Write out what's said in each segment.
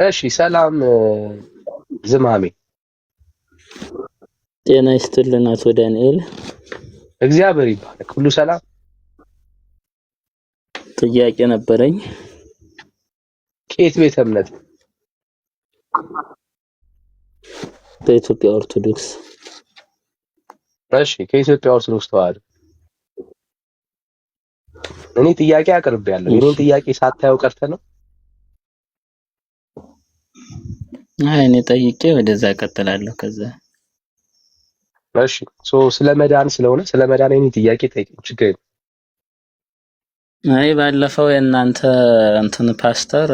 እሺ ሰላም ዝማሜ ጤና ይስጥልን አቶ ዳንኤል። እግዚአብሔር ይባረክ። ሁሉ ሰላም። ጥያቄ ነበረኝ። ከየት ቤተ እምነት? በኢትዮጵያ ኦርቶዶክስ። እሺ ከኢትዮጵያ ኦርቶዶክስ ተዋህዶ። እኔ ጥያቄ አቅርቤያለሁ። የኔን ጥያቄ ሳታየው ቀርተህ ነው? አይ እኔ ጠይቄ ወደዛ እቀጥላለሁ ከዛ። እሺ ስለ መዳን ስለሆነ ስለ መዳን የኔን ጥያቄ ጠይቀኝ፣ ችግር የለም። አይ ባለፈው የእናንተ እንትን ፓስተር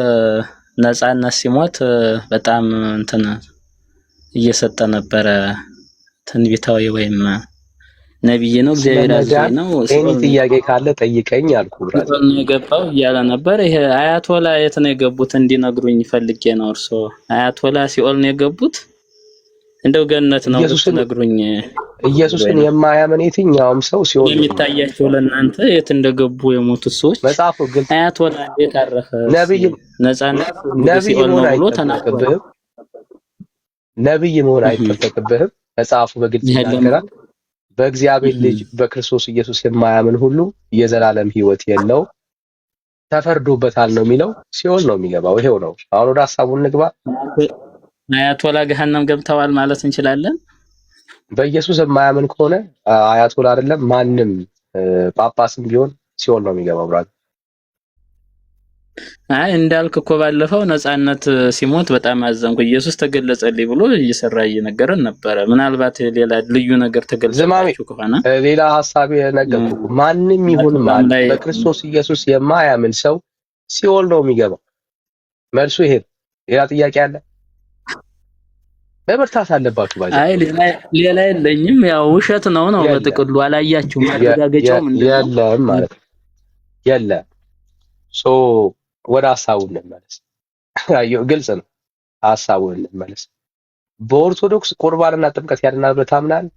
ነፃነት ሲሞት በጣም እንትን እየሰጠ ነበረ፣ ትንቢታዊ ወይም ነብይ ነው እግዚአብሔር አዝዞኝ ነው። እኔ ጥያቄ ካለ ጠይቀኝ አልኩ። ብራዘር ነው የገባው እያለ ነበር። ይሄ አያቶላ የት ነው የገቡት እንዲነግሩኝ ፈልጌ ነው። እርሶ አያቶላ ሲኦል ነው የገቡት? እንደው ገነት ነው ብትነግሩኝ። ኢየሱስን የማያምን የትኛውም ሰው ሲኦል ነው የሚታያቸው። ለእናንተ የት እንደገቡ የሞቱት ሰዎች መጽሐፉ ግልጽ። አያቶላ እንዴት አረፈ? ነብይ ነፃነት ነብይ መሆን አይጠበቅብህም። ነብይ መሆን አይጠበቅብህም። መጽሐፉ በግልጽ ይናገራል። በእግዚአብሔር ልጅ በክርስቶስ ኢየሱስ የማያምን ሁሉ የዘላለም ሕይወት የለው ተፈርዶበታል ነው የሚለው። ሲኦል ነው የሚገባው። ይሄው ነው። አሁን ወደ ሐሳቡ እንግባ። አያቶላ ገሃነም ገብተዋል ማለት እንችላለን? በኢየሱስ የማያምን ከሆነ አያቶላ አይደለም ማንም ጳጳስም ቢሆን ሲኦል ነው የሚገባው። ብራዘር አይ እንዳልክ እኮ ባለፈው ነፃነት ሲሞት በጣም አዘንኩ፣ ኢየሱስ ተገለጸልኝ ብሎ እየሰራ እየነገረን ነበረ። ምናልባት ሌላ ልዩ ነገር ተገለጸላችሁ ከሆነ ሌላ ሐሳብ ነገርኩ። ማንም ይሁን ማን በክርስቶስ ኢየሱስ የማያምን ሰው ሲኦል ነው የሚገባው። መልሱ ይሄ። ሌላ ጥያቄ አለ? በበርታት አለባችሁ ባይ። አይ ሌላ የለኝም። ያው ውሸት ነው በጥቅሉ አላያችሁም። ማረጋገጫው ምንድነው? የለም ማለት የለም። ወደ ሐሳቡ እንመለስ። አየው ግልጽ ነው። ሐሳቡ እንመለስ። በኦርቶዶክስ ቁርባንና ጥምቀት ያድናል ብለህ ታምናለህ?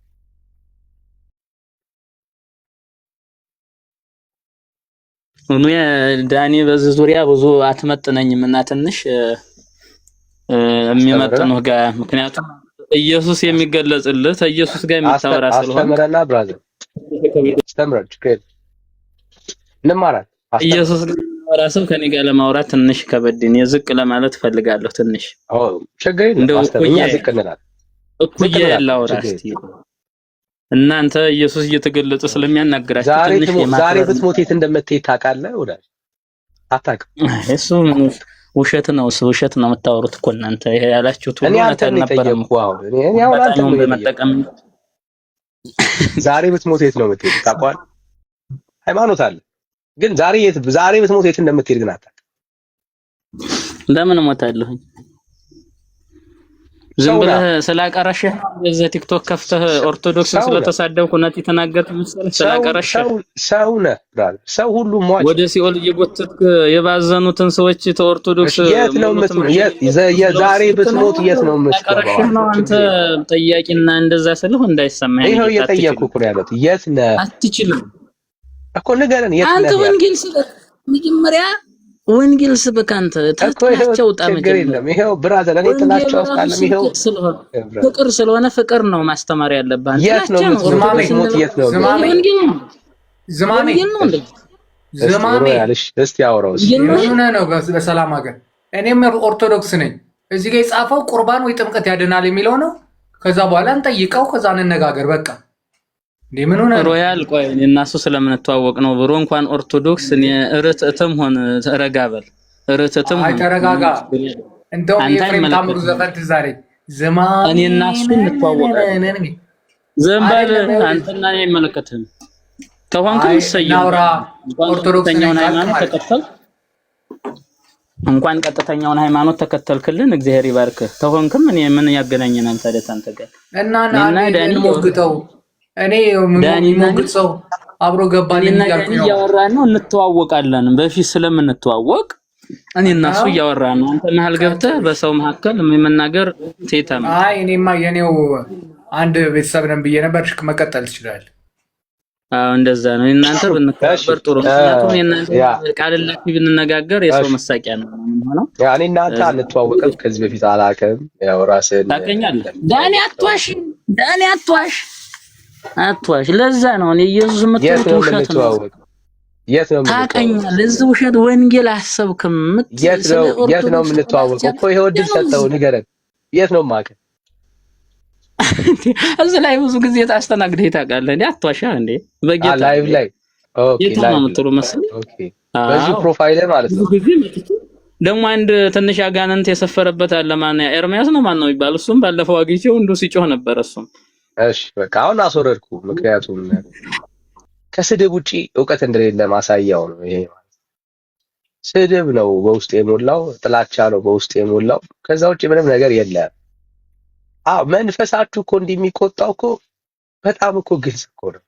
እኔ ዳኒ በዚህ ዙሪያ ብዙ አትመጥነኝም እና ትንሽ የሚመጥነው ጋር ምክንያቱም ኢየሱስ የሚገለጽልህ ኢየሱስ ጋር የሚታወራ ስለሆነ አስተምረና ብራዘር አስተምረን ችግር እንማራለን። ኢየሱስ ራሱ ከኔ ጋር ለማውራት ትንሽ ከበድን የዝቅ ለማለት ፈልጋለሁ። ትንሽ ችግር እንደው እኛ ዝቅ እንላለን። እኩያ ያላውራስ እናንተ ኢየሱስ እየተገለጸ ስለሚያናግራችሁ ትንሽ ዛሬ ብትሞት የት እንደምትሄድ ታውቃለህ? ወዳጅ አታውቅም። እሱ ውሸት ነው። ውሸት ነው የምታወሩት እኮ እናንተ። ይሄ ያላችሁት ሁሉ አልነበረም እኮ። እኔ አሁን አንተም በመጠቀም ዛሬ ብትሞት የት ነው የምትሄድ ታውቃለህ? ሃይማኖት አለ ግን ዛሬ ብትሞት የት እንደምትሄድ ግን አታውቅም። ለምን እሞታለሁኝ? ዝም ብለህ ስላቀረሸህ በዚህ ቲክቶክ ከፍተህ ኦርቶዶክስን ስለተሳደብኩ እውነት የተናገርክ መሰለህ? ስላቀረሸህ ሰው ነህ ብራዘር። ሰው ሁሉ ሟች ወደ ሲኦል እየጎተትክ የባዘኑትን ሰዎች ተኦርቶዶክስ የት ነው ዛሬ ብትሞት የት ነው የምትገባው? ነው አንተ ጠያቂና እንደዛ ስልህ እንዳይሰማህ ይሄው እየጠየኩህ እኮ ነው ያለው። የት ነህ? አትችልም እኮ ንገረን። የት ነህ? አንተ ወንጌል ስበክ መጀመሪያ ወንጌል ስበክ። አንተ ታጣቸው ችግር የለም። ይሄው ብራዘር እኔ ጥላቸው አስታለም። ይሄው ፍቅር ስለሆነ ፍቅር ነው ማስተማር ያለብህ። የት ነው ሞት? የት ነው ዝማሜ ያለሽ? እስቲ አውራው ነው በሰላም ሀገር። እኔም ኦርቶዶክስ ነኝ። እዚህ ጋር የጻፈው ቁርባን ወይ ጥምቀት ያድናል የሚለው ነው። ከዛ በኋላ እንጠይቀው፣ ከዛ እንነጋገር በቃ። ምን ሆነ ሮያል? ቆይ እና እሱ ስለምንተዋወቅ ነው ብሎ እንኳን ኦርቶዶክስ ርትዕትም ሆነ ተረጋበል ርትዕትም አይ ተረጋጋ። እንደው የፍሬም ታምሩ ዘፈን ትዝ አለኝ። ዝማሜ እኔ እና እሱ እንተዋወቃለን። ዘንባል አንተና እኔ አይመለከትህም። ከሆንክም ሰየው ኦርቶዶክስኛውን ሃይማኖት ተከተል። እንኳን ቀጥተኛውን ሃይማኖት ተከተልክልን እግዚአብሔር ይባርክህ። ከሆንክም እኔ ምን ያገናኘናል ታዲያ አንተ ጋር? እና ዳኒ ሞግተው እኔ ሞግት ሰው አብሮ ገባልኝ ያልኩኝ ነው። እያወራን ነው፣ እንተዋወቃለን። በፊት ስለምንተዋወቅ እኔ እና እሱ እያወራን ነው። አንተ መሀል ገብተህ በሰው መካከል የመናገር ቴታም። አይ እኔማ የኔው አንድ ቤተሰብ ነን ብዬ ነበር። መቀጠል ትችላለህ። አዎ እንደዛ ነው። እናንተ ብንከባበር ጥሩ ነው። ምክንያቱም የእናንተ ቃልላችሁ ብንነጋገር የሰው መሳቂያ ነው የሚሆነው። እኔ እናንተ አንተዋወቅም፣ ከዚህ በፊት አላውቅም። ያው ራስህን ታውቀኛለህ። ዳኒ አትዋሽ፣ ዳኒ አትዋሽ። ለዛ ነው እኔ ኢየሱስ የምትሉት ውሸት ነው። የት ነው ታውቀኛለህ? እዚህ ውሸት ወንጌል አሰብክም። የት ነው የምንተዋወቀው? እኮ ይሄው እድል ሰጠው፣ ንገረን። የት ነው የማውቅህ? እዚህ ላይ ብዙ ጊዜ ታስተናግደህ ታውቃለህ እንዴ? አትዋሻ እንዴ? በጌታ ላይቭ ላይ ኦኬ፣ ላይቭ ነው የምትሉ መሰለኝ። ኦኬ፣ በዚህ ፕሮፋይል ማለት ነው። ደግሞ አንድ ትንሽ አጋንንት የሰፈረበት አለ። ማን ኤርሚያስ ነው ማን ነው የሚባል? እሱም ባለፈው አግኝቼው እንዱ ሲጮህ ነበር። እሱም እሺ በቃ አሁን አስወረድኩ። ምክንያቱም ከስድብ ውጪ እውቀት እንደሌለ ማሳያው ነው ይሄ ማለት። ስድብ ነው በውስጥ የሞላው፣ ጥላቻ ነው በውስጥ የሞላው። ከዛ ውጪ ምንም ነገር የለም። መንፈሳችሁ እኮ እንደሚቆጣው እኮ በጣም እኮ ግልጽ እኮ ነው።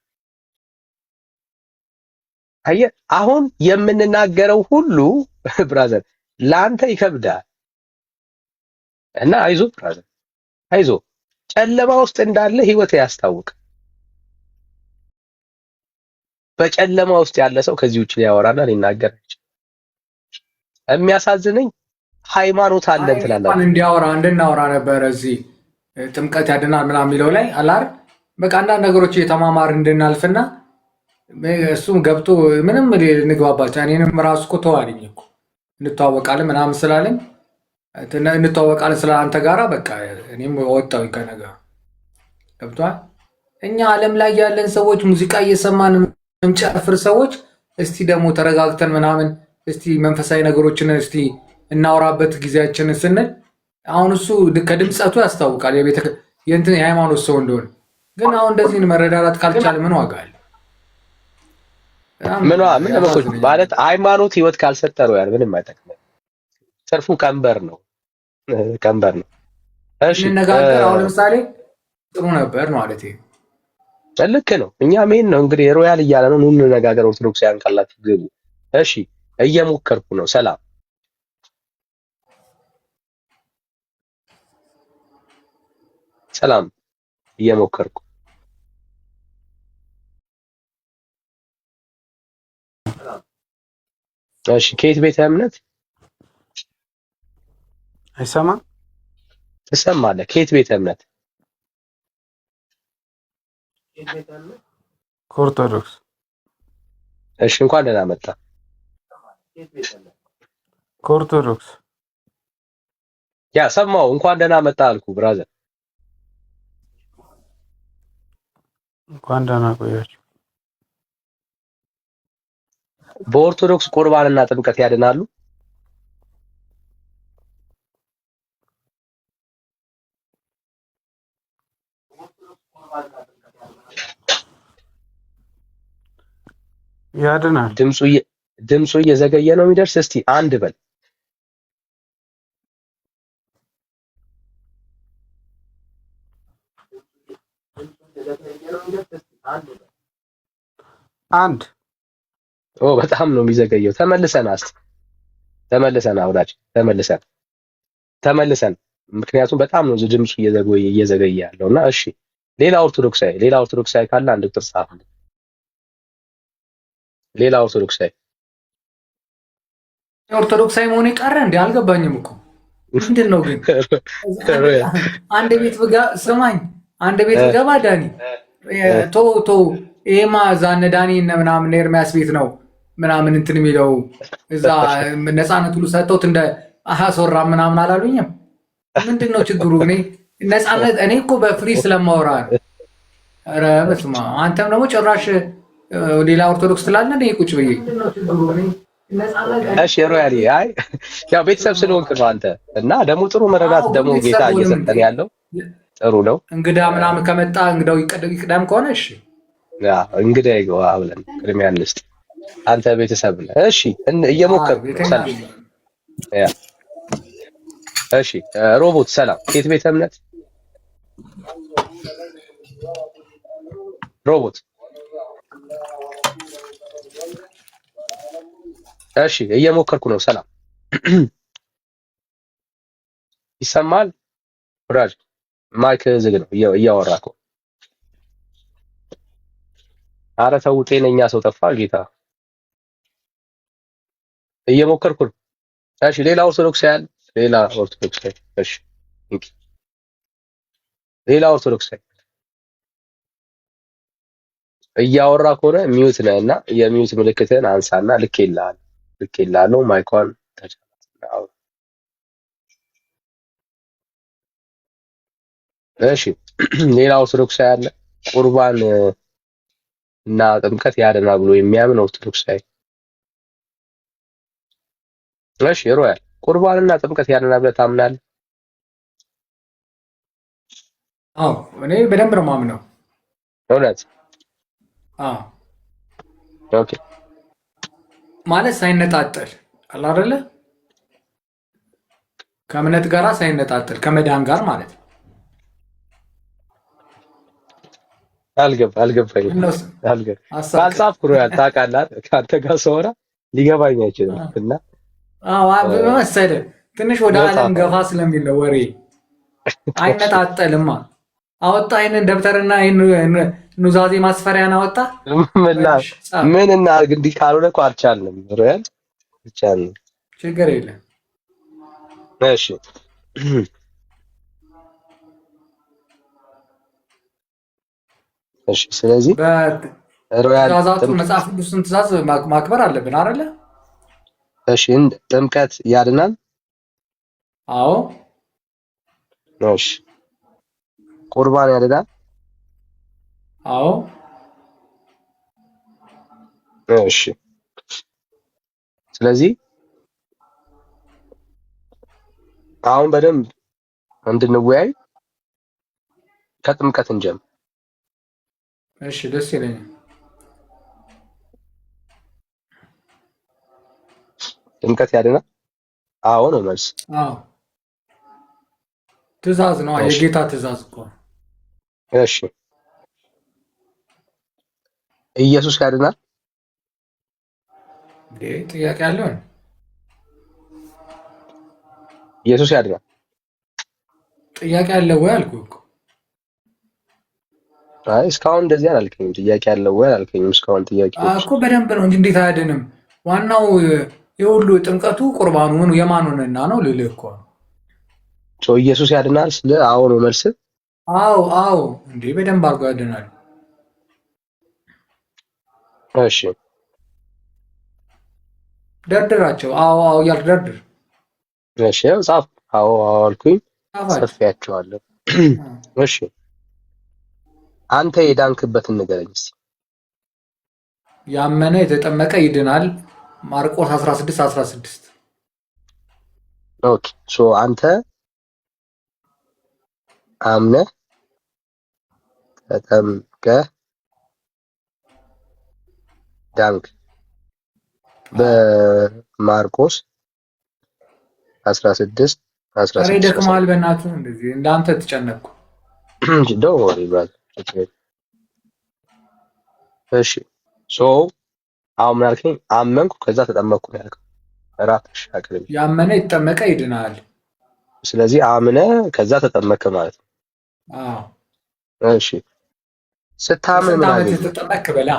አየህ አሁን የምንናገረው ሁሉ ብራዘር ላንተ ይከብዳል እና አይዞ ብራዘር አይዞ፣ ጨለማ ውስጥ እንዳለ ህይወት ያስታውቅ። በጨለማ ውስጥ ያለ ሰው ከዚህ ውጭ ሊያወራና ሊናገር አይችልም። የሚያሳዝነኝ ሃይማኖት አለን ትላላችሁ። እንድናወራ ነበር እዚህ ጥምቀት ያድናል ምናምን የሚለው ላይ አላር በቃ አንዳንድ ነገሮች እየተማማር እንድናልፍና እሱም ገብቶ ምንም ልንግባባቸው እኔንም ራሱ እኮ ተዋልኝ እኮ እንተዋወቃለን ምናምን ስላለኝ እንተዋወቃለን ስለ አንተ ጋራ በቃ እኔም ወጣሁኝ ከነገሩ ገብቷል። እኛ ዓለም ላይ ያለን ሰዎች ሙዚቃ እየሰማን እንጨፍር ሰዎች እስቲ ደግሞ ተረጋግተን ምናምን እስቲ መንፈሳዊ ነገሮችን እስቲ እናወራበት ጊዜያችንን ስንል አሁን እሱ ከድምጸቱ ያስታውቃል የሃይማኖት ሰው እንደሆነ። ግን አሁን እንደዚህ መረዳዳት ካልቻለ ምን ዋጋ አለ? ምን ማለት ሃይማኖት ህይወት ካልሰጠሩ ያል ምንም አይጠቅምም። ትርፉ ቀንበር ነው። እሺ እንነጋገር። አሁን ለምሳሌ ጥሩ ነበር ማለት ልክ ነው። እኛ ምን ነው እንግዲህ ሮያል እያለ ነው እንነጋገር። ኦርቶዶክሳውያን ካላችሁ ግቡ። እሺ እየሞከርኩ ነው። ሰላም እየሞከርኩ። እሺ ከየት ቤተ እምነት? አይሰማም? ትሰማለህ? ከየት ቤተ እምነት? ከኦርቶዶክስ። እሺ እንኳን ደህና መጣ። ከኦርቶዶክስ። ያ ሰማው። እንኳን ደህና መጣ አልኩ ብራዘር። እንኳን ደህና ቆያችሁ። በኦርቶዶክስ ቁርባንና ጥምቀት ያድናሉ? ያድናል። ድምፁ እየዘገየ ነው የሚደርስ። እስቲ አንድ በል። አንድ በጣም ነው የሚዘገየው። ተመልሰን አውዳጅ ተመልሰን ምክንያቱም በጣም ነው ድምፁ እየዘገየ ያለውና። እሺ ሌላ ኦርቶዶክሳዊ ካለ አንድ ቁጥር ጻፍ። ሌላ ኦርቶዶክሳዊ መሆን ቀረ እንዴ? አልገባኝም እኮ ምንድን ነው ግን? አንድ ቤት ስማኝ፣ አንድ ቤት ገባ ዳኒ ቶ ይሄማ ዛነ ዳኒ እነ ምናምን ኤርሚያስ ቤት ነው ምናምን እንትን የሚለው እዛ ነፃነት ሁሉ ሰጥተውት እንደ አሃሶራ ምናምን አላሉኝም። ምንድን ነው ችግሩ? እኔ ነፃነት እኔ እኮ በፍሪ ስለማወራ ነው። ኧረ በስመ አብ። አንተም ደግሞ ጭራሽ ሌላ ኦርቶዶክስ ትላለህ እንደ ቁጭ ብዬ። እሺ ሮያሊ አይ ያው ቤተሰብ ስለሆንክ ነው አንተ እና ደግሞ ጥሩ መረዳት ደግሞ ጌታ እየሰጠን ያለው ጥሩ ነው። እንግዳ ምናምን ከመጣ እንግዳው ይቅደም ከሆነ እሺ ያ እንግዳ ይገባ ብለን ቅድሚያ እንስጥ። አንተ ቤተሰብ ነህ። እሺ እየሞከርኩ ሰላም። ያ እሺ ሮቦት ሰላም። ከየት ቤተ እምነት ሮቦት? እሺ እየሞከርኩ ነው። ሰላም ይሰማል? ወራጅ ማይክ ዝግ ነው። እያወራኩ ኧረ ተው ጤነኛ ሰው ጠፋ ጌታ እየሞከርኩ ነው። እሺ ሌላ ኦርቶዶክስ ያለ ሌላ ኦርቶዶክስ እሺ ሌላ ኦርቶዶክስ እያወራ ከሆነ ሚዩት ነህና የሚዩት ምልክትን አንሳና ልኬልሃለሁ ማይኳን ተጫናው። እሺ ሌላ ኦርቶዶክስ ያለ ቁርባን እና ጥምቀት ያድናል ብሎ የሚያምን ኦርቶዶክስ ላይ እሺ ሮያል ቁርባንና ጥምቀት ያድናል ብለህ ታምናለህ? አዎ እኔ በደንብ ነው የማምነው። እውነት? አዎ ኦኬ ማለት ሳይነጣጠል አለ አይደለ? ከእምነት ጋራ ሳይነጣጠል ከመዳን ጋር ማለት ነው። አልገባኝም። ካልጻፍኩ ሮያል ታውቃለህ፣ ከአንተ ጋር ስወራ ሊገባኝ አይችልም እና መሰለህ ትንሽ ወደ ዓለም ገፋ ስለሚል ነው ወሬ። አይነጣጠልማ። አወጣ ይሄንን ደብተርና ይሄን ኑዛዜ ማስፈሪያን አወጣ። ምን እናድርግ? እንዲህ ካልሆነ እኮ አልቻልንም። ሮያል አልቻልንም። ችግር የለም። እሺ እሺ። ስለዚህ ሮያል መጽሐፍ ቅዱስን ትእዛዝ ማክበር አለብን አይደለ? እሺ ጥምቀት ያድናል? አዎ። እሺ ቁርባን ያድናል? አዎ። እሺ ስለዚህ አሁን በደንብ እንድንወያይ ከጥምቀት እንጀምር። እሺ ደስ ይለኛል። ጥምቀት ያድናል? አዎ ነው መልስ። አዎ ትእዛዝ ነው፣ የጌታ ትእዛዝ እኮ። እሺ ኢየሱስ ያድናል? ጥያቄ አለው? ኢየሱስ ያድናል? ጥያቄ አለው ወይ አልኩህ እኮ። አይ እስካሁን እንደዚህ አላልከኝም። ጥያቄ አለው ወይ አላልከኝም እስካሁን። ጥያቄ እኮ በደንብ ነው እንጂ እንዴት አያድንም? ዋናው የሁሉ ጥምቀቱ ቁርባኑ ምኑ የማኑንና ነው ልልህ እኮ ነው። ኢየሱስ ያድናል ስለ አዎ ነው መልስ። አዎ አዎ፣ እንዴ በደንብ አድርጎ ያድናል። እሺ ደርድራቸው። አዎ አዎ እያልክ ደርድር። እሺ ጻፍ። አዎ አዎ አልኩኝ፣ ጽፌያቸዋለሁ። እሺ አንተ የዳንክበትን ንገረኝ እስኪ። ያመነ የተጠመቀ ይድናል። ማርቆስ 16:16። ኦኬ ሶ አንተ አምነህ ተጠምቀህ ዳንክ። በማርቆስ 16:16 ኧረ ደክመሃል በእናትህ። እንደዚህ እንዳንተ ተጨነቅኩ። don't worry brother። እሺ ሶ አሁን ምን አልከኝ? አመንኩ ከዛ ተጠመቅኩ ነው ያልከው። ራስሽ አቅርቢ። ያመነ የተጠመቀ ይድናል። ስለዚህ አምነ ከዛ ተጠመቀ ማለት ነው። አዎ እሺ ስታምን ምን አገኘ? ተጠመቅክ በላ።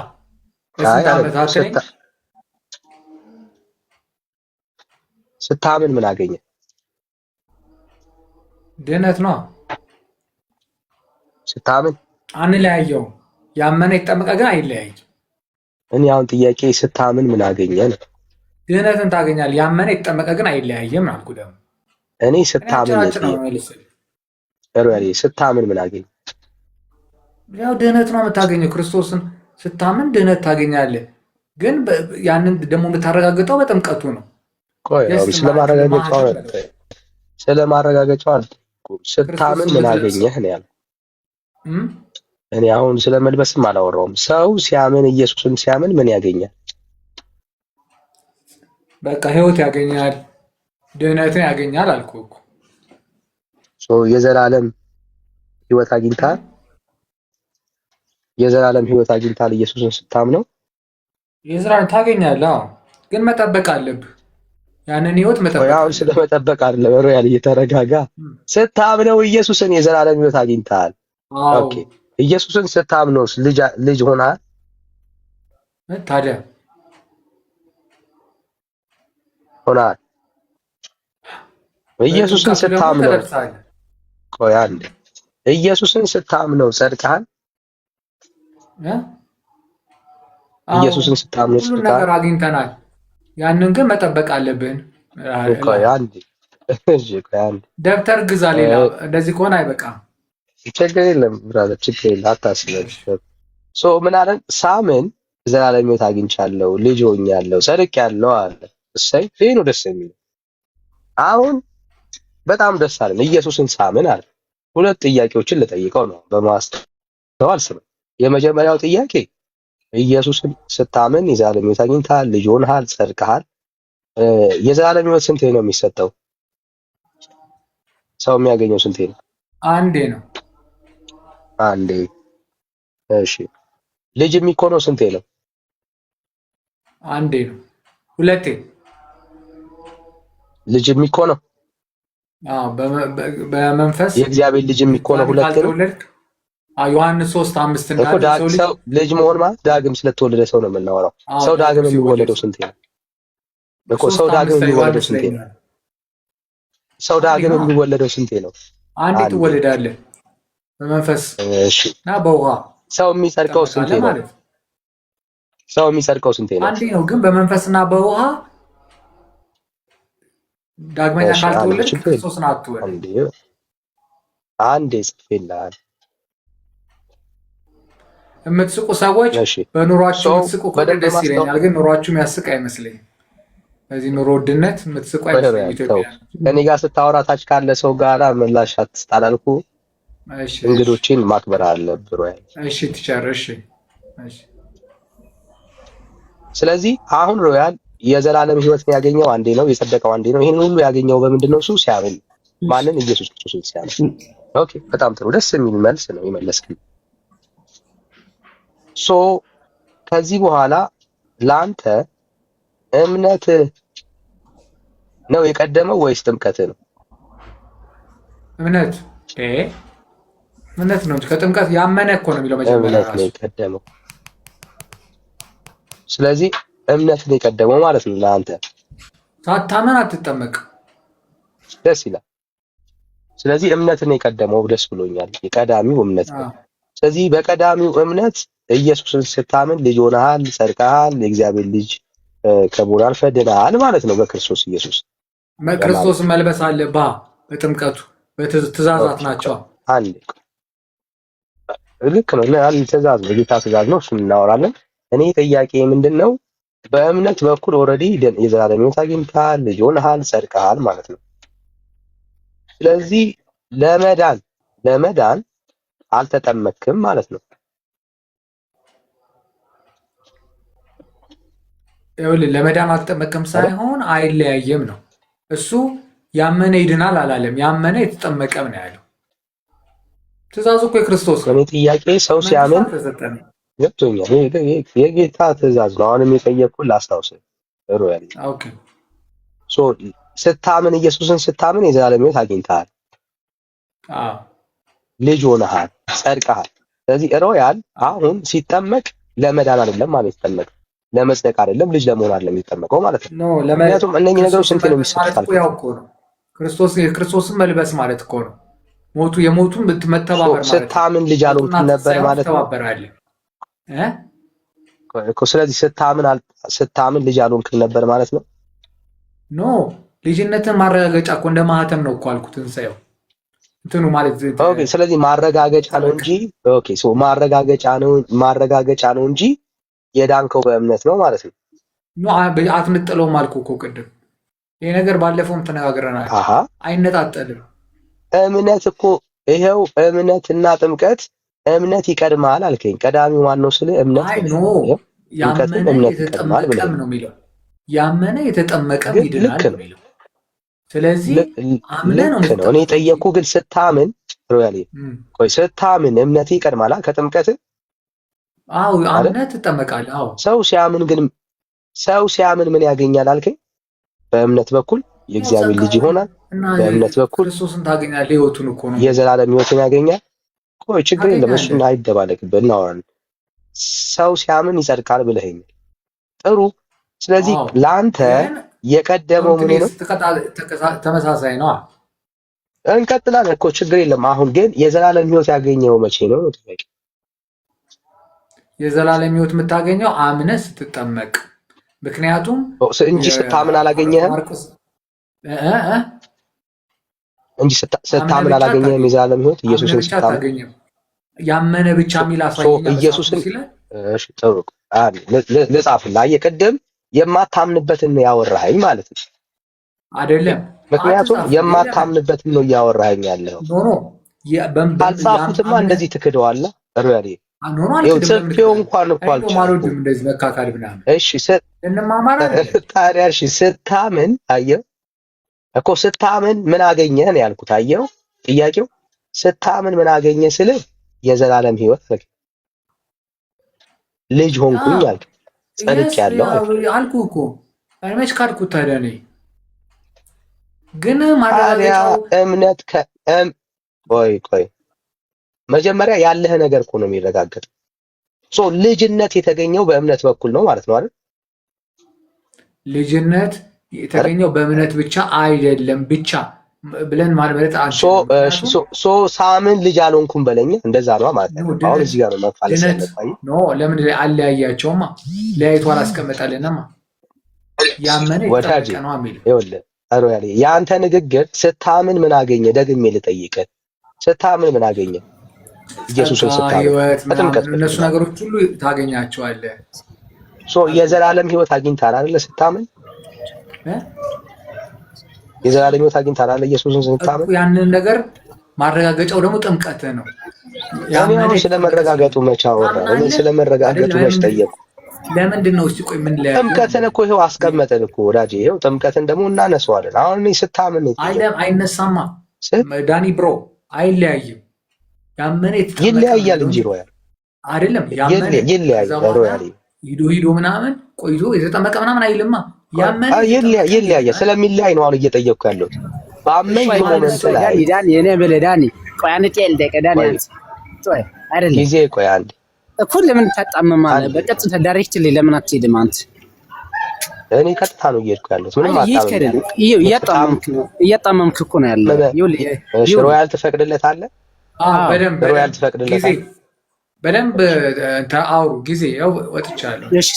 ስታምን ምን አገኘ? ድህነት ነው። ስታምን አንለያየው። ያመነ የተጠመቀ ግን አይለያይም። እኔ አሁን ጥያቄ ስታምን ምን አገኘ ነው? ድህነትን ታገኛለህ። ያመነ የተጠመቀ ግን አይለያይም አልኩ። ደግሞ እኔ ስታምን ምን አገኘ? ያው ድህነት ነው የምታገኘው። ክርስቶስን ስታምን ድህነት ታገኛለህ። ግን ያንን ደግሞ የምታረጋግጠው በጥምቀቱ ነው። ቆይ ስለማረጋገጫው ስታምን ምን አገኘህ ነው ያለው። እኔ አሁን ስለመልበስም አላወራውም። ሰው ሲያምን ኢየሱስን ሲያምን ምን ያገኛል? በቃ ህይወት ያገኛል፣ ድህነትን ያገኛል አልኩህ እኮ። የዘላለም ህይወት አግኝታል። የዘላለም ህይወት አግኝታል ኢየሱስን ስታምነው። የዘላለም ታገኛለህ። አዎ ግን መጠበቅ አለብህ። ያንን ህይወት መጠበቅ። አሁን ስለመጠበቅ አይደለም ሮያል፣ እየተረጋጋ ስታምነው ኢየሱስን የዘላለም ህይወት አግኝታል። ኦኬ ኢየሱስን ስታምነውስ ልጅ ሆናል? ታዲያ ሆናል። ኢየሱስን ስታምነው ቆይ አንዴ፣ ኢየሱስን ስታምነው ጸድቀሃል። ኢየሱስን ስታምነው ሁሉ ነገር አግኝተናል። ያንን ግን መጠበቅ አለብን። ቆይ አንዴ፣ እሺ ቆይ አንዴ፣ ደብተር ግዛ። ሌላ እንደዚህ ከሆነ አይበቃም። ችግር የለም ብራዘር፣ ችግር የለም አታስበሽ። ምን አለን? ሳምን ዘላለም ሕይወት አግኝቻለሁ፣ ልጅ ሆኛለሁ፣ ጸድቄያለሁ አለ። እሰይ፣ ይሄ ነው ደስ የሚለው። አሁን በጣም ደስ አለን። ኢየሱስን ሳምን አለ። ሁለት ጥያቄዎችን ልጠይቀው ነው በማስተዋል ስም። የመጀመሪያው ጥያቄ ኢየሱስን ስታምን የዘላለም ሕይወት አግኝተሃል፣ ልጅ ሆነሃል፣ ጸድቀሃል። የዘላለም ሕይወት ስንቴ ነው የሚሰጠው? ሰው የሚያገኘው ስንቴ ነው? አንዴ ነው። አንዴ። እሺ፣ ልጅ የሚኮነው ስንቴ ነው? አንዴ ነው። ሁለቴ ልጅ የሚኮነው? በመንፈስ የእግዚአብሔር ልጅ የሚኮነው ሁለቴ ነው። ዮሐንስ 3:5 እንዳለ ሰው ልጅ መሆን ማለት ዳግም ስለተወለደ ሰው ነው የምናወራው። ሰው ዳግም የሚወለደው ስንቴ ነው? ሰው ዳግም የሚወለደው ስንቴ ነው? ሰው ዳግም የሚወለደው ስንቴ ነው? አንዴ ትወለዳለህ በመንፈስ እና በውሃ። ሰው የሚጸድቀው ስንቴ ነው? ሰው የሚጸድቀው ስንቴ ነው? አንዴ ነው። ግን በመንፈስና በውሃ ዳግመኛ ካልተወለድክ ክርስቶስን አትወልድም። አንዴ ጽፌልሃል። የምትስቁ ሰዎች በኑሯችሁ የምትስቁ ደስ ይለኛል፣ ግን ኑሯችሁ የሚያስቅ አይመስለኝም። በዚህ ኑሮ ውድነት የምትስቁ አይመስለኝም። ኢትዮጵያ ከኔ ጋር ስታወራ ታች ካለ ሰው ጋር ምላሽ አትስጣላልኩ። እንግዶችን ማክበር አለብህ። እሺ ቲቸር፣ እሺ። ስለዚህ አሁን ሮያል የዘላለም ሕይወትን ያገኘው አንዴ ነው፣ የጸደቀው አንዴ ነው። ይሄን ሁሉ ያገኘው በምንድን ነው? እሱ ሲያምን። ማንን? ኢየሱስ ክርስቶስን ሲያምን። ኦኬ፣ በጣም ጥሩ፣ ደስ የሚል መልስ ነው የመለስክልኝ። ከዚህ በኋላ ለአንተ እምነት ነው የቀደመው ወይስ ጥምቀት ነው? እምነት ነው እንጂ ከጥምቀት ያመነ እኮ ነው የሚለው መጀመሪያ እምነት ነው የቀደመው። ስለዚህ እምነት ነው የቀደመው ማለት ነው ለአንተ። ሳታመን አትጠመቅ። ደስ ይላል። ስለዚህ እምነት ነው የቀደመው። ደስ ብሎኛል። የቀዳሚው እምነት ነው። ስለዚህ በቀዳሚው እምነት ኢየሱስን ስታምን ልጅ ሆነሃል፣ ጸድቀሃል፣ የእግዚአብሔር ልጅ ከመሆን አልፈህ ድነሃል ማለት ነው በክርስቶስ ኢየሱስ። ክርስቶስን መልበስ አለብህ በጥምቀቱ። ትእዛዛት ናቸው። አንዴ ልክ ነው። ትእዛዝ ነው፣ የጌታ ትእዛዝ ነው። እሱን እናወራለን። እኔ ጥያቄ ምንድን ነው? በእምነት በኩል ኦልሬዲ የዘላለም ሕይወት አግኝተሃል፣ ልጅ ሆነሃል፣ ጸድቀሃል ማለት ነው። ስለዚህ ለመዳን አልተጠመክም ማለት ነው። ይኸውልህ ለመዳን አልተጠመቅም ሳይሆን አይለያየም ነው። እሱ ያመነ ይድናል አላለም። ያመነ የተጠመቀም ነው ያለው። ትእዛዙ እኮ የክርስቶስ ነው። ጥያቄ ሰው ሲያምን ገብቶኛል። የጌታ ትእዛዝ ነው። አሁንም የጠየቅኩህ ላስታውስህ ሮያል። ኦኬ ስታምን ኢየሱስን ስታምን የዘላለም ሕይወት አግኝተሃል፣ ልጅ ሆነሃል፣ ጸድቀሃል። ስለዚህ ሮያል አሁን ሲጠመቅ ለመዳን አይደለም ማለት ይጠመቅ ለመጽደቅ አይደለም፣ ልጅ ለመሆን አይደለም የሚጠመቀው ማለት ነው። ምክንያቱም እነኚህ ነገሮች ስንት ነው የሚሰጣል? ክርስቶስን መልበስ ማለት እኮ ነው። የሞቱን መተባበር ማለት ስታምን ልጅ አልሆንክም ነበር ማለት ነው እኮ። ስለዚህ ስታምን ልጅ አልሆንክም ነበር ማለት ነው። ኖ ልጅነትን ማረጋገጫ እኮ እንደ ማህተም ነው እኮ አልኩት። ትንሣኤው እንትኑ ማለት ኦኬ። ስለዚህ ማረጋገጫ ነው እንጂ ኦኬ፣ ማረጋገጫ ነው እንጂ የዳንከው በእምነት ነው ማለት ነው። አትንጥለውም አልኩህ እኮ ቅድም። ይሄ ነገር ባለፈውም ተነጋግረናል። አይነጣጠልም። እምነት እኮ ይሄው እምነትና ጥምቀት እምነት ይቀድማል አልከኝ። ቀዳሚው ማን ነው ስለ እምነት ያመነ የተጠመቀም ነው የሚለው። ያመነ የተጠመቀም ይድናል ነው የሚለው። ስለዚህ አምነ ነው እኔ የጠየኩህ ግን ስታምን ሮያሌ ቆይ ስታምን እምነት ይቀድማል ከጥምቀት? አዎ አምነት ትጠመቃለህ። አዎ ሰው ሲያምን ምን ያገኛል አልከኝ? በእምነት በኩል የእግዚአብሔር ልጅ ይሆናል። በእምነት በኩል ክርስቶስን ታገኛለህ። ሕይወቱን እኮ ነው የዘላለም ሕይወትን ያገኛል። ቆይ ችግር የለም እሱን አይደባለቅብህ፣ እናወራለን። ሰው ሲያምን ይጸድቃል ብለኸኛል። ጥሩ። ስለዚህ ላንተ የቀደመው ምን ነው? ተመሳሳይ ነው። እንቀጥላለን እኮ ችግር የለም። አሁን ግን የዘላለም ሕይወት ያገኘው መቼ ነው? የዘላለም ሕይወት የምታገኘው አምነህ ስትጠመቅ። ምክንያቱም እንጂ ስታምን አላገኘህም እንጂ ስታምን አላገኘህም የዘላለም ሕይወት ኢየሱስን ስታምን ያመነ ብቻ የሚል አሳየኝ ኢየሱስን። እሺ ጥሩ ልጻፍልህ። አየህ ቅድም የማታምንበትን ነው ያወራኸኝ ማለት ነው አይደለም? ምክንያቱም የማታምንበትን ነው እያወራኸኝ ያለው። ኖ ካልጻፉትማ እንደዚህ ትክደዋለህ። ሩያዴ ጽፌው እንኳን እኮ አልቻልኩም እንደዚህ መካካድ ምናምን። እሺ ታዲያ እሺ ስታምን አየው እኮ ስታምን ምን አገኘህ ነው ያልኩት። አየው ጥያቄው ስታምን ምን አገኘህ ስልህ የዘላለም ሕይወት ልጅ ሆንኩኝ አልክ። ጸድቄያለሁ አልኩህ እኮ መች ካድኩት ታዲያ? እኔ ግን ማረጋገጫው እምነት ቆይ መጀመሪያ ያለህ ነገር እኮ ነው የሚረጋገጠው። ልጅነት የተገኘው በእምነት በኩል ነው ማለት ነው አይደል? ልጅነት የተገኘው በእምነት ብቻ አይደለም ብቻ ብለን ማለት ሳምን ልጅ አልሆንኩም በለኝ እንደዛ ነው ማለት ነው። አሁን እዚህ ጋር ነው መፋለስ ያለብኝ። ለምን አለያያቸውማ? ለያይቶ አላስቀመጠልንማ። ያመነ ወዳጅ ነው የሚል ይኸውልህ። የአንተ ንግግር ስታምን ምን አገኘ? ደግሜ ልጠይቅህ፣ ስታምን ምን አገኘ? ኢየሱስን ስታምን እነሱ ነገሮች ሁሉ ታገኛቸዋለህ። የዘላለም ሕይወት አግኝተሃል አይደለ? ስታምን የዘላለም ሕይወት አግኝተሃል አይደለ? ኢየሱስን ስታምን ያንን ነገር ማረጋገጫው ደግሞ ጥምቀት ነው። ያንን ስለመረጋገጡ መች አወራ? እኔ ስለመረጋገጡ መች ጠየቁ? ለምንድን ነው እስቲ ቆይ ምን ላይ ጥምቀትን እኮ ይኸው አስቀመጠን እኮ ወዳጄ። ይኸው ጥምቀትን ደግሞ እናነሳዋለን። አሁን እኔ ስታምን አይነሳማ ዳኒ ብሮ አይለያይም። ያመነ ይለያያል እንጂ ሮያል አይደለም። ያመነ ይለያያል ሂዶ ምናምን ቆይቶ የተጠመቀ ምናምን አይልማ። ያመነ ይለያያል። ስለሚለያይ ነው አሁን እየጠየቅኩ ያለሁት። ባመን ሞመንት ላይ ዳኒ የኔ ብለህ ዳኒ ቆይ አንተ ልደቀ ዳኒ አንተ አይደለም ጊዜ ቆይ አንድ እኮ ለምን ታጣመማለህ? በቀጥታ ዳይሬክትሊ ለምን አትሄድም አንተ? እኔ ቀጥታ ነው እየሄድኩ ያለሁት። ምንም አጣመም እያጣመምክ እኮ ነው ያለው። እሺ ሮያል ትፈቅድለታለህ? በደንብ ሮያል ትፈቅድለታለህ? በደንብ አውሩ። ጊዜ ያው ወጥቻለሁ። እሺ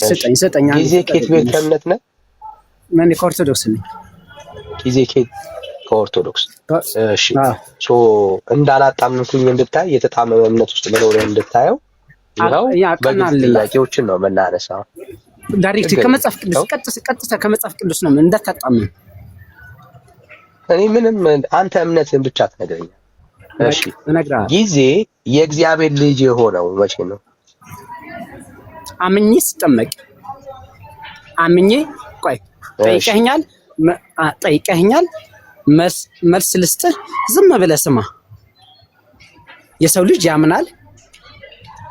ሰጠኝ ጊዜ ኬት ቤተ እምነት ነህ? ምን ከኦርቶዶክስ ነኝ። ጊዜ ኬት ከኦርቶዶክስ። እሺ እንዳላጣምንኩኝ እንድታይ የተጣመመ እምነት ውስጥ መኖር እንድታየው ነው። ጥያቄዎችን ነው የምናነሳው። ዳይሬክት ከመጽሐፍ ቅዱስ ቀጥታ ከመጽሐፍ ቅዱስ ነው እንዳታጣምም። እኔ ምንም አንተ እምነትህን ብቻ ትነግረኛለህ። እሺ ጊዜ የእግዚአብሔር ልጅ የሆነው መቼ ነው? አምኜ ስጠመቅ አምኜ ቆይ ጠይቀኸኛል መልስ ልስጥህ። ዝም ብለህ ስማ። የሰው ልጅ ያምናል፣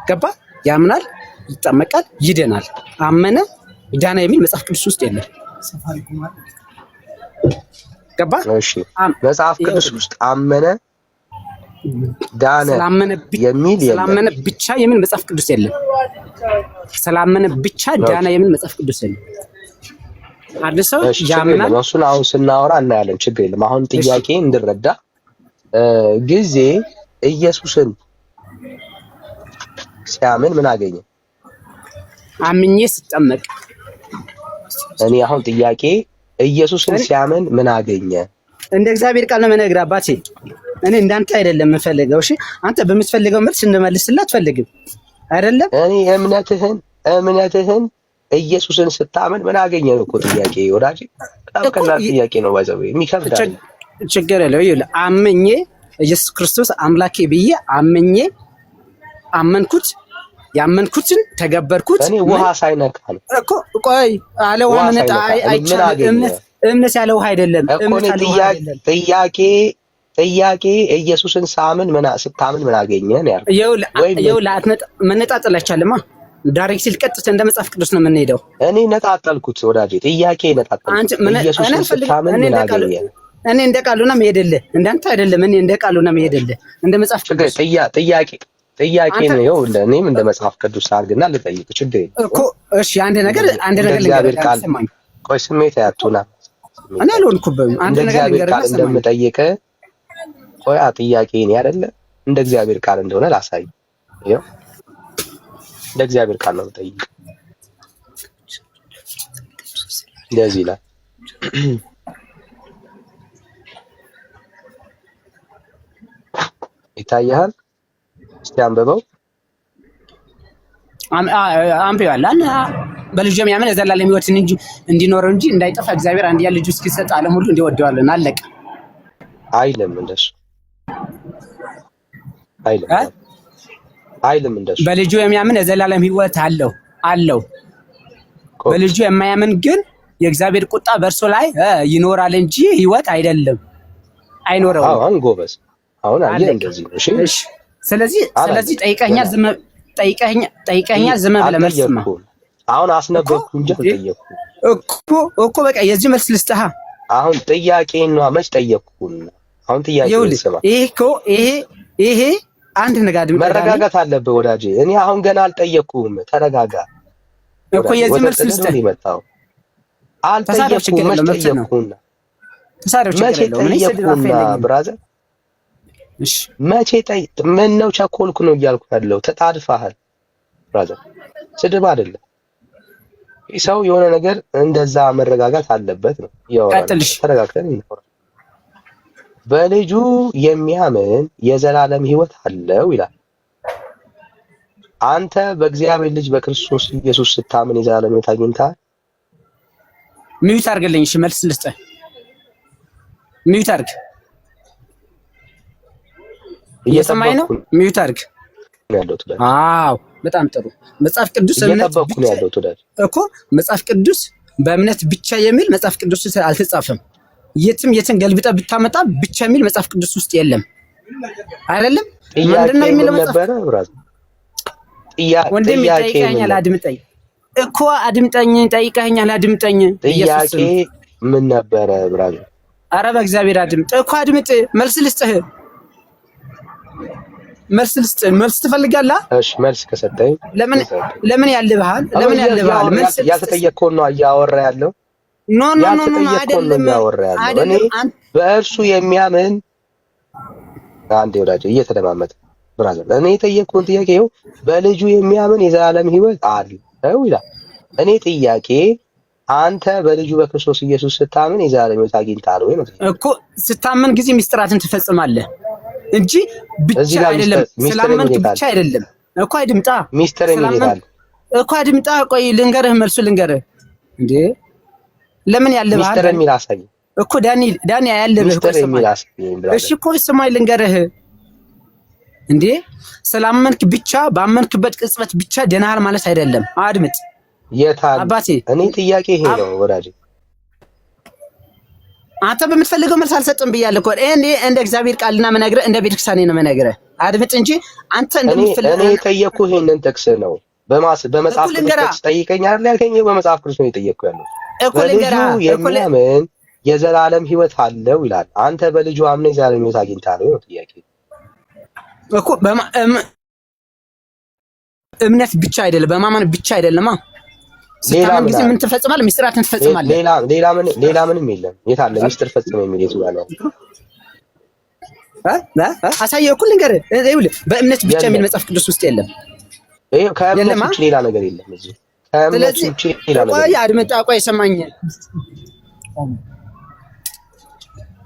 ገባ? ያምናል፣ ይጠመቃል፣ ይድናል። አመነ ዳነ የሚል መጽሐፍ ቅዱስ ውስጥ የለም። ገባ? እሺ መጽሐፍ ቅዱስ ውስጥ አመነ ዳነ የሚል የለም። ስላመነ ብቻ የሚል መጽሐፍ ቅዱስ የለም። ስላመነ ብቻ ዳነ የሚል መጽሐፍ ቅዱስ የለም። አንድ ሰው ያምናል። እሱን አሁን ስናወራ እናያለን። ችግር የለም። አሁን ጥያቄ እንድረዳ ጊዜ ኢየሱስን ሲያምን ምን አገኘ? አምኜ ስጠመቅ። እኔ አሁን ጥያቄ ኢየሱስን ሲያምን ምን አገኘ? እንደ እግዚአብሔር ቃል ነው የምነግርህ አባቴ። እኔ እንዳንተ አይደለም የምፈልገው። እሺ አንተ በምትፈልገው መልስ እንመልስልህ አትፈልግም አይደለም? እኔ እምነትህን ኢየሱስን ስታምን ምን አገኘ ነው እኮ ጥያቄ ወዳጅ። በጣም ቀላል ጥያቄ ነው። ባይዘው የሚከብድ ችግር የለው። ይኸውልህ አምኜ ኢየሱስ ክርስቶስ አምላኬ ብዬ አመንኩት፣ ያመንኩትን ተገበርኩት። እኔ ውሃ ሳይነካ ነው እኮ። ቆይ አለ ውሃ መነጣ አይቻልም። እምነት ያለ ውሃ አይደለም። እምነት ያለ ውሃ አይደለም። ጥያቄ ኢየሱስን ስታምን ምን አገኘ ነው ያልኩት። ይኸውልህ መነጣጠል አይቻልም። ዳይሬክትሊ ቀጥታ እንደ መጽሐፍ ቅዱስ ነው የምንሄደው። እኔ ነጣጠልኩት ወዳጄ። ጥያቄ ነጣጠልኩት። ኢየሱስን ስታምን ምን አገኘ? እኔ እንደ ቃሉ ነው የምሄድልህ፣ እንዳንተ አይደለም። እኔ እንደ ቃሉ ነው የምሄድልህ፣ እንደ መጽሐፍ ቅዱስ። ጥያቄ ነው ይኸው እኔም እንደ መጽሐፍ ቅዱስ አድርግና ልጠይቅ ችግር የለም እኮ እሺ አንድ ነገር እግዚአብሔር ቃል ቆይ ስሜት ያቱና እኔ አልሆንኩብም አንድ ነገር ልንገርህ እንደምጠይቅ ቆይ ጥያቄ ነው አይደለ እንደ እግዚአብሔር ቃል እንደሆነ ላሳይ ይኸው እንደ እግዚአብሔር ቃል ነው የምጠይቅ እንደዚህ ይላል ይታያል እስቲ አንብበው አንብበዋል በልጁ የሚያምን የዘላለም ሕይወት እንዲኖረው እንጂ እንዳይጠፋ እግዚአብሔር አንድያ ልጁ እስኪሰጥ ዓለም ሁሉ እንዲወደዋለን አለቀ አይልም እንደሱ አይልም እንደሱ በልጁ የሚያምን የዘላለም ሕይወት አለው በልጁ የማያምን ግን የእግዚአብሔር ቁጣ በእርሱ ላይ ይኖራል እንጂ ሕይወት አይኖረውም አሁን ጎበዝ አሁን አየህ እንደዚህ ነው እሺ ስለዚህ ጠይቀኸኛ ዝም ብለህ መልስ ስማ አሁን አስነበብኩ እንጂ አልጠየቅኩም እኮ በቃ የዚህ መልስ ልስጥህ አሁን ጥያቄን ነው መች ጠየቅኩኝ አሁን ጥያቄን ስማ ይሄ አንድ ነገር መረጋጋት አለብህ ወዳጄ እኔ አሁን ገና አልጠየቅኩም ተረጋጋ እኮ የዚህ መልስ ልስጥህ አልጠየቅኩም መች ጠየቅኩና ብራዘር እሺ መቼ ምን ነው ቸኮልኩ ነው እያልኩ ያለው ተጣድፋሃል ብራዘር ስድብ አይደለም ሰው የሆነ ነገር እንደዛ መረጋጋት አለበት ነው ያወራል ተረጋግተን እንኖር በልጁ የሚያምን የዘላለም ሕይወት አለው ይላል አንተ በእግዚአብሔር ልጅ በክርስቶስ ኢየሱስ ስታምን የዘላለም ሕይወት አግኝተሃል ሚዩት አድርግልኝ እሺ መልስ ልስጥህ ሚዩት አድርግ እየሰማኝ ነው ሚዩት አድርግ አዎ በጣም ጥሩ መጽሐፍ ቅዱስ እኮ መጽሐፍ ቅዱስ በእምነት ብቻ የሚል መጽሐፍ ቅዱስ አልተጻፈም የትም ገልብጠህ ብታመጣ ብቻ የሚል መጽሐፍ ቅዱስ ውስጥ የለም አይደለም ምንድነው የሚለው መጽሐፍ ወንድም ጠይቀኛል አድምጠኝ እኮ አድምጠኝ ጠይቀኛል አድምጠኝ ጥያቄ ምን ነበረ ብራዘር ኧረ በእግዚአብሔር አድምጥ እኮ አድምጥ መልስ ልስጥህ መልስ ትፈልጋለህ እሺ መልስ ከሰጠኝ ለምን ያልብሃል መልስ ያልተጠየቅከው ነው እያወራ ያለው ኖ አይደለም እኔ በእርሱ የሚያምን አንዴ ወዳጅ እየተደማመጠ ብራዘር እኔ የጠየቅኩን ጥያቄ ይኸው በልጁ የሚያምን የዘላለም ሕይወት አለው ይላል እኔ ጥያቄ አንተ በልጁ በክርስቶስ ኢየሱስ ስታምን የዘላለም ሕይወት አግኝተሃል ወይ ነው እኮ ስታምን ጊዜ ምስጢራትን ትፈጽማለህ እንጂ ብቻ አይደለም ስላመንክ ብቻ አይደለም እኮ አይድምጣ ሚስጥር የሚላል እኮ አይድምጣ ቆይ ልንገርህ መልሱ ልንገርህ እንዴ ለምን ያለብህ ሚስጥር የሚል አሳይ እኮ ዳኒ ያለብህ እኮ እሺ እኮ ስማይ ልንገርህ እንዴ ስላመንክ ብቻ ባመንክበት ቅጽበት ብቻ ደናሃል ማለት አይደለም አድምጥ የታል አባቴ እኔ ጥያቄ ይሄ ነው ወዳጄ አንተ በምትፈልገው መልስ አልሰጥም ብያለሁ እኮ እኔ እንደ እግዚአብሔር ቃልና መነግረ እንደ ቤተክርስቲያን ነው መነግረ አድምጥ እንጂ አንተ እንደምትፈልገው እኔ ጠየቅኩ ይሄንን ጥቅስ ነው በመጽሐፍ ቅዱስ ጠይቀኝ አይደል ያልከኝ በመጽሐፍ ቅዱስ ነው የጠየቅኩ ያለው በልጁ የሚያምን የዘላለም ሕይወት አለው ይላል አንተ በልጁ አምነህ የዘላለም ሕይወት አግኝተሃል ነው ጥያቄ እኮ እምነት ብቻ አይደለም በማመን ብቻ አይደለማ ስታምን ጊዜ ምን ትፈጽማለህ ምስጢራትን ትፈጽማለህ ሌላ ምንም የለም የት አለ ምስጢር ፈጽሞ የሚል የቱ ያለው አሳየው እኮ ልንገርህ ይኸውልህ በእምነት ብቻ የሚል መጽሐፍ ቅዱስ ውስጥ የለም ይሄ ከእምነት ውጭ ሌላ ነገር የለም እዚህ ከእምነት ውጭ ሌላ ነገር ቆይ አድምጣ ቆይ ሰማኝ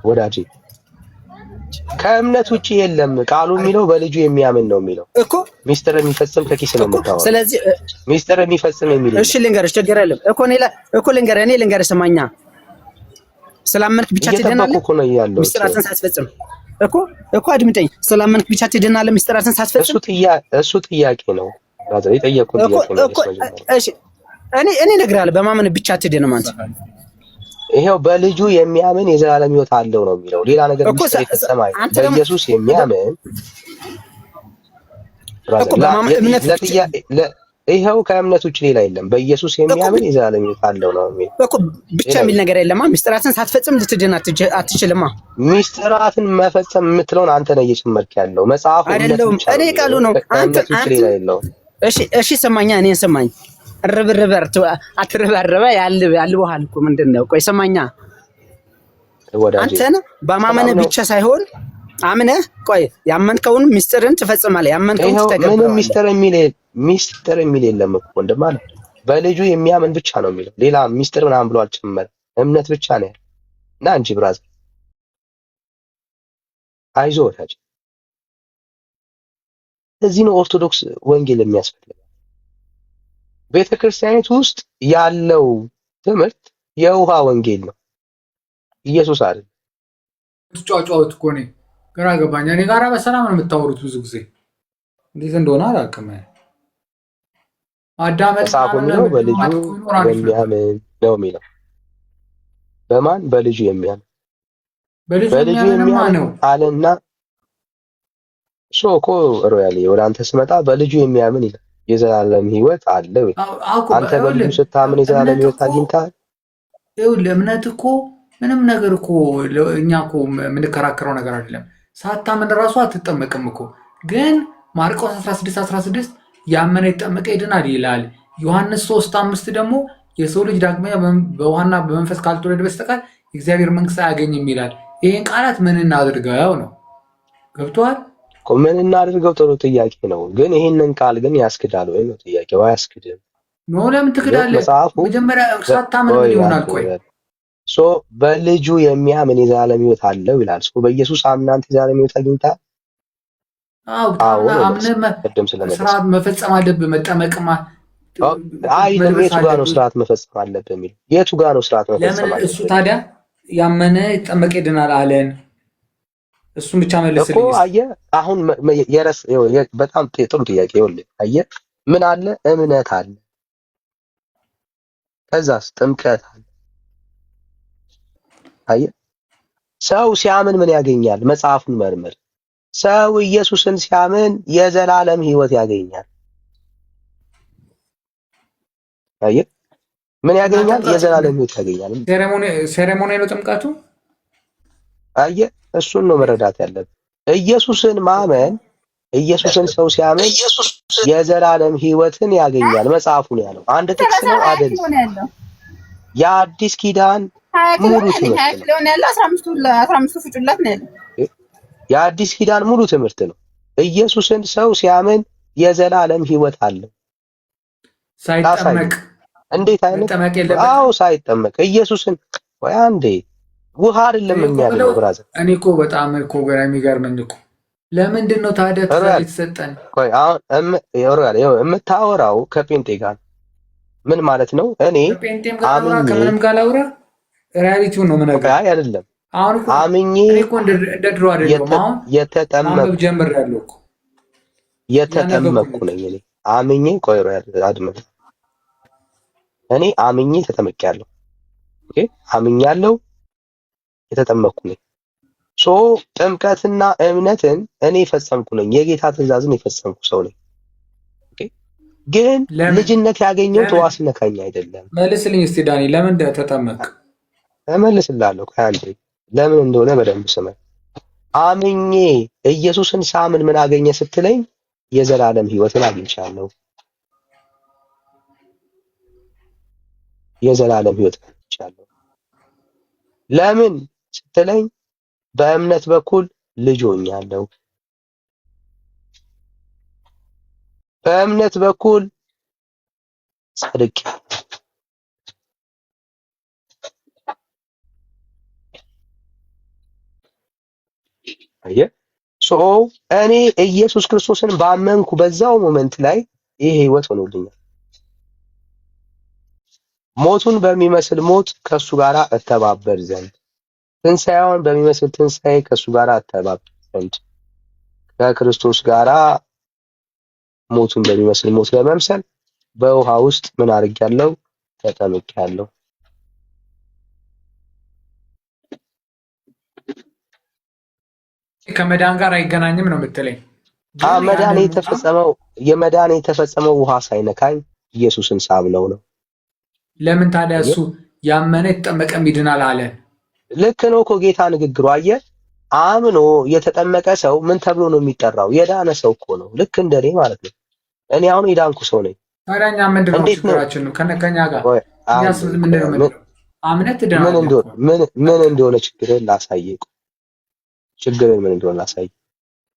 ወዳጄ ከእምነት ውጪ የለም ቃሉ የሚለው በልጁ የሚያምን ነው የሚለው እኮ ሚስጥር የሚፈጽም ከኪስ ነው የምታወራው ስለዚህ ሚስጥር የሚፈጽም የሚለው እሺ ልንገርሽ ችግር የለም እኮ ልንገርህ ሰማኛ ስላመንክ ብቻ ትድናለህ እኮ ነው ያለው ሚስጥራትን ሳትፈጽም እኮ አድምጠኝ ስላመንክ ብቻ ትድናለህ ሚስጥራትን ሳትፈጽም እሱ ጥያቄ ነው ባዛይ ጠየቁት ጥያቄ ነው እሺ እኔ እነግርሃለሁ በማመን ብቻ ትድን ማለት ይሄው በልጁ የሚያምን የዘላለም ሕይወት አለው ነው የሚለው ሌላ ነገር ሚስጥር የተሰማይ በኢየሱስ የሚያምን ይኸው ከእምነት ውጭ ሌላ የለም። በኢየሱስ የሚያምን የዘላለም ሕይወት አለው ነው የሚል እኮ ብቻ የሚል ነገር የለማ። ሚስጥራትን ሳትፈጽም ልትድን አትችልማ። ሚስጥራትን መፈጸም የምትለውን አንተ ነህ እየጨመርክ ያለው። መጽሐፉ አይደለም እኔ ቃሉ ነው። አንተ ሌላ የለውም። እሺ ሰማኛ፣ እኔን ሰማኝ። ርብርበር አትረባረበ ያልበሃል እኮ ምንድነው? ቆይ ሰማኛ፣ አንተን በማመን ብቻ ሳይሆን አምነህ ቆይ ያመንከውን ሚስጥርን ትፈጽማለህ። ያመንከውን ትተገብራለህ። ምንም ሚስጥር የሚል የለም እኮ ወንድም አለ። በልጁ የሚያምን ብቻ ነው የሚለው። ሌላ ሚስጥር ምናምን ብሎ አልጨመረም። እምነት ብቻ ነው ያለው። እና እንጂ ብራዘር አይዞህ ወዳጅ። እዚህ ነው ኦርቶዶክስ ወንጌል የሚያስፈልገው። ቤተክርስቲያኒቱ ውስጥ ያለው ትምህርት የውሃ ወንጌል ነው። ኢየሱስ አይደል። ትጫጫውት እኮ ነው። ግራ ገባኝ። እኔ ጋራ በሰላም ነው የምታወሩት ብዙ ጊዜ። እንዴት እንደሆነ አላውቅም። አዳመጥ ነው በልጁ የሚያምን ነው የሚለው። በማን? በልጁ የሚያምን በልጁ የሚያምን ነው አለና ሶኮ ሮያሊ ወደ አንተ ስመጣ በልጁ የሚያምን ይላል የዘላለም ሕይወት አለው። አንተ በልጁ ስታምን የዘላለም ሕይወት አግኝተሃል። ይኸውልህ እምነት እኮ ምንም ነገር እኮ እኛ እኮ የምንከራከረው ነገር አይደለም። ሳታምን ራሱ አትጠመቅም እኮ። ግን ማርቆስ 16:16 ያመነ ይጠመቀ ይድናል ይላል። ዮሐንስ 3:5 ደግሞ የሰው ልጅ ዳግመኛ በውሃና በመንፈስ ካልተወለደ በስተቀር የእግዚአብሔር መንግሥት አያገኝም ይላል። ይህን ቃላት ምን እናድርገው ነው? ገብቶሃል? ምን እናድርገው? ጥሩ ጥያቄ ነው። ግን ይህንን ቃል ግን ያስክዳል ወይ ነው ጥያቄው? አያስክድም። ኖ ለምን ትክዳለህ? መጽሐፉ መጀመሪያ ሳታምን ምን ይሆናል? ቆይ በልጁ የሚያምን የዘላለም ሕይወት አለው ይላል። በኢየሱስ አምነህ አንተ የዘላለም ሕይወት አግኝተሃል? ስርዓት መፈጸም አለብህ። መጠመቅማ አይደለም። የቱ ጋር ነው ስርዓት መፈጸም አለብህ የሚለው? የቱ ጋር ነው ስርዓት መፈጸም አለብህ? እሱ ታዲያ ያመነ ይጠመቅ ይድናል አለን። እሱን ብቻ መልስልኝ እኮ። አየህ አሁን በጣም ጥሩ ጥያቄ። ይኸውልህ አየህ ምን አለ? እምነት አለ፣ ከዛስ ጥምቀት አለ። አየህ ሰው ሲያምን ምን ያገኛል? መጽሐፉን መርምር። ሰው ኢየሱስን ሲያምን የዘላለም ሕይወት ያገኛል። አየህ ምን ያገኛል? የዘላለም ሕይወት ያገኛል። ሴሬሞኒ ነው ጥምቀቱ። አየህ እሱን ነው መረዳት ያለብን። ኢየሱስን ማመን፣ ኢየሱስን ሰው ሲያምን የዘላለም ሕይወትን ያገኛል። መጽሐፉ ነው ያለው። አንድ ጥቅስ ነው አይደል? የአዲስ ኪዳን ሙሉ ትምህርት ነው። የአዲስ ኪዳን ሙሉ ትምህርት ነው። ኢየሱስን ሰው ሲያምን የዘላለም ሕይወት አለው። ሳይጠመቅ እንዴት አይነት? አዎ ሳይጠመቅ ኢየሱስን ወይ አንዴ ውሃ አይደለም የሚያድነው ብራዘር። እኔ እኮ በጣም እኮ ገና የሚገርመኝ እኮ ለምንድን ነው ታዲያ ትምህርት የተሰጠን? ቆይ አሁን የምታወራው ከጴንጤ ጋር ምን ማለት ነው? እኔ ጴንጤም ጋር ከምንም ጋር ላውራ ሪያሊቲውን ነው የምነግርህ። አይ አይደለም አሁን እኮ አምኜ እኮ እንደ ድሮ አይደለም። አሁን የተጠመቅኩ ጀምሬያለሁ እኮ የተጠመቅኩ ነኝ እኔ አምኜ። ቆይ አድምጥ። እኔ አምኜ ተጠምቄያለሁ። ኦኬ አምኛለሁ፣ የተጠመቅኩ ነኝ። ጥምቀትና እምነትን እኔ የፈጸምኩ ነኝ። የጌታ ትእዛዝን የፈጸምኩ ሰው ነኝ። ኦኬ ግን ልጅነት ያገኘው ተዋስነካኝ አይደለም። መልስልኝ እስቲ ዳኒ፣ ለምን ተጠመቅ? እመልስልሃለሁ። ከአንዴ ለምን እንደሆነ በደንብ ስማኝ። አምኜ ኢየሱስን ሳምን ምን አገኘ ስትለኝ የዘላለም ሕይወትን አግኝቻለሁ። የዘላለም ሕይወት አግኝቻለሁ። ለምን ስትለኝ በእምነት በኩል ልጅ ሆኛለሁ። በእምነት በኩል ጸድቄያለሁ። አየህ እኔ ኢየሱስ ክርስቶስን ባመንኩ በዛው ሞመንት ላይ ይሄ ሕይወት ሆኖልኛል። ሞቱን በሚመስል ሞት ከሱ ጋር እተባበር ዘንድ፣ ትንሣኤውን በሚመስል ትንሣኤ ከሱ ጋር እተባበር ዘንድ፣ ከክርስቶስ ጋር ሞቱን በሚመስል ሞት ለመምሰል በውሃ ውስጥ ምን አድርጌያለሁ? ተጠምቄያለሁ። ከመዳን ጋር አይገናኝም ነው የምትለኝ? መዳን የተፈጸመው የተፈጸመው ውሃ ሳይነካኝ ኢየሱስን ሳምነው ነው። ለምን ታዲያ እሱ ያመነ የተጠመቀም ይድናል አለ? ልክ ነው እኮ ጌታ ንግግሩ። አየህ፣ አምኖ የተጠመቀ ሰው ምን ተብሎ ነው የሚጠራው? የዳነ ሰው እኮ ነው። ልክ እንደኔ ማለት ነው። እኔ አሁን የዳንኩ ሰው ነኝ። ታዲያ እኛ ምንድን ነው ችግራችን? ነው ከኛ ጋር እኛስ ምንድን ነው አምነት ትድናለህ? ምን እንደሆነ ችግርን ላሳየህ። ችግርን ምን እንደሆነ ላሳየህ።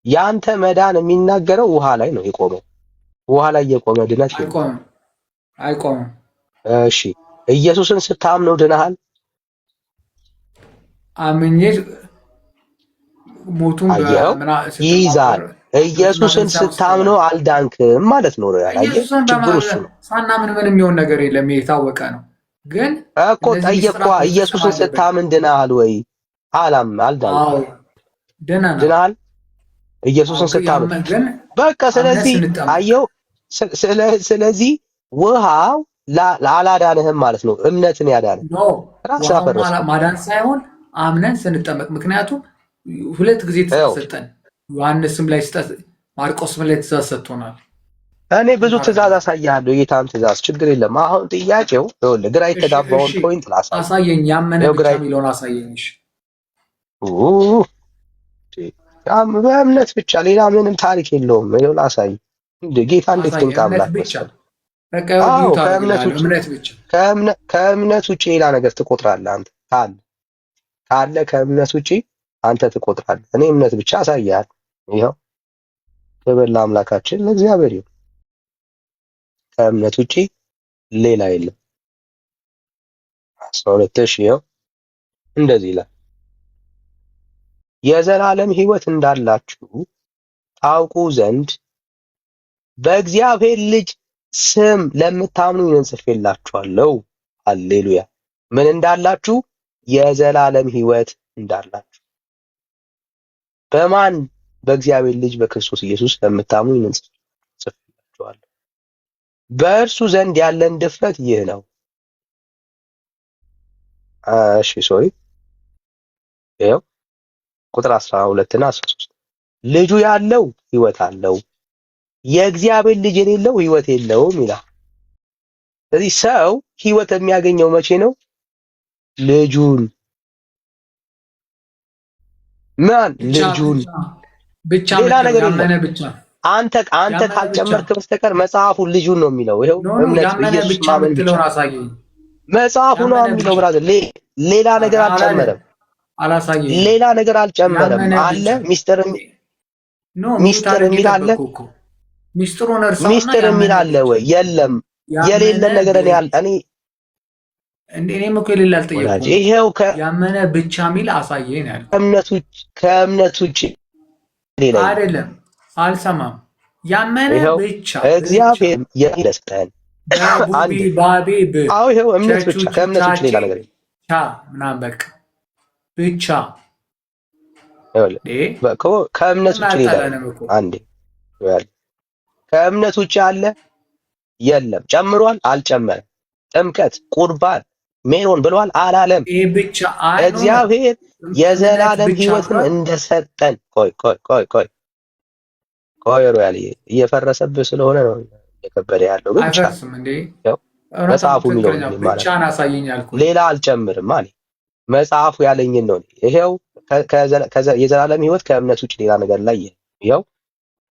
ያንተ መዳን የሚናገረው ውሃ ላይ ነው የቆመው። ውሃ ላይ የቆመ ድነት አይቆምም። እሺ፣ ኢየሱስን ስታምነው ድነሃል? አምኜ ሞቱን ይይዛል። ኢየሱስን ስታምነው አልዳንክም ማለት ነው። ችግሩ እሱ ነው። ሳናምን ምንም የሚሆን ነገር የለም፣ የታወቀ ነው። ግን እኮ ጠየቅኳ፣ ኢየሱስን ስታምን ድነሃል ወይ? አልዳንክም። ድነሃል ኢየሱስን ስታምን በቃ። ስለዚህ አየው፣ ስለዚህ ውሃው አላዳንህም ማለት ነው። እምነትን ያዳነ ራስ አፈረሰ ማዳን ሳይሆን አምነን ስንጠመቅ። ምክንያቱም ሁለት ጊዜ ትእዛዝ ሰጠን። ዮሐንስም ላይ ማርቆስም ላይ ትእዛዝ ሰጥቶናል። እኔ ብዙ ትእዛዝ አሳያለሁ፣ የጌታን ትእዛዝ። ችግር የለም። አሁን ጥያቄው ይኸውልህ፣ ግራ የተጋባውን ፖይንት አሳየኝ። ያመነ ብቻ የሚለውን አሳየኝ። በእምነት ብቻ ሌላ ምንም ታሪክ የለውም። ይኸው ላሳይ። ጌታ እንዴት ድንቅ አምላክ መሰለህ። ከእምነት ውጭ ሌላ ነገር ትቆጥራለህ አንተ ካለ ከእምነት ውጭ አንተ ትቆጥራለህ። እኔ እምነት ብቻ አሳያለሁ። ይኸው ክብር ለአምላካችን ለእግዚአብሔር ይሁን። ከእምነት ውጭ ሌላ የለም። 12 ይኸው እንደዚህ ይላል፣ የዘላለም ሕይወት እንዳላችሁ ታውቁ ዘንድ በእግዚአብሔር ልጅ ስም ለምታምኑ ጽፌላችኋለሁ። ሃሌሉያ። ምን እንዳላችሁ? የዘላለም ሕይወት እንዳላችሁ። በማን? በእግዚአብሔር ልጅ በክርስቶስ ኢየሱስ ለምታምኑ ጽፌላችኋለሁ። በእርሱ ዘንድ ያለን ድፍረት ይህ ነው። ይኸው ቁጥር 12 እና 13 ልጁ ያለው ሕይወት አለው፣ የእግዚአብሔር ልጅ የሌለው ሕይወት የለውም ይላል። ስለዚህ ሰው ሕይወት የሚያገኘው መቼ ነው? ልጁን ልጁን ብቻ ሌላ ነገር የለም። አንተ ካልጨመርክ በስተቀር መጽሐፉ ልጁን ነው የሚለው። ይኸው እምነት ኢየሱስ ማመን ብቻ መጽሐፉ ነው የሚለው። ብራዘር ሌላ ነገር አልጨመረም። ሌላ ነገር አልጨመረም። አለ ሚስጥር የሚል አለ። ሚስጥር የሚል አለ ወይ? የለም። የሌለ ነገር እኔም እኮ የሌለ አልጠየኩም። ይሄው ያመነ ብቻ የሚል አሳየኝ ያልኩት። ከእምነት ውጭ ሌላ አይደለም። አልሰማም። ያመነ ብቻ እግዚአብሔር ይመስገን። አዎ ይሄው እምነት ብቻ፣ ከእምነት ውጭ ሌላ ነገር የለም። ምናምን በቃ ብቻ ከእምነት ውጭ ሌላ አንዴ ከእምነት ውጭ አለ የለም። ጨምሯል አልጨመረም። ጥምቀት፣ ቁርባን፣ ሜሮን ብሏል አላለም። እግዚአብሔር የዘላለም ሕይወትን እንደሰጠን ቆይ ሮያል እየፈረሰብህ ስለሆነ ነው እየከበደ ያለው። ብቻ መጽሐፉ የሚለው ሌላ አልጨምርም አለ። መጽሐፉ ያለኝን ነው። ይሄው የዘላለም ሕይወት ከእምነት ውጭ ሌላ ነገር ላይ ይሄው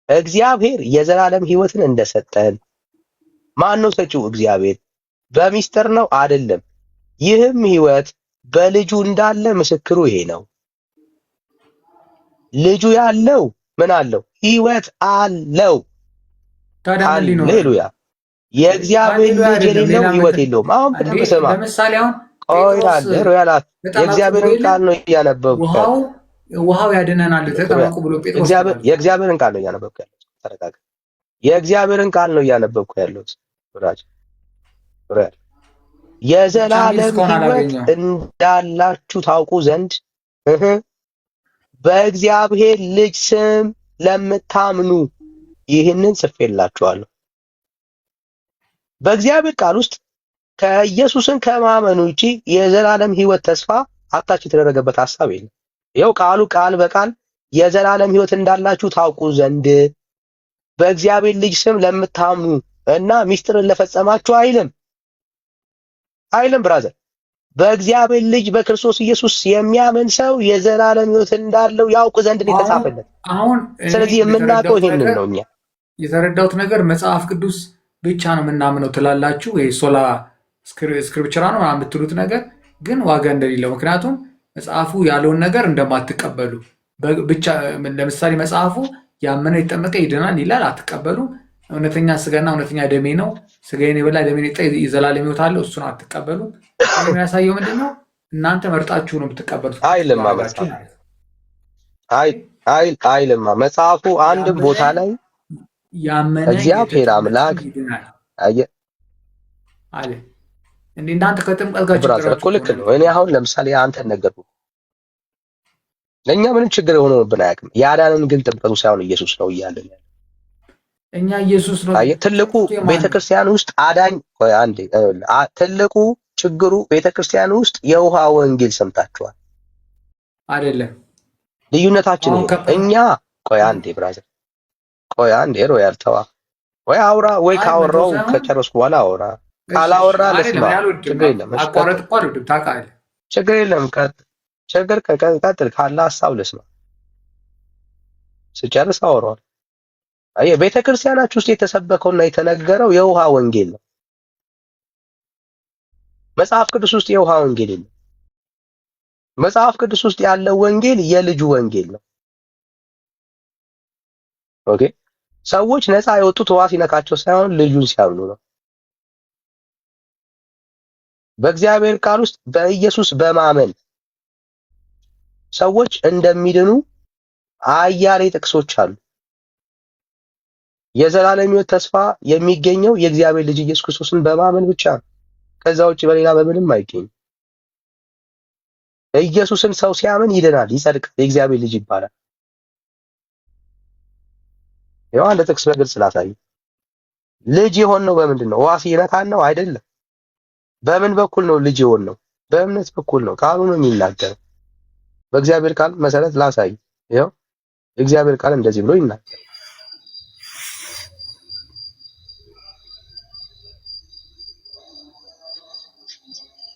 እግዚአብሔር የዘላለም ሕይወትን እንደሰጠን። ማን ነው ሰጪው? እግዚአብሔር። በሚስጥር ነው አይደለም። ይህም ሕይወት በልጁ እንዳለ ምስክሩ ይሄ ነው። ልጁ ያለው ምን አለው? ሕይወት አለው። ሃሌሉያ። የእግዚአብሔር ልጅ የሌለው ሕይወት የለውም። አሁን በደንብ ስማ። ለምሳሌ አሁን ሮያላት የእግዚአብሔርን ቃል ነው እያነበብኩ። ውሃው ያድነናል ተጠመቁ ብሎ ጴጥሮስ የእግዚአብሔርን ቃል ነው እያነበብኩ ያለው። ተረጋጋ። የእግዚአብሔርን ቃል ነው እያነበብኩ ያለው። የዘላለም ሕይወት እንዳላችሁ ታውቁ ዘንድ በእግዚአብሔር ልጅ ስም ለምታምኑ ይህንን ጽፌላችኋለሁ። በእግዚአብሔር ቃል ውስጥ ከኢየሱስን ከማመኑ ውጪ የዘላለም ሕይወት ተስፋ አታች የተደረገበት ሐሳብ የለም። ይኸው ቃሉ ቃል በቃል የዘላለም ሕይወት እንዳላችሁ ታውቁ ዘንድ በእግዚአብሔር ልጅ ስም ለምታምኑ እና ሚስጥርን ለፈጸማችሁ አይልም ብራዘር። በእግዚአብሔር ልጅ በክርስቶስ ኢየሱስ የሚያምን ሰው የዘላለም ሕይወት እንዳለው ያውቅ ዘንድ ነው የተጻፈለት። ስለዚህ የምናውቀው ይሄንን ነው። እኛ የተረዳሁት ነገር መጽሐፍ ቅዱስ ብቻ ነው የምናምነው ትላላችሁ ወይ ሶላ ስክሪፕቸራ ነው የምትሉት ነገር ግን ዋጋ እንደሌለው፣ ምክንያቱም መጽሐፉ ያለውን ነገር እንደማትቀበሉ ብቻ። ለምሳሌ መጽሐፉ ያመነ ይጠመቀ ይድናል ይላል፣ አትቀበሉ። እውነተኛ ስጋና እውነተኛ ደሜ ነው፣ ስጋዬን የበላ ደሜን የጠጣ የዘላለም ሕይወት አለው፣ እሱን አትቀበሉ። የሚያሳየው ምንድን ነው? እናንተ መርጣችሁ ነው የምትቀበሉት። አይልማ መጽሐፉ አንድም ቦታ ላይ ያመነ እግዚአብሔር አምላክ አለ እንዴ? እናንተ ከጥምቀት ጋር ብራዘር እኮ ልክ ነው። እኔ አሁን ለምሳሌ አንተን ነገርኩህ፣ ለእኛ ምንም ችግር የሆነብን አያውቅም። ያዳንን ግን ጥምቀቱ ሳይሆን ኢየሱስ ነው እያለን እኛ ኢየሱስ ነው ትልቁ ቤተክርስቲያን ውስጥ አዳኝ። አንዴ ትልቁ ችግሩ ቤተክርስቲያን ውስጥ የውሃ ወንጌል ሰምታችኋል አይደለም? ልዩነታችን እኛ አንዴ ብራዘር አንዴ ሮያል ተዋ ወይ አውራ ወይ ካወራው ከጨረስኩ በኋላ አውራ ካላወራ ለስማ ችግር የለም። ችግር የለም። ቀጥል ካለ ሀሳብ ልስማ። ስጨርስ አወራዋል። አየህ ቤተክርስቲያናችሁ ውስጥ የተሰበከውና የተነገረው የውሃ ወንጌል ነው። መጽሐፍ ቅዱስ ውስጥ የውሃ ወንጌል የለም። መጽሐፍ ቅዱስ ውስጥ ያለው ወንጌል የልጁ ወንጌል ነው። ኦኬ ሰዎች ነፃ የወጡት ውሃ ሲነካቸው ሳይሆን ልጁን ሲያምኑ ነው። በእግዚአብሔር ቃል ውስጥ በኢየሱስ በማመን ሰዎች እንደሚድኑ አያሌ ጥቅሶች አሉ። የዘላለም ሕይወት ተስፋ የሚገኘው የእግዚአብሔር ልጅ ኢየሱስ ክርስቶስን በማመን ብቻ ነው። ከዛ ውጭ በሌላ በምንም አይገኝም። ኢየሱስን ሰው ሲያምን ይድናል፣ ይጸድቃል፣ የእግዚአብሔር ልጅ ይባላል። ያው አንድ ጥቅስ በግልጽ ላሳይ። ልጅ የሆነው በምንድን ነው? ውሃ ሲነካን ነው አይደለም። በምን በኩል ነው ልጅ የሆነው? በእምነት በኩል ነው። ቃሉ ነው የሚናገረው። በእግዚአብሔር ቃል መሰረት ላሳይ። ያው የእግዚአብሔር ቃል እንደዚህ ብሎ ይናገራል።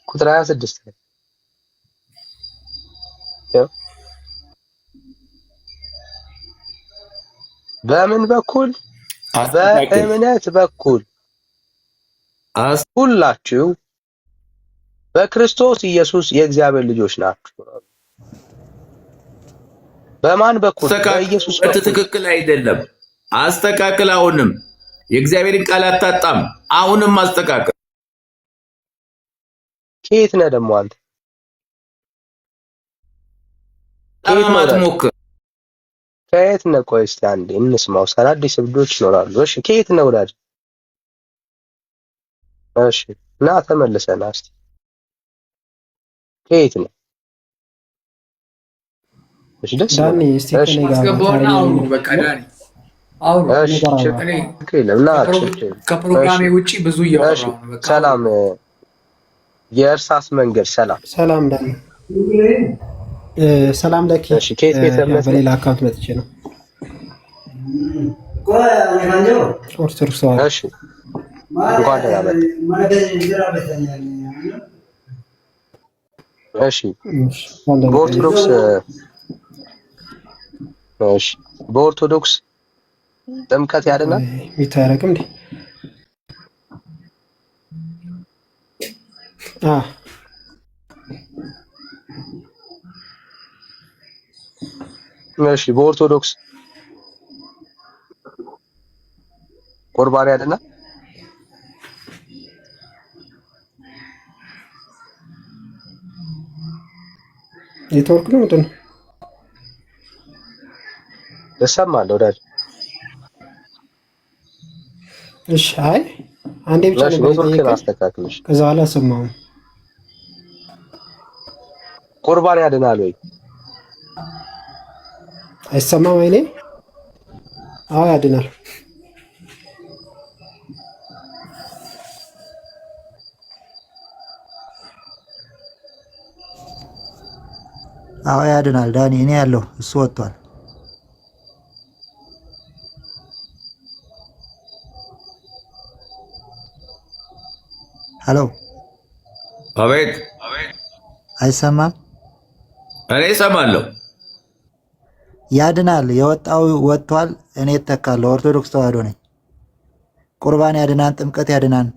ቁጥር 26 ላይ በምን በኩል? በእምነት በኩል ሁላችሁ በክርስቶስ ኢየሱስ የእግዚአብሔር ልጆች ናችሁ። በማን በኩል? በኢየሱስ በኩል። ትክክል አይደለም። አስተካክል። አሁንም የእግዚአብሔርን ቃል አታጣም። አሁንም አስተካክል። ከየት ነህ ደግሞ አንተ? ሞክር። ከየት ነህ? ቆይ እስኪ አንዴ እንስማው። አዳዲስ እብዶች ይኖራሉ። እሺ ከየት ነህ ወዳጅ? እሺ እና ተመልሰና እስኪ ከየት ነህ? እሺ ደስ ዳኒ እስቲ ከኔ ጋር ከፕሮግራሜ ውጪ ብዙ እያወራሁ ነው። በቃ ሰላም። የእርሳስ መንገድ ሰላም ዳኒ ሰላም ለኪ። እሺ ከየት ቤት እምነት? በሌላ አካውንት መጥቼ ነው። ኦርቶዶክስ። እሺ እንኳን ደህና መጣህ። እሺ በኦርቶዶክስ በኦርቶዶክስ ጥምቀት ያድናል? ይታረቅም እንዴ? እሺ በኦርቶዶክስ ቁርባን ያድናል? ኔትወርክ ነው ምንድን ነው? እሰማለሁ ወዳጅ። እሺ አይ አንዴ ብቻ ነው ኔትወርክን አስተካክልሽ። ከዛ በኋላ አልሰማሁም። ቁርባን ያድናል ወይ? አይሰማም አይኔ? አዎ ያድናል። አዎ ያድናል። ዳኒ እኔ ያለው እሱ ወጥቷል። ሄሎ አቤት። አይሰማም? እኔ እሰማለሁ። ያድናል። የወጣው ወጥቷል። እኔ እተካለሁ። ኦርቶዶክስ ተዋህዶ ነኝ። ቁርባን ያድናል። ጥምቀት ያድናል።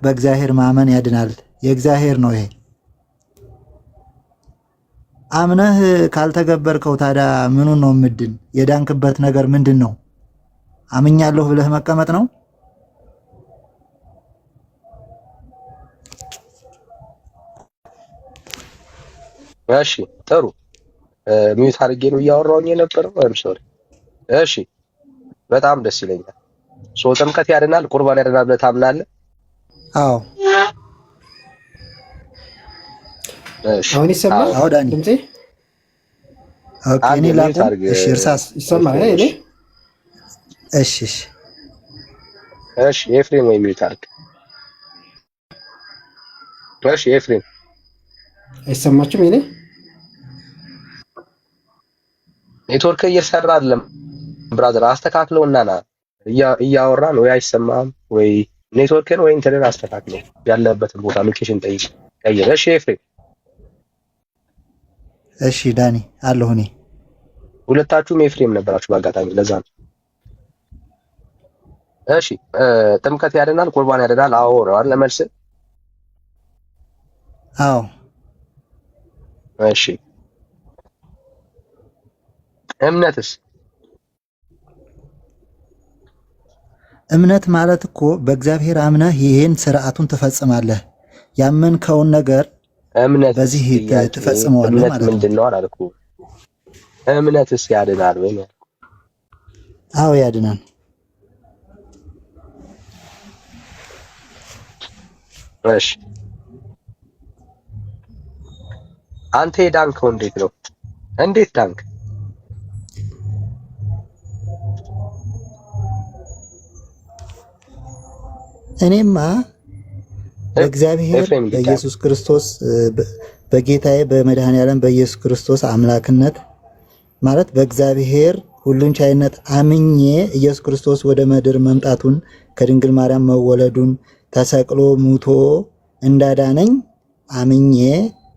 በእግዚአብሔር ማመን ያድናል። የእግዚአብሔር ነው ይሄ። አምነህ ካልተገበርከው ታዲያ ምኑን ነው ምድን? የዳንክበት ነገር ምንድን ነው? አምኛለሁ ብለህ መቀመጥ ነው? እሺ ጥሩ። ሚዩት አድርጌ ነው እያወራሁኝ የነበረው። ሶሪ። እሺ በጣም ደስ ይለኛል። ጥምቀት ያድናል፣ ቁርባን ያድናል ብለህ ታምናለህ? አዎ። እሺ አሁን ይሰማል? አዎ ዳኒ ድምጼ? ኦኬ። እኔ ላቁም። እሺ እርሳስ ይሰማል አይደል? እሺ እሺ እሺ ኤፍሬም ወይ ሚዩት አድርግ። እሺ ኤፍሬም አይሰማችሁም? እኔ ኔትወርክ እየሰራ አይደለም ብራዘር፣ አስተካክለውና ና። እያወራን ወይ አይሰማም ወይ ኔትወርክን ወይ ኢንተርኔት አስተካክለው፣ ያለበትን ቦታ ሎኬሽን ጠይቅ ቀይር። እሺ ኤፍሬም። እሺ ዳኒ አለሁ። እኔ ሁለታችሁም ኤፍሬም ነበራችሁ በአጋጣሚ፣ ለዛ ነው። እሺ ጥምቀት ያድናል፣ ቁርባን ያድናል? አዎ ነው አይደል መልስ? አዎ። እሺ እምነትስ? እምነት ማለት እኮ በእግዚአብሔር አምነህ ይሄን ስርዓቱን ትፈጽማለህ። ያመንከውን ነገር እምነት በዚህ ትፈጽመዋለህ ማለት ነው። ምንድን ነው አላልኩህ? እምነትስ ያድናል ወይ ነው? አዎ ያድናል። እሺ አንተ የዳንከው እንዴት ነው? እንዴት ዳንክ? እኔማ በእግዚአብሔር በኢየሱስ ክርስቶስ በጌታዬ በመድኃኔዓለም በኢየሱስ ክርስቶስ አምላክነት ማለት በእግዚአብሔር ሁሉን ቻይነት አምኜ ኢየሱስ ክርስቶስ ወደ ምድር መምጣቱን ከድንግል ማርያም መወለዱን ተሰቅሎ ሙቶ እንዳዳነኝ አምኜ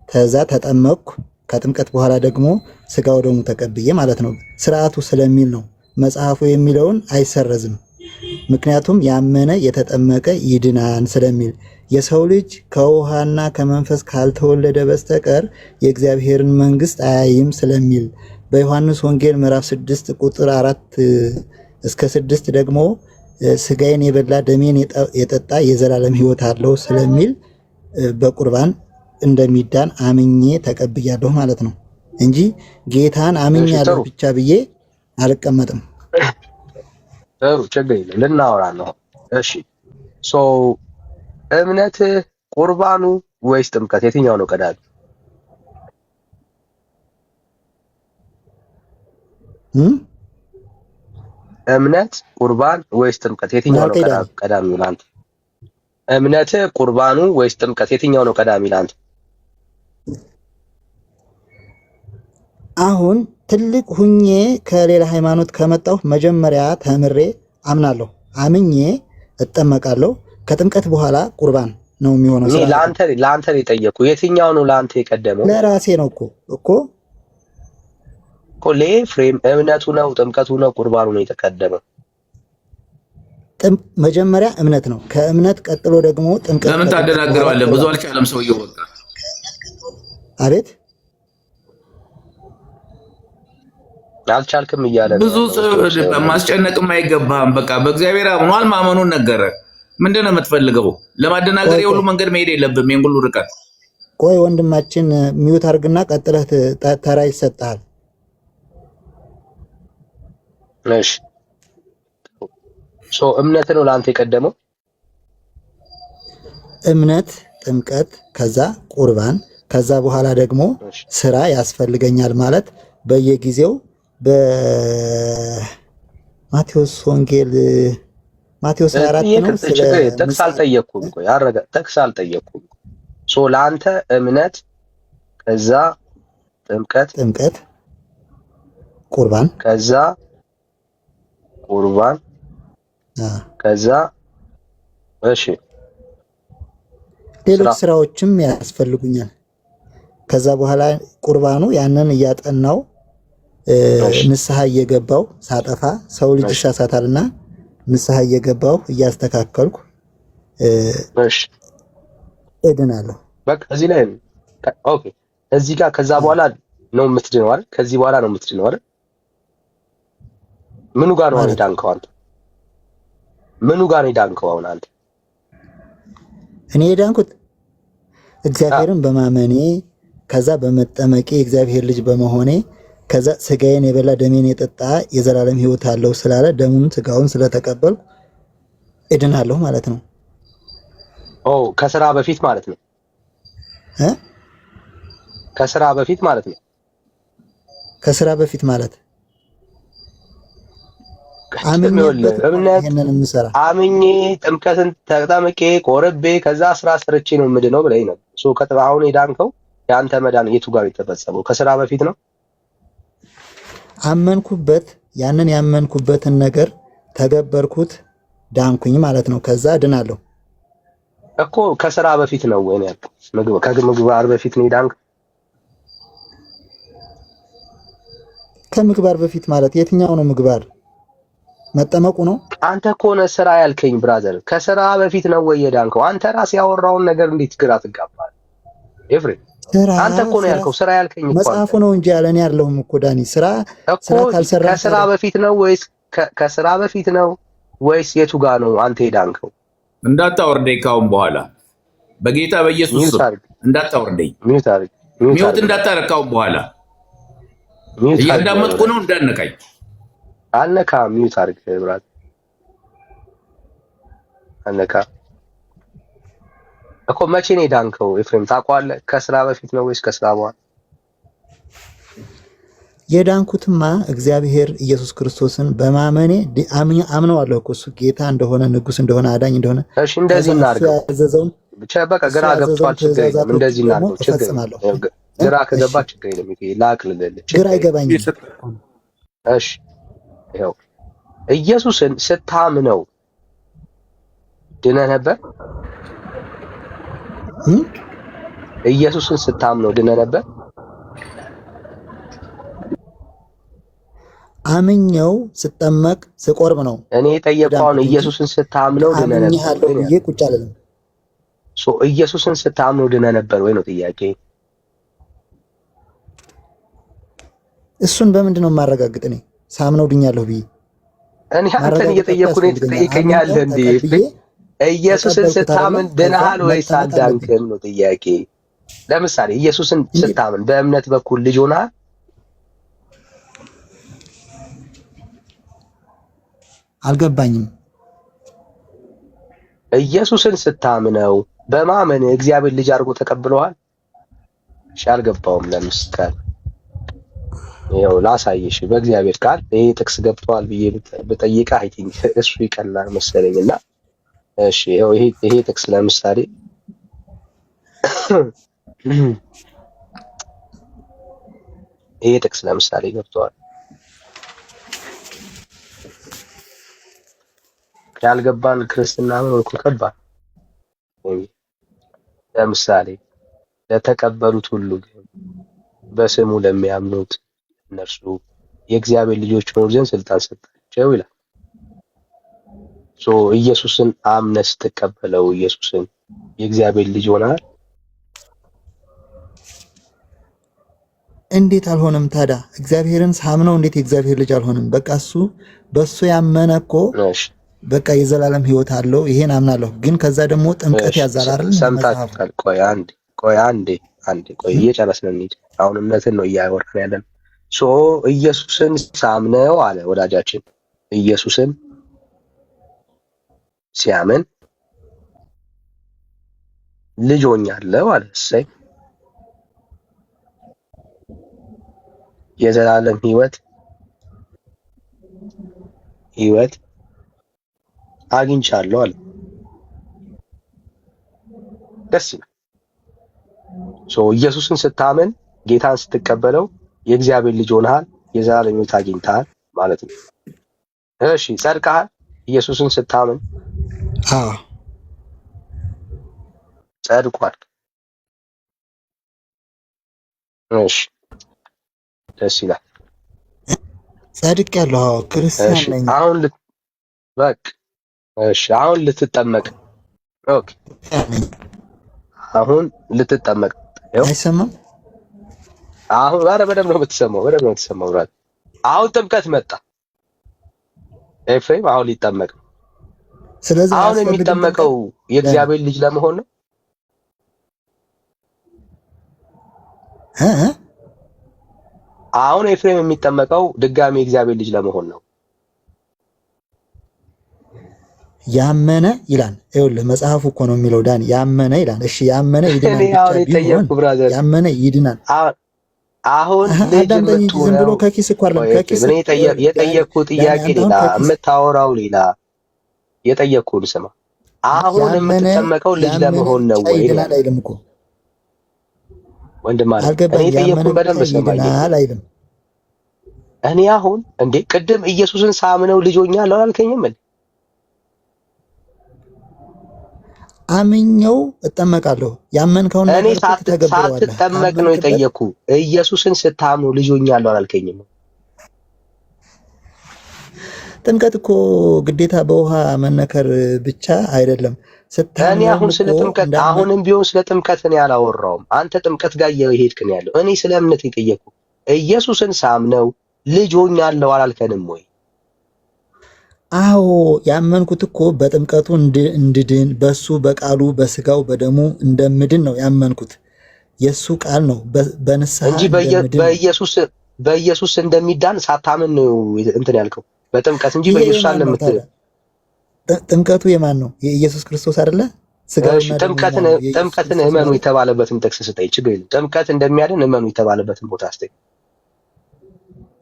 ተዛ ተጠመቅኩ። ከጥምቀት በኋላ ደግሞ ስጋው ደሙ ተቀብዬ ማለት ነው። ስርዓቱ ስለሚል ነው። መጽሐፉ የሚለውን አይሰረዝም። ምክንያቱም ያመነ የተጠመቀ ይድናን ስለሚል የሰው ልጅ ከውሃና ከመንፈስ ካልተወለደ በስተቀር የእግዚአብሔርን መንግስት አያይም ስለሚል በዮሐንስ ወንጌል ምዕራፍ 6 ቁጥር 4 እስከ 6 ደግሞ ስጋዬን የበላ ደሜን የጠጣ የዘላለም ሕይወት አለው ስለሚል በቁርባን እንደሚዳን አምኜ ተቀብያለሁ ማለት ነው እንጂ ጌታን አምኛለሁ ብቻ ብዬ አልቀመጥም። ጥሩ ችግር የለም ልናወራ ነው። እሺ እምነት ቁርባኑ ወይስ ጥምቀት የትኛው ነው ቀዳሚ? እምነት ቁርባን ወይስ ጥምቀት የትኛው ነው ቀዳሚ ላንተ? እምነት ቁርባኑ ወይስ ጥምቀት የትኛው ነው ቀዳሚ ላንተ? አሁን ትልቅ ሁኜ ከሌላ ሃይማኖት ከመጣሁ መጀመሪያ ተምሬ አምናለሁ፣ አምኜ እጠመቃለሁ። ከጥምቀት በኋላ ቁርባን ነው የሚሆነው። ለአንተ የጠየቁ የትኛው ነው ለአንተ የቀደመው? ለራሴ ነው እኮ ለኤፍሬም እምነቱ ነው ጥምቀቱ ነው ቁርባኑ ነው የተቀደመው? መጀመሪያ እምነት ነው። ከእምነት ቀጥሎ ደግሞ ጥምቀት። ለምን ታደናግረዋለህ? ብዙ አልቻለም ሰውየው። በቃ አቤት አልቻልክም እያለ ነው። ብዙ ማስጨነቅም አይገባም። በቃ በእግዚአብሔር አምኗል፣ ማመኑን ነገረ። ምንድነው የምትፈልገው? ለማደናገር የሁሉ መንገድ መሄድ የለብም። ይሄን ሁሉ ርቀት። ቆይ ወንድማችን ሚዩት አድርግና ቀጥለህ ተራ ይሰጣል። እሺ እምነት ነው ለአንተ የቀደመው? እምነት፣ ጥምቀት፣ ከዛ ቁርባን፣ ከዛ በኋላ ደግሞ ስራ ያስፈልገኛል ማለት በየጊዜው በማቴዎስ ወንጌል ማቴዎስ 24 ነው። ጥቅስ አልጠየቅኩም እኮ ያረጋ ጥቅስ አልጠየቅኩም። ለአንተ እምነት ከዛ ጥምቀት ቁርባን ከዛ ከዛ እሺ ሌሎች ስራዎችም ያስፈልጉኛል። ከዛ በኋላ ቁርባኑ ያንን እያጠናው ንስሐ እየገባው ሳጠፋ ሰው ልጅ ይሳሳታልና ንስሐ እየገባው እያስተካከልኩ እድናለሁ። በቃ እዚህ ላይ ኦኬ። እዚህ ጋር ከዛ በኋላ ነው የምትድነው አይደል? ከዚህ በኋላ ነው የምትድነው አይደል? ምኑ ጋር ነው የዳንከው አንተ? ምኑ ጋር ነው የዳንከው አሁን አንተ? እኔ የዳንኩት እግዚአብሔርን በማመኔ ከዛ በመጠመቄ እግዚአብሔር ልጅ በመሆኔ ከዛ ስጋዬን የበላ ደሜን የጠጣ የዘላለም ሕይወት አለው ስላለ ደሙን ስጋውን ስለተቀበልኩ እድናለሁ ማለት ነው። ኦ ከስራ በፊት ማለት ነው እ ከስራ በፊት ማለት ነው። ከስራ በፊት ማለት አምኜ ጥምቀትን ተጠምቄ ቆርቤ ከዛ ስራ ሰርቼ ነው የምድነው ብለኝ ነው። አሁን የዳንከው የአንተ መዳን የቱ ጋር የተፈጸመው? ከስራ በፊት ነው። አመንኩበት፣ ያንን ያመንኩበትን ነገር ተገበርኩት፣ ዳንኩኝ ማለት ነው። ከዛ ድናለሁ እኮ ከስራ በፊት ነው ወይ ነው ያልኩት? ከምግባር በፊት ነው የዳንከው? ከምግባር በፊት ማለት የትኛው ነው ምግባር? መጠመቁ ነው። አንተ እኮ ነህ ስራ ያልከኝ ብራዘር። ከስራ በፊት ነው ወይ የዳንከው? አንተ ራስህ ያወራውን ነገር እንዴት ግራ ትጋባለህ? ኤፍሬም አንተ እኮ ነው ያልከው ስራ ያልከኝ እኮ መጽሐፉ ነው እንጂ ያለኔ ያለሁም እኮ ዳኒ። ስራ ካልሰራ ከስራ በፊት ነው ወይስ ከስራ በፊት ነው ወይስ የቱ ጋር ነው አንተ የዳንከው? እንዳታወርደኝ ካሁን በኋላ በጌታ በኢየሱስ እንዳታወርደኝ። ሚውት እንዳታረግ ካሁን በኋላ እያዳመጥኩ ነው። እንዳነካኝ አነካ ሚውት አድርግ ብራት አነካ እኮ። መቼ ነው የዳንከው ኤፍሬም ታውቀዋለህ? ከስራ በፊት ነው ወይስ ከስራ በኋላ? የዳንኩትማ እግዚአብሔር ኢየሱስ ክርስቶስን በማመኔ አምነዋለሁ እኮ እሱ ጌታ እንደሆነ ንጉስ እንደሆነ አዳኝ እንደሆነ። እሺ እንደዚህ እናድርገው ብቻ በቃ። ግራ ገብቷል፣ ችግር የለም። እንደዚህ እናድርገው ችግር የለም። ግራ ከገባ ችግር የለም። ላቅልልህ ግራ አይገባኝም። እሺ ይኸው ኢየሱስን ስታምነው ድነህ ነበር? ኢየሱስን ስታምነው ድነህ ነበር? አምኜው ስጠመቅ ስቆርብ ነው እኔ የጠየቀውን። ኢየሱስን ስታምነው ድነህ ነበር ብዬ ቁጭ አልልም። ኢየሱስን ስታምነው ድነህ ነበር ወይ ነው ጥያቄ። እሱን በምንድን ነው የማረጋግጥ? እኔ ሳምነው ድኛለሁ ብዬ እኔ አንተን እየጠየኩህ ነው ትጠይቀኛለህ እንዴ? ኢየሱስን ስታምን ድነሃል ወይስ አልዳንክም ነው ጥያቄ። ለምሳሌ ኢየሱስን ስታምን በእምነት በኩል ልጅ ሆነሃል? አልገባኝም። ኢየሱስን ስታምነው በማመን እግዚአብሔር ልጅ አድርጎ ተቀብለዋል? እሺ አልገባውም። ለምሳሌ ይኸው ላሳይሽ በእግዚአብሔር ቃል ይሄ ጥቅስ ገብቷል ብዬ ብጠይቅህ አይ ቲንክ እሱ ይቀላል መሰለኝና እሺ ይኸው ይሄ ጥቅስ ለምሳሌ ይሄ ጥቅስ ለምሳሌ ገብቷል። ያልገባን ክርስትና ምን እኮ ከባድ። ለምሳሌ ለተቀበሉት ሁሉ ግን በስሙ ለሚያምኑት እነርሱ የእግዚአብሔር ልጆች ሆኑ ዘንድ ስልጣን ሰጣቸው ይላል። ኢየሱስን አምነህ ስትቀበለው ኢየሱስን የእግዚአብሔር ልጅ ሆነሃል? እንዴት አልሆነም ታዲያ? እግዚአብሔርን ሳምነው እንዴት የእግዚአብሔር ልጅ አልሆንም? በቃ እሱ በሱ ያመነ እኮ በቃ የዘላለም ሕይወት አለው። ይሄን አምናለሁ። ግን ከዛ ደግሞ ጥምቀት ያዛል አይደል? ሰምታችኋል። ቆይ አንዴ እየጨረስን እንሂድ። አሁን እምነትን ነው እያወራን ያለን። ኢየሱስን ሳምነው አለ ወዳጃችን። ኢየሱስን ሲያምን ልጅ ሆኛለሁ አለ። እሰይ የዘላለም ሕይወት አግኝቻለሁ አለ። ደስ ይላል። ኢየሱስን ስታምን ጌታን ስትቀበለው የእግዚአብሔር ልጅ ሆነሃል፣ የዘላለም ሕይወት አግኝተሃል ማለት ነው። እሺ ጸድቀሃል ኢየሱስን ስታምን? ጸድቋል። እሺ ደስ ይላል። ጻድቅ ያለው ክርስቲያን ነኝ። አሁን በቃ እሺ፣ አሁን ልትጠመቅ ኦኬ፣ አሁን ልትጠመቅ አይሰማም? አሁን ኧረ በደምብ ነው የምትሰማው፣ በደምብ ነው የምትሰማው። ብራት አሁን ጥምቀት መጣ። ኤፍሬም አሁን ሊጠመቅ ነው። ስለዚህ አሁን የሚጠመቀው የእግዚአብሔር ልጅ ለመሆን ነው። አሁን ኤፍሬም የሚጠመቀው ድጋሚ የእግዚአብሔር ልጅ ለመሆን ነው። ያመነ ይላል። ይኸውልህ መጽሐፉ እኮ ነው የሚለው ዳን ያመነ ይላል። እሺ ያመነ ይድናል ብቻ ያመነ ይድናል። አሁን አዳምጠኝ እንጂ ዝም ብሎ ከኪስ እኮ አይደለም። ከኪስ እኔ የጠየቅኩት ጥያቄ ሌላ፣ የምታወራው ሌላ። የጠየቅኩህን ስማ። አሁን የምትጠመቀው ልጅ ለመሆን ነው ወይ? ይድናል አይልም እኮ ወንድም ማለት እኔ የጠየቅኩህን በደንብ ስማኝ። አይልም። እኔ አሁን እንዴ ቅድም ኢየሱስን ሳምነው ልጅ ሆኛለሁ አላልከኝም እንዴ? አምኜው እጠመቃለሁ። ያመንከውን እኔ ሳትጠመቅ ነው የጠየኩ። ኢየሱስን ስታምኑ ልጅ ሆኛለሁ አላልከኝም? ጥምቀት እኮ ግዴታ በውሃ መነከር ብቻ አይደለም። እኔ አሁን ስለ ጥምቀት አሁንም ቢሆን ስለ ጥምቀት እኔ አላወራውም። አንተ ጥምቀት ጋር እየሄድክ ነው ያለው። እኔ ስለ እምነት የጠየኩ ኢየሱስን ሳምነው ልጅ ሆኛለሁ አላልከንም ወይ? አዎ ያመንኩት እኮ በጥምቀቱ እንድድን በሱ በቃሉ በስጋው በደሙ እንደምድን ነው ያመንኩት። የሱ ቃል ነው በንስሐ እንጂ በኢየሱስ እንደሚዳን ሳታምን ነው እንትን ያልከው። በጥምቀት እንጂ በኢየሱስ አለምት ጥምቀቱ የማን ነው? የኢየሱስ ክርስቶስ አይደለ? ስጋውና ጥምቀትን እመኑ የተባለበትን ጥቅስ ስጠኝ። ችግር የለም። ጥምቀት እንደሚያድን እመኑ የተባለበትን ቦታ ስጠኝ።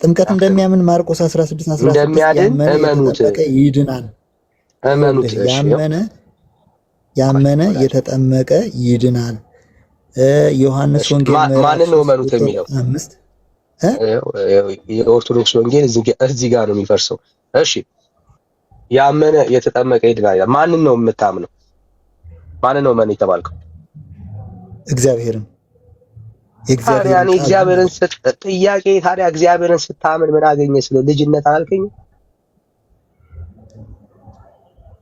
ጥምቀት እንደሚያምን ማርቆስ 16:16 እንደሚያድን እመኑት ይድናል። እመኑት። ያመነ የተጠመቀ ይድናል። ዮሐንስ ወንጌል ማንን ነው እመኑት የሚለው? 5 የኦርቶዶክስ ወንጌል እዚህ ጋር ነው የሚፈርሰው። እሺ ያመነ የተጠመቀ ይድናል። ማንን ነው የምታምነው? ማንን ነው እመን የተባልከው? እግዚአብሔርን። እግዚአብሔርን ጥያቄ ታዲያ እግዚአብሔርን ስታምን ምን አገኘ? ስለ ልጅነት አላልከኝም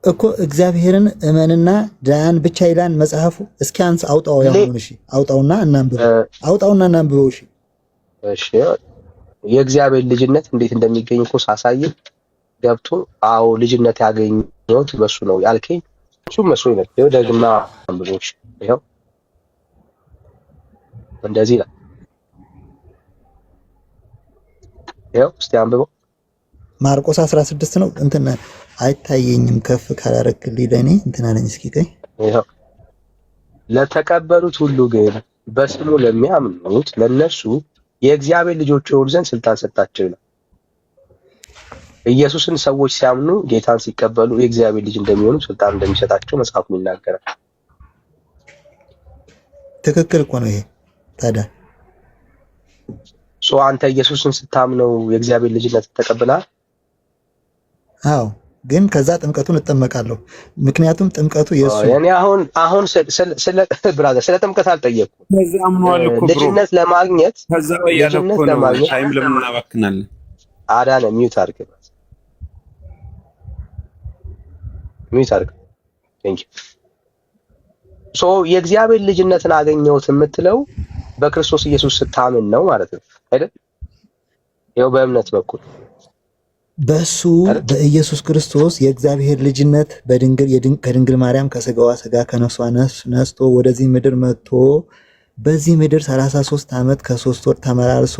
እኮ። እግዚአብሔርን እመንና ዳን ብቻ ይላል መጽሐፉ። እስኪ አንስ አውጣው። ያሁን እሺ አውጣውና እናንብበው። እሺ የእግዚአብሔር ልጅነት እንዴት እንደሚገኝ እኮ ሳሳይ ገብቶ አዎ ልጅነት ያገኘሁት በሱ ነው ያልከኝ እሱ መስሎኝ ነው። ይኸው ደግና አንብቦሽ ይኸው እንደዚህ ነው። ይኸው እስቲ አንብበው። ማርቆስ 16 ነው። እንትን አይታየኝም ከፍ ካላረክልኝ ለኔ እንትን አለኝ። እስኪ ቆይ ይኸው ለተቀበሉት ሁሉ ግን በስሙ ለሚያምኑት ለነሱ የእግዚአብሔር ልጆች ይሆኑ ዘንድ ስልጣን ሰጣቸው ይላል። ኢየሱስን ሰዎች ሲያምኑ ጌታን ሲቀበሉ የእግዚአብሔር ልጅ እንደሚሆኑ ስልጣን እንደሚሰጣቸው መጽሐፉ ይናገራል። ትክክል እኮ ነው ይሄ። ታዲያ አንተ ኢየሱስን ስታምነው የእግዚአብሔር ልጅነት ተቀብለሃል? አዎ፣ ግን ከዛ ጥምቀቱን እጠመቃለሁ። ምክንያቱም ጥምቀቱ የሱ እኔ አሁን ስለ ጥምቀት አልጠየቅኩም። ልጅነት ለማግኘት ታይም ለምን እናባክናለን? አዳነ ሚውት አድርግ። የእግዚአብሔር ልጅነትን አገኘሁት የምትለው በክርስቶስ ኢየሱስ ስታምን ነው ማለት ነው አይደል? ይኸው በእምነት በኩል በሱ በኢየሱስ ክርስቶስ የእግዚአብሔር ልጅነት ከድንግል ማርያም ከስጋዋ ስጋ ከነፍሷ ነፍስ ነስቶ ወደዚህ ምድር መጥቶ በዚህ ምድር 33 ዓመት ከ3 ወር ተመላልሶ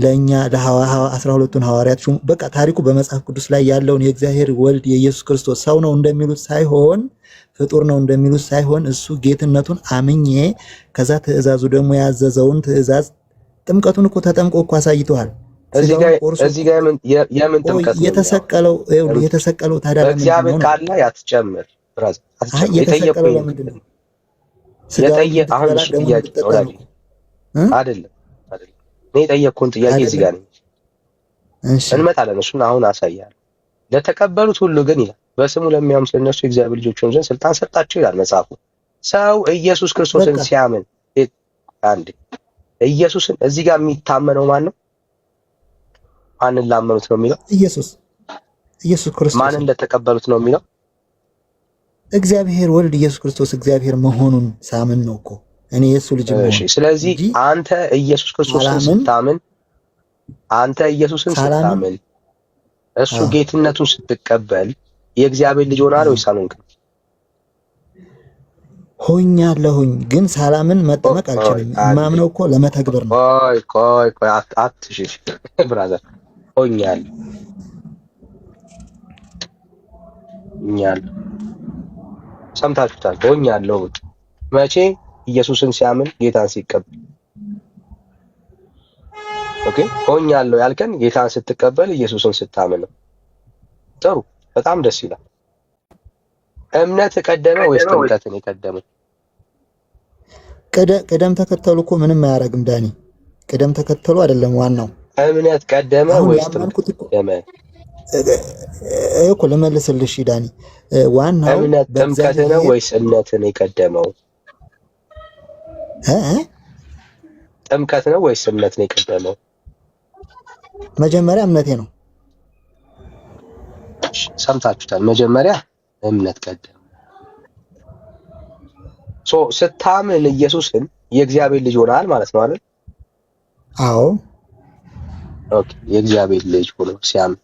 ለኛ ለ12ቱን ሐዋርያት ሹም። በቃ ታሪኩ በመጽሐፍ ቅዱስ ላይ ያለውን የእግዚአብሔር ወልድ የኢየሱስ ክርስቶስ ሰው ነው እንደሚሉት ሳይሆን ፍጡር ነው እንደሚሉት ሳይሆን እሱ ጌትነቱን አምኜ ከዛ ትእዛዙ ደግሞ ያዘዘውን ትእዛዝ ጥምቀቱን እኮ ተጠምቆ እኮ አሳይቷል። እዚህ ጋር የምን ጥምቀት ነው የተሰቀለው? ታዲያ በእግዚአብሔር ቃል ላይ አትጨምር ብራዘር፣ አትጨምር። የተሰቀለው ለምንድን ነው? አሁን እሱ ጥያቄ ነው አይደለም። እኔ የጠየቅኩህን ጥያቄ እዚህ ጋር ነው። እንመጣለን። እሱን አሁን አሳያለሁ። ለተቀበሉት ሁሉ ግን ይላል በስሙ ለሚያምኑ ለእነሱ የእግዚአብሔር ልጆች ሆኑ ዘንድ ስልጣን ሰጣቸው ይላል መጽሐፉ። ሰው ኢየሱስ ክርስቶስን ሲያምን አንድ ኢየሱስን እዚህ ጋር የሚታመነው ማን ነው? ማንን ላመኑት ነው የሚለው? ኢየሱስ ክርስቶስ። ማን እንደተቀበሉት ነው የሚለው? እግዚአብሔር ወልድ ኢየሱስ ክርስቶስ እግዚአብሔር መሆኑን ሳምን ነው እኮ እኔ የሱ ልጅ ነው። እሺ፣ ስለዚህ አንተ ኢየሱስ ክርስቶስን ስታምን እሱ ጌትነቱን ስትቀበል የእግዚአብሔር ልጅ ሆናል ወይስ አልሆንክም? ሆኛለሁኝ፣ ግን ሳላምን መጠመቅ አልችልም። ማምነው እኮ ለመተግበር ነው። ቆይ አትሽሽ ብራዘር። ሆኛለሁ ሰምታችሁታል። ሆኛለሁ መቼ? ኢየሱስን ሲያምን ጌታን ሲቀበል። ኦኬ፣ ሆኛለሁ ያልከን ጌታን ስትቀበል ኢየሱስን ስታምን ነው። ጥሩ፣ በጣም ደስ ይላል። እምነት ቀደመ ወይስ ጥምቀትን የቀደመ? ቅደም ተከተሉ እኮ ምንም አያደርግም ዳኒ። ቅደም ተከተሉ አይደለም ዋናው። እምነት ቀደመ ወይስ ጥምቀት ቀደመ? እኮ ልመልስልሽ ዳኒ። ዋናው እምነት ጥምቀት ነው ወይስ እምነትን የቀደመው? ጥምቀት ነው ወይስ እምነትን የቀደመው? መጀመሪያ እምነቴ ነው። ሰምታችሁታል። መጀመሪያ እምነት ቀደም። ስታምን ኢየሱስን የእግዚአብሔር ልጅ ሆናል ማለት ነው አይደል? አዎ። ኦኬ፣ የእግዚአብሔር ልጅ ሆኖ ሲያምን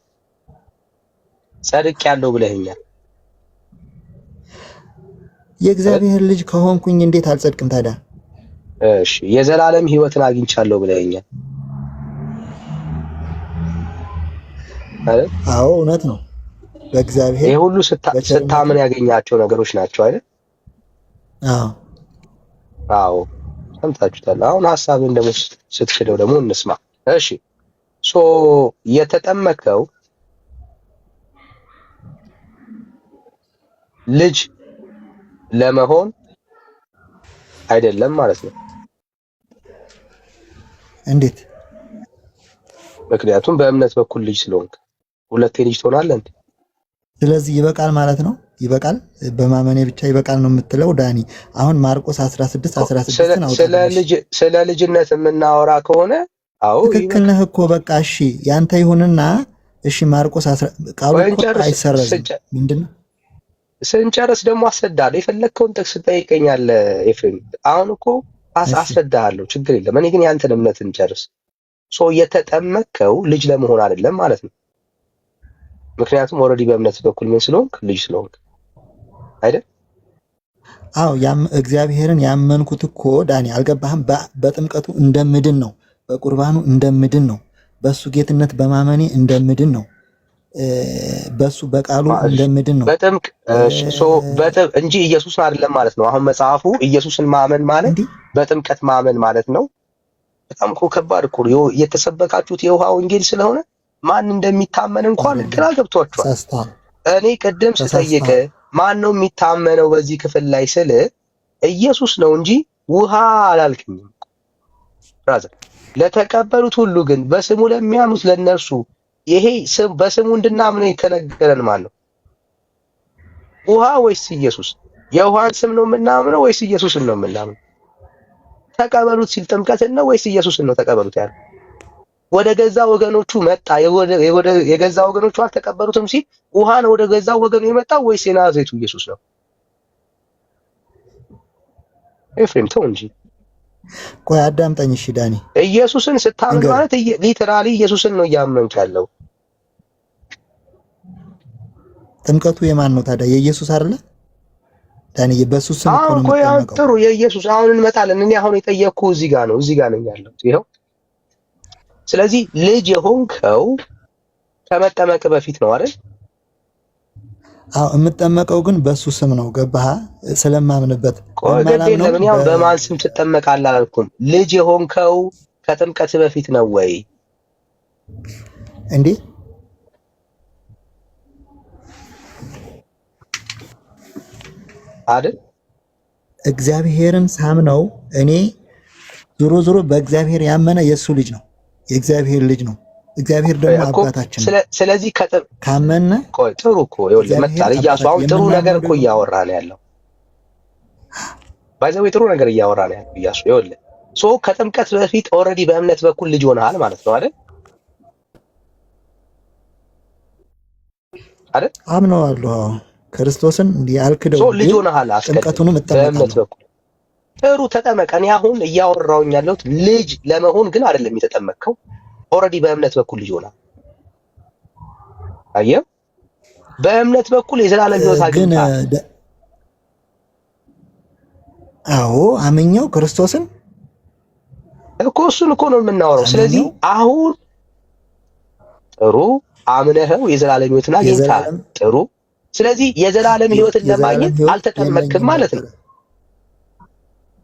ጸድቅ ያለው ብለኸኛል። የእግዚአብሔር ልጅ ከሆንኩኝ እንዴት አልጸድቅም ታዲያ? እሺ፣ የዘላለም ሕይወትን አግኝቻለሁ ብለኸኛል አይደል? አዎ፣ እውነት ነው። በእግዚአብሔር ይሄ ሁሉ ስታምን ያገኛቸው ነገሮች ናቸው አይደል? አዎ ሰምታችሁታል። አሁን ሐሳብን ደግሞ ስትክደው ደግሞ እንስማ። እሺ የተጠመቀው ልጅ ለመሆን አይደለም ማለት ነው። እንዴት? ምክንያቱም በእምነት በኩል ልጅ ስለሆንክ ሁለቴ ልጅ ትሆናለህ እንዴ? ስለዚህ ይበቃል ማለት ነው። ይበቃል፣ በማመኔ ብቻ ይበቃል ነው የምትለው ዳኒ። አሁን ማርቆስ 16:16 ነው። ስለ ልጅነት የምናወራ ከሆነ አዎ ትክክል ነህ እኮ በቃ እሺ፣ ያንተ ይሁንና እሺ። ማርቆስ ቃሉ እኮ አይሰረዝም። ምንድነው? ስንጨርስ ደግሞ አስረዳለሁ። የፈለግከውን ጥቅስ ትጠይቀኛለህ ኤፍሬም። አሁን እኮ አስረዳለሁ፣ ችግር የለም። እኔ ግን ያንተን እምነት እንጨርስ። የተጠመቀው ልጅ ለመሆን አይደለም ማለት ነው። ምክንያቱም ኦልሬዲ በእምነት በኩል ምን ስለሆንክ ልጅ ስለሆንክ አይደል? አዎ እግዚአብሔርን ያመንኩት እኮ ዳኒ፣ አልገባህም? በጥምቀቱ እንደምድን ነው፣ በቁርባኑ እንደምድን ነው፣ በሱ ጌትነት በማመኔ እንደምድን ነው፣ በሱ በቃሉ እንደምድን ነው። እንጂ ኢየሱስን አይደለም ማለት ነው። አሁን መጽሐፉ ኢየሱስን ማመን ማለት በጥምቀት ማመን ማለት ነው። በጣም እኮ ከባድ እኮ የተሰበካችሁት የውሃ ወንጌል ስለሆነ ማን እንደሚታመን እንኳን ግራ ገብቷችኋል። እኔ ቅድም ስጠይቅ ማን ነው የሚታመነው በዚህ ክፍል ላይ ስል ኢየሱስ ነው እንጂ ውሃ አላልክኝም። ብራዘር፣ ለተቀበሉት ሁሉ ግን በስሙ ለሚያምኑት ለነርሱ ይሄ በስሙ እንድናምነው የተነገረን ማን ነው? ውሃ ወይስ ኢየሱስ? የውሃን ስም ነው የምናምነው ወይስ ኢየሱስን ነው የምናምነው? ተቀበሉት ሲል ጥምቀትን ነው ወይስ ኢየሱስን ነው ተቀበሉት ያለው? ወደ ገዛ ወገኖቹ መጣ፣ የገዛ ወገኖቹ አልተቀበሉትም ሲል ውሃ ነው ወደ ገዛ ወገኑ የመጣው ወይስ የናዝሬቱ ኢየሱስ ነው? ኤፍሬም ተው እንጂ። ቆይ አዳምጠኝ እሺ ዳኒ። ኢየሱስን ስታምን ማለት ሊተራሊ ኢየሱስን ነው እያመንክ ያለው። ጥምቀቱ የማን ነው ታዲያ? የኢየሱስ አይደለ ዳኒ? በኢየሱስ ስም እኮ ነው የምትጠመቀው። ጥሩ፣ የኢየሱስ አሁን እንመጣለን። እኔ አሁን የጠየቅኩህ እዚህ ጋር ነኝ ያለሁት ይኸው። ስለዚህ ልጅ የሆንከው ከመጠመቅ በፊት ነው አይደል? አዎ፣ የምጠመቀው ግን በሱ ስም ነው። ገባህ? ስለማምንበት። ቆይ ለምን ያው በማን ስም ትጠመቃለህ አላልኩም። ልጅ የሆንከው ከጥምቀት በፊት ነው ወይ እንዴ? አይደል? እግዚአብሔርን ሳምነው እኔ ዞሮ በእግዚአብሔር ያመነ የሱ ልጅ ነው፣ የእግዚአብሔር ልጅ ነው። እግዚአብሔር ደግሞ አባታችን ነው። ስለዚህ ካመነ ቆይ ጥሩ እኮ ይኸውልህ መጣል እያሱ አሁን ጥሩ ነገር እኮ እያወራ ነው ያለው። ባይዘው ጥሩ ነገር እያወራ ነው ያለው ኢያሱ። ይኸውልህ ሶ ከጥምቀት በፊት ኦልሬዲ በእምነት በኩል ልጅ ሆነሃል ማለት ነው አይደል? አይደል? አምነዋለሁ። ክርስቶስን ያልክደው ሶ ልጅ ሆነሃል ጥምቀቱንም በእምነት በኩል ጥሩ ተጠመቀ። እኔ አሁን እያወራሁኝ ያለሁት ልጅ ለመሆን ግን አይደለም የተጠመቅከው። ኦልሬዲ በእምነት በኩል ልጅ ሆነሃል። አየህ፣ በእምነት በኩል የዘላለም ሕይወት አግኝተሃል። አዎ አምኜው ክርስቶስን እኮ እሱን እኮ ነው የምናወራው። ስለዚህ አሁን ጥሩ አምነኸው የዘላለም ሕይወትን አግኝተሃል። ጥሩ። ስለዚህ የዘላለም ሕይወትን ለማግኘት አልተጠመቅክም ማለት ነው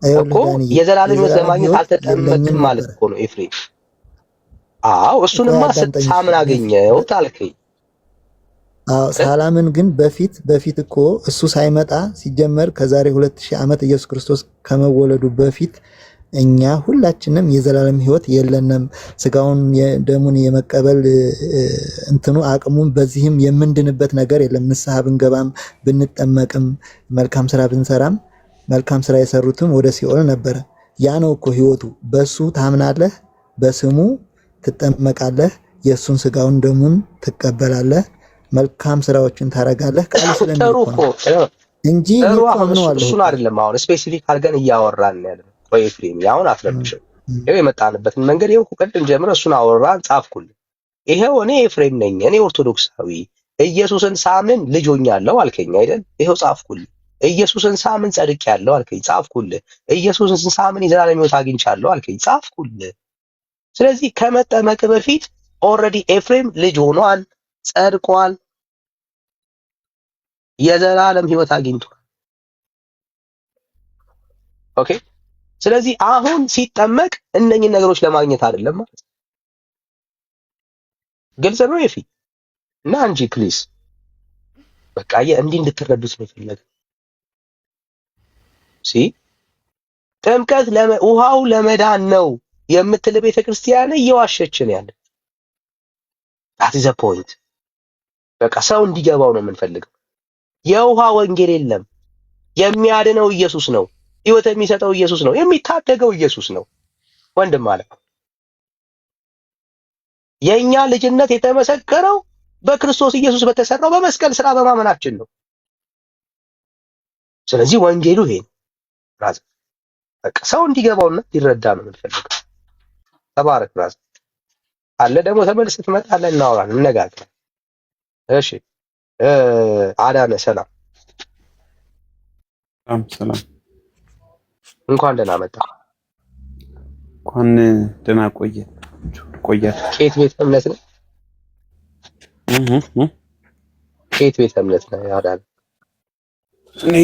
እኮ። የዘላለም ሕይወት ለማግኘት አልተጠመቅክም ማለት እኮ ነው ኤፍሬም። አዎ እሱንማ ሳምን አገኘው ታልከኝ። አዎ ሰላምን ግን በፊት እኮ እሱ ሳይመጣ ሲጀመር ከዛሬ 2000 ዓመት ኢየሱስ ክርስቶስ ከመወለዱ በፊት እኛ ሁላችንም የዘላለም ሕይወት የለንም። ስጋውን ደሙን የመቀበል እንትኑ አቅሙን በዚህም የምንድንበት ነገር የለም። ንስሐ ብንገባም ብንጠመቅም መልካም ስራ ብንሰራም መልካም ስራ የሰሩትም ወደ ሲኦል ነበረ። ያ ነው እኮ ሕይወቱ። በሱ ታምናለህ፣ በስሙ ትጠመቃለህ፣ የሱን ስጋውን ደሙን ትቀበላለህ፣ መልካም ስራዎችን ታረጋለህ። ቃል ስለሚል እንጂ እሱን አይደለም አሁን ስፔሲፊክ አድርገን እያወራን ያለው። ቆይ ኤፍሬም ያውን አትረብሽም። ይሄው የመጣንበትን መንገድ ይሄው ቅድም ጀምረን እሱን አወራን ጻፍኩልህ። ይሄው እኔ ኤፍሬም ነኝ፣ እኔ ኦርቶዶክሳዊ ኢየሱስን ሳምን ልጅ ሆኛለሁ አልከኝ አይደል? ይሄው ጻፍኩልህ። ኢየሱስን ሳምን ጸድቄያለሁ አልከኝ፣ ጻፍኩልህ። ኢየሱስን ሳምን የዘላለም ሕይወት አግኝቻለሁ አልከኝ፣ ጻፍኩልህ። ስለዚህ ከመጠመቅ በፊት ኦልሬዲ ኤፍሬም ልጅ ሆኗል፣ ጸድቋል፣ የዘላለም ሕይወት አግኝቷል። ኦኬ። ስለዚህ አሁን ሲጠመቅ እነኚህን ነገሮች ለማግኘት አይደለም ማለት ነው። ግልጽ ነው ኤፊ እና እንጂ ፕሊስ በቃ እንዲህ እንድትረዱት ነው የፈለገው። ጥምቀት ውሃው ለመዳን ነው የምትል ቤተክርስቲያን እየዋሸችን ያለ that is a point። በቃ ሰው እንዲገባው ነው የምንፈልገው። የውሃ ወንጌል የለም። የሚያድነው ኢየሱስ ነው። ሕይወት የሚሰጠው ኢየሱስ ነው። የሚታደገው ኢየሱስ ነው። ወንድም ማለት የኛ ልጅነት የተመሰከረው በክርስቶስ ኢየሱስ በተሰራው በመስቀል ስራ በማመናችን ነው። ስለዚህ ወንጌሉ ይሄ ነው። በቃ ሰው እንዲገባውና እንዲረዳ ነው የምንፈልገው። ተባረክ ራስ አለ ደግሞ ተመልሰህ ትመጣለህ፣ እናወራለን፣ እንነጋገራለን። እሺ አዳነ ሰላም ሰላም፣ እንኳን ደህና መጣ። እንኳን ደህና ቆያት። ከየት ቤተ እምነት ነው? ከየት ቤተ እምነት ነው አዳነ? እኔ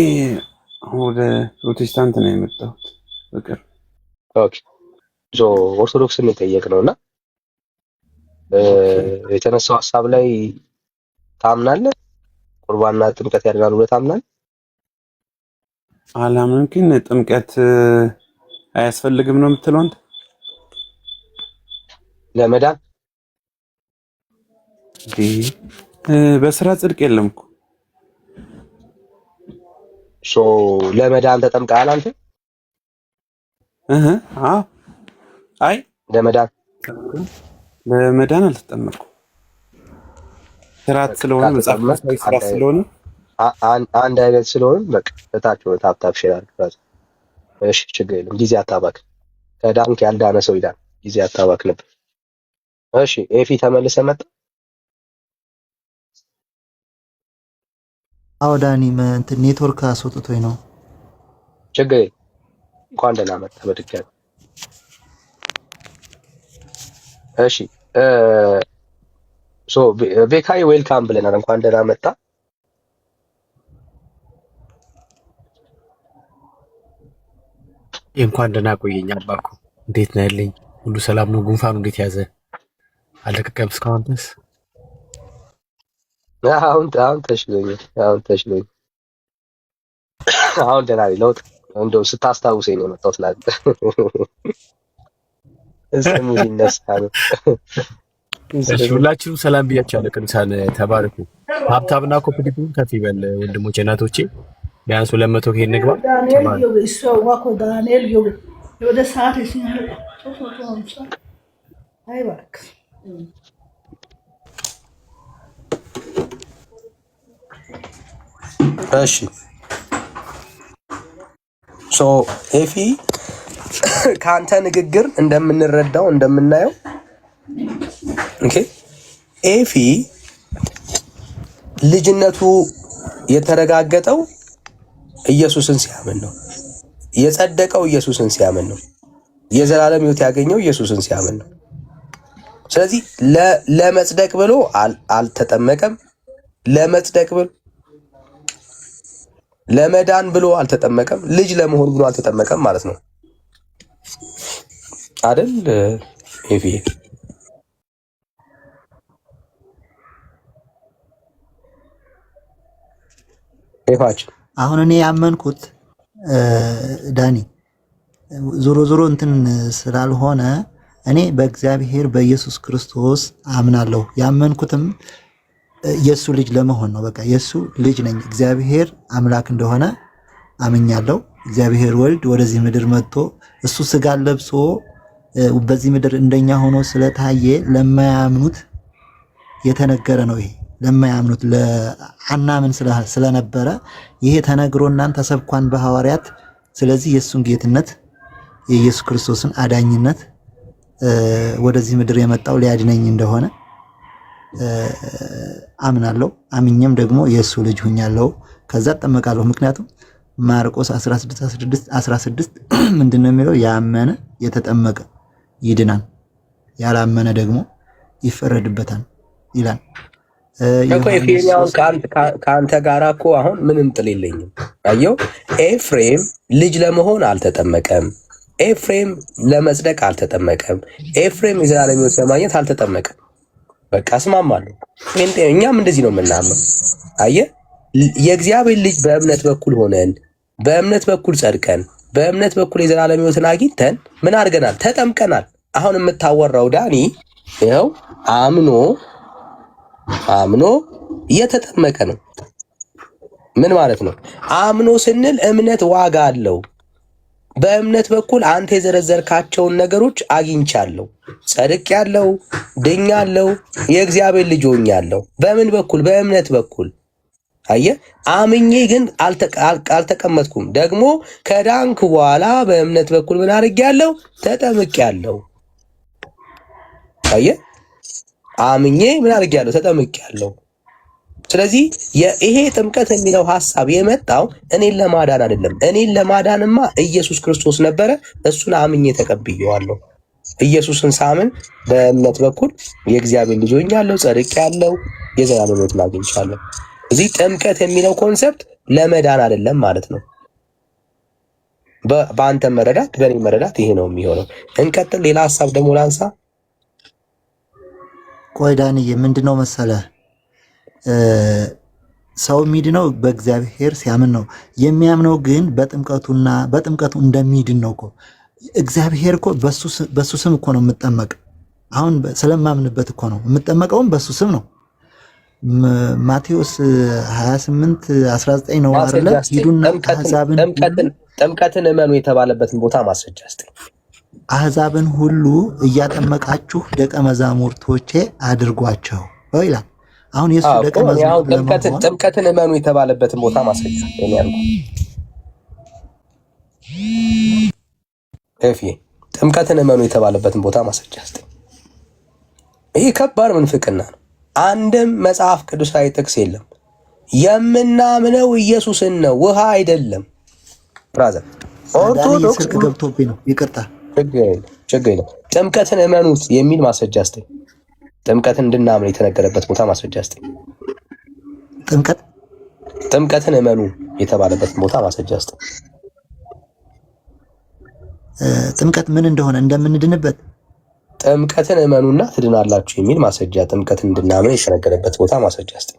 ወደ ፕሮቴስታንት ነው የመጣሁት በቅርብ። ኦኬ ኦርቶዶክስን የጠየቅ ነውና የተነሳው ሐሳብ ላይ ታምናለህ? ቁርባንና ጥምቀት ያድናል ብለህ ታምናለህ? አላምንም። ግን ጥምቀት አያስፈልግም ነው የምትለው አንተ? ለመዳን በስራ ጽድቅ የለም እኮ። ለመዳን ተጠምቀሃል አንተ? አዎ። አይ ለመዳን አልተጠመቅኩም። ስርዓት ስለሆነ መጽሐፍ ቅዱሳዊ ስርዓት ስለሆነ አንድ አይነት ስለሆነ በቃ ታች ነው ታፕታፕ ሼር አድርግ። እሺ ችግር የለም። ጊዜ አታባክ። ከዳንክ ያልዳነ ሰው ይዳን። ጊዜ አታባክ ነበር። እሺ ኤፊ ተመልሰ መጣ። አዎ ዳኒ እንትን ኔትወርክ አስወጥቶኝ ነው። ችግር የለም። እንኳን ደህና መጣ በድጋሚ። እሺ ቤካይ ዌልካም ብለናል። እንኳን ደህና መጣ። እንኳን ደህና ቆየኝ አባኩ። እንዴት ነው ያለኝ? ሁሉ ሰላም ነው? ጉንፋኑ እንዴት ያዘ? አልለቀቀም እስካሁን ድረስ? አሁን ተሽሎኛል። አሁን ደህና ነኝ። ለውጥ እንደው ስታስታውሰኝ ነው የመጣሁት ላንተ። እስሙ ይነሳ ነው። ሁላችሁም ሰላም ብያችኋለሁ። ቅዱሳን ተባረኩ። ሀብታምና ኮፕሊኩ ከፍ ይበል ወንድሞቼ እናቶቼ። ቢያንስ 200 ከሄድ ንግባ እሺ ሶ ኤፊ ከአንተ ንግግር እንደምንረዳው እንደምናየው ኦኬ ኤፊ ልጅነቱ የተረጋገጠው ኢየሱስን ሲያምን ነው። የጸደቀው ኢየሱስን ሲያምን ነው። የዘላለም ሕይወት ያገኘው ኢየሱስን ሲያምን ነው። ስለዚህ ለመጽደቅ ብሎ አልተጠመቀም። ለመጽደቅ ብሎ ለመዳን ብሎ አልተጠመቀም። ልጅ ለመሆን ብሎ አልተጠመቀም ማለት ነው አይደል ኤፊ? ኤፋችን አሁን እኔ ያመንኩት ዳኒ ዞሮ ዞሮ እንትን ስላልሆነ እኔ በእግዚአብሔር በኢየሱስ ክርስቶስ አምናለሁ። ያመንኩትም የሱ ልጅ ለመሆን ነው። በቃ የሱ ልጅ ነኝ። እግዚአብሔር አምላክ እንደሆነ አምኛለሁ። እግዚአብሔር ወልድ ወደዚህ ምድር መጥቶ እሱ ስጋ ለብሶ በዚህ ምድር እንደኛ ሆኖ ስለታየ ለማያምኑት የተነገረ ነው። ይሄ ለማያምኑት ለአናምን ስለነበረ ይሄ ተነግሮናን ተሰብኳን በሐዋርያት። ስለዚህ የሱን ጌትነት የኢየሱስ ክርስቶስን አዳኝነት ወደዚህ ምድር የመጣው ሊያድነኝ እንደሆነ አምናለሁ። አምኜም ደግሞ የሱ ልጅ ሁኛለሁ። ከዛ እጠመቃለሁ። ምክንያቱም ማርቆስ 16 ምንድነው የሚለው? ያመነ የተጠመቀ ይድናል፣ ያላመነ ደግሞ ይፈረድበታል ይላል። ከአንተ ጋር እኮ አሁን ምንም ጥል የለኝም። አየው ኤፍሬም ልጅ ለመሆን አልተጠመቀም። ኤፍሬም ለመጽደቅ አልተጠመቀም። ኤፍሬም የዘላለም ሕይወት ለማግኘት አልተጠመቀም። በቃ እስማማለሁ። እኛም እንደዚህ ነው የምናምነው። አየህ የእግዚአብሔር ልጅ በእምነት በኩል ሆነን በእምነት በኩል ጸድቀን በእምነት በኩል የዘላለም ሕይወትን አግኝተን ምን አድርገናል? ተጠምቀናል። አሁን የምታወራው ዳኒ ይኸው አምኖ እየተጠመቀ ነው። ምን ማለት ነው? አምኖ ስንል እምነት ዋጋ አለው። በእምነት በኩል አንተ የዘረዘርካቸውን ነገሮች አግኝቻለሁ፣ ጸድቄያለሁ፣ ድኛለሁ፣ የእግዚአብሔር ልጅ ሆኛለሁ። በምን በኩል? በእምነት በኩል። አየህ አምኜ ግን አልተቀመጥኩም። ደግሞ ከዳንክ በኋላ በእምነት በኩል ምን አድርጌያለሁ? ተጠምቄያለሁ። አየህ አምኜ ምን አድርጌያለሁ? ተጠምቄያለሁ። ስለዚህ ይሄ ጥምቀት የሚለው ሐሳብ የመጣው እኔን ለማዳን አይደለም። እኔን ለማዳንማ ኢየሱስ ክርስቶስ ነበረ። እሱን አምኜ ተቀብዬዋለሁ። ኢየሱስን ሳምን በእምነት በኩል የእግዚአብሔር ልጅ ሆኛለሁ፣ ጸድቄያለሁ፣ የዘላለም ሕይወት አግኝቻለሁ። እዚህ ጥምቀት የሚለው ኮንሰፕት ለመዳን አይደለም ማለት ነው። በአንተ መረዳት በእኔ መረዳት ይሄ ነው የሚሆነው። እንቀጥል። ሌላ ሐሳብ ደግሞ ላንሳ። ቆይ ዳንዬ ምንድነው መሰለህ ሰው የሚድነው በእግዚአብሔር ሲያምን ነው። የሚያምነው ግን በጥምቀቱ እንደሚድን ነው እኮ። እግዚአብሔር እኮ በሱ ስም እኮ ነው የምጠመቅ። አሁን ስለማምንበት እኮ ነው የምጠመቀውም በሱ ስም ነው። ማቴዎስ 28:19 ነው አይደለ? ሂዱና ጥምቀትን እመኑ የተባለበትን ቦታ ማስረጃ እስቲ። አሕዛብን ሁሉ እያጠመቃችሁ ደቀ መዛሙርቶቼ አድርጓቸው ይላል። አሁን የሱ ደቀ መዛሙርት ጥምቀትን እመኑ የተባለበትን ቦታ ማስረጃ የሚያርጉ ኤፊ ጥምቀትን እመኑ የተባለበትን ቦታ ማስረጃ እስቲ። ይሄ ከባድ ምንፍቅና ነው። አንድም መጽሐፍ ቅዱሳዊ ጥቅስ የለም። የምናምነው ኢየሱስን ነው፣ ውሃ አይደለም። ብራዘር ኦርቶዶክስ ገብቶብኝ ነው፣ ይቅርታ። ችግር የለም። ጥምቀትን እመኑት የሚል ማስረጃ እስቲ። ጥምቀትን እንድናምን የተነገረበት ቦታ ማስረጃ እስቲ። ጥምቀትን እመኑ የተባለበትን ቦታ ማስረጃ እስቲ። ጥምቀት ምን እንደሆነ እንደምንድንበት ጥምቀትን እመኑና ትድናላችሁ የሚል ማስረጃ፣ ጥምቀትን እንድናምን የተነገረበት ቦታ ማስረጃ እስቲ።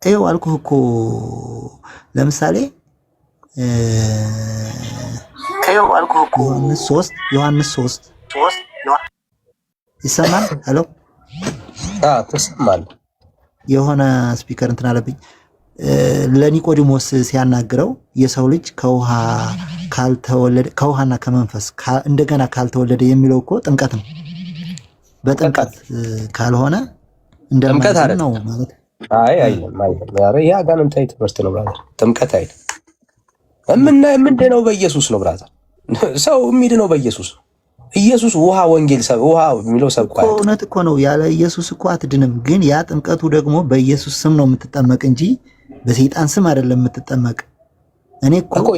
ይኸው አልኩህ እኮ። ለምሳሌ ዮሐንስ 3 ይሰማል? ሄሎ ትሰማለህ? የሆነ ስፒከር እንትን አለብኝ። ለኒቆዲሞስ ሲያናግረው የሰው ልጅ ከውሃ ካልተወለደ ከውሃና ከመንፈስ እንደገና ካልተወለደ የሚለው እኮ ጥምቀት ነው። በጥምቀት ካልሆነ እንደማይሆን ነው ማለት። አይ አይደለም። ያ አጋንንታዊ ትምህርት ነው ብራዘር። ጥምቀት አይደለም። ምንድነው? በኢየሱስ ነው ብራዘር። ሰው የሚድነው በኢየሱስ ነው። ኢየሱስ ውሃ ወንጌል ውሃ የሚለው ሰብኳል። እውነት እኮ ነው። ያለ ኢየሱስ እኮ አትድንም። ግን ያ ጥምቀቱ ደግሞ በኢየሱስ ስም ነው የምትጠመቅ እንጂ በሰይጣን ስም አይደለም የምትጠመቅ። እኔ እኮ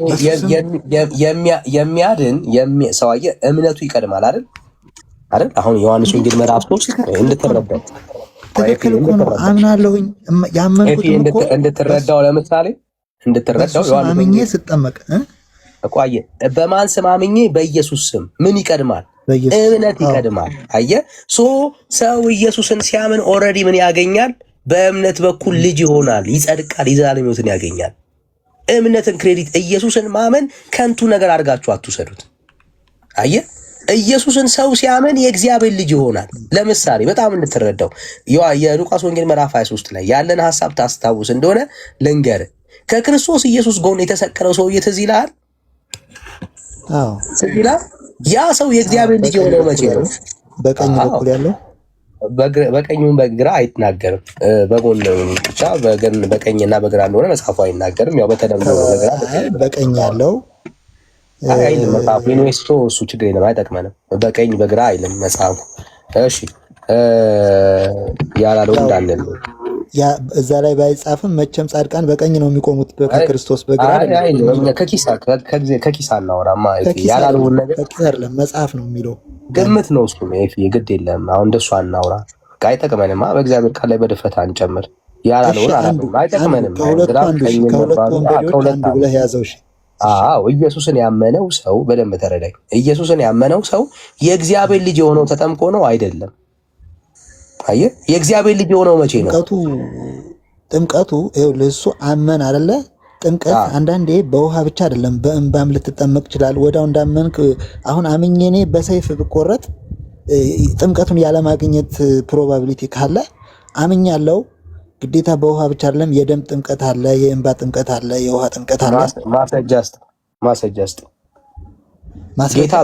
የሚያድን ሰው አየህ፣ እምነቱ ይቀድማል አይደል? አሁን ዮሐንስ ወንጌል ምዕራፍ 3 እንድትረዳው ትክክል እኮ ነው። አምናለሁኝ። ያመንኩት እኮ እንድትረዳው ለምሳሌ እንድትረዳው ዮሐንስ አምኜ ስጠመቅ እኮ አየህ፣ በማን ስም አምኜ? በኢየሱስ ስም። ምን ይቀድማል? እምነት ይቀድማል። አየህ፣ ሰው ኢየሱስን ሲያምን ኦልሬዲ ምን ያገኛል? በእምነት በኩል ልጅ ይሆናል፣ ይጸድቃል፣ የዘላለም ሕይወትን ያገኛል። እምነትን ክሬዲት ኢየሱስን ማመን ከንቱ ነገር አድርጋችሁ አትውሰዱት። አየህ፣ ኢየሱስን ሰው ሲያምን የእግዚአብሔር ልጅ ይሆናል። ለምሳሌ በጣም እንድትረዳው የሉቃስ ወንጌል ምዕራፍ 23 ላይ ያለን ሐሳብ ታስታውስ እንደሆነ ልንገርህ። ከክርስቶስ ኢየሱስ ጎን የተሰቀለው ሰውዬ ትዝ ይልሃል? አዎ ትዝ ይልሃል? ያ ሰው የእግዚአብሔር ልጅ የሆነው መቼ ነው? በቀኝ በኩል ያለው በቀኙም በግራ አይናገርም። በጎን ብቻ በቀኝና በግራ እንደሆነ መጽሐፉ አይናገርም። ያው በተለምዶ በግራ በቀኝ ያለው አይልም መጽሐፉ። ዩኒቨርሲቲ እሱ ችግር የለም፣ አይጠቅመንም። በቀኝ በግራ አይልም መጽሐፉ። እሺ ያላለው እንዳለን እዛ ላይ ባይጻፍም መቼም ጻድቃን በቀኝ ነው የሚቆሙት ከክርስቶስ በግራ አይልም። ከኪሳ እናወራማ ያላለውን ነገር አይደለም መጽሐፍ ነው የሚለው። ግምት ነው እሱ። የግድ የለም አሁን እንደሱ አናውራ። አይጠቅመንም። በእግዚአብሔር ቃል ላይ በድፍረት አንጨምር። ያላለውን አይጠቅመንም። ከሁለት ወንበዴዎች አንዱ ብለህ ያዘው። ኢየሱስን ያመነው ሰው በደንብ ተረዳኝ። ኢየሱስን ያመነው ሰው የእግዚአብሔር ልጅ የሆነው ተጠምቆ ነው አይደለም? አየህ፣ የእግዚአብሔር ልጅ የሆነው መቼ ነው? ጥምቀቱ ይኸውልህ፣ እሱ አመን አይደለ? ጥምቀት አንዳንዴ በውሃ ብቻ አይደለም፣ በእንባም ልትጠመቅ ይችላል። ወዳው እንዳመንክ አሁን አምኜ እኔ በሰይፍ ብቆረጥ ጥምቀቱን ያለማግኘት ፕሮባቢሊቲ ካለ አምኛለሁ። ግዴታ በውሃ ብቻ አይደለም፣ የደም ጥምቀት አለ፣ የእንባ ጥምቀት አለ፣ የውሃ ጥምቀት አለ። ማስረጃ ጌታ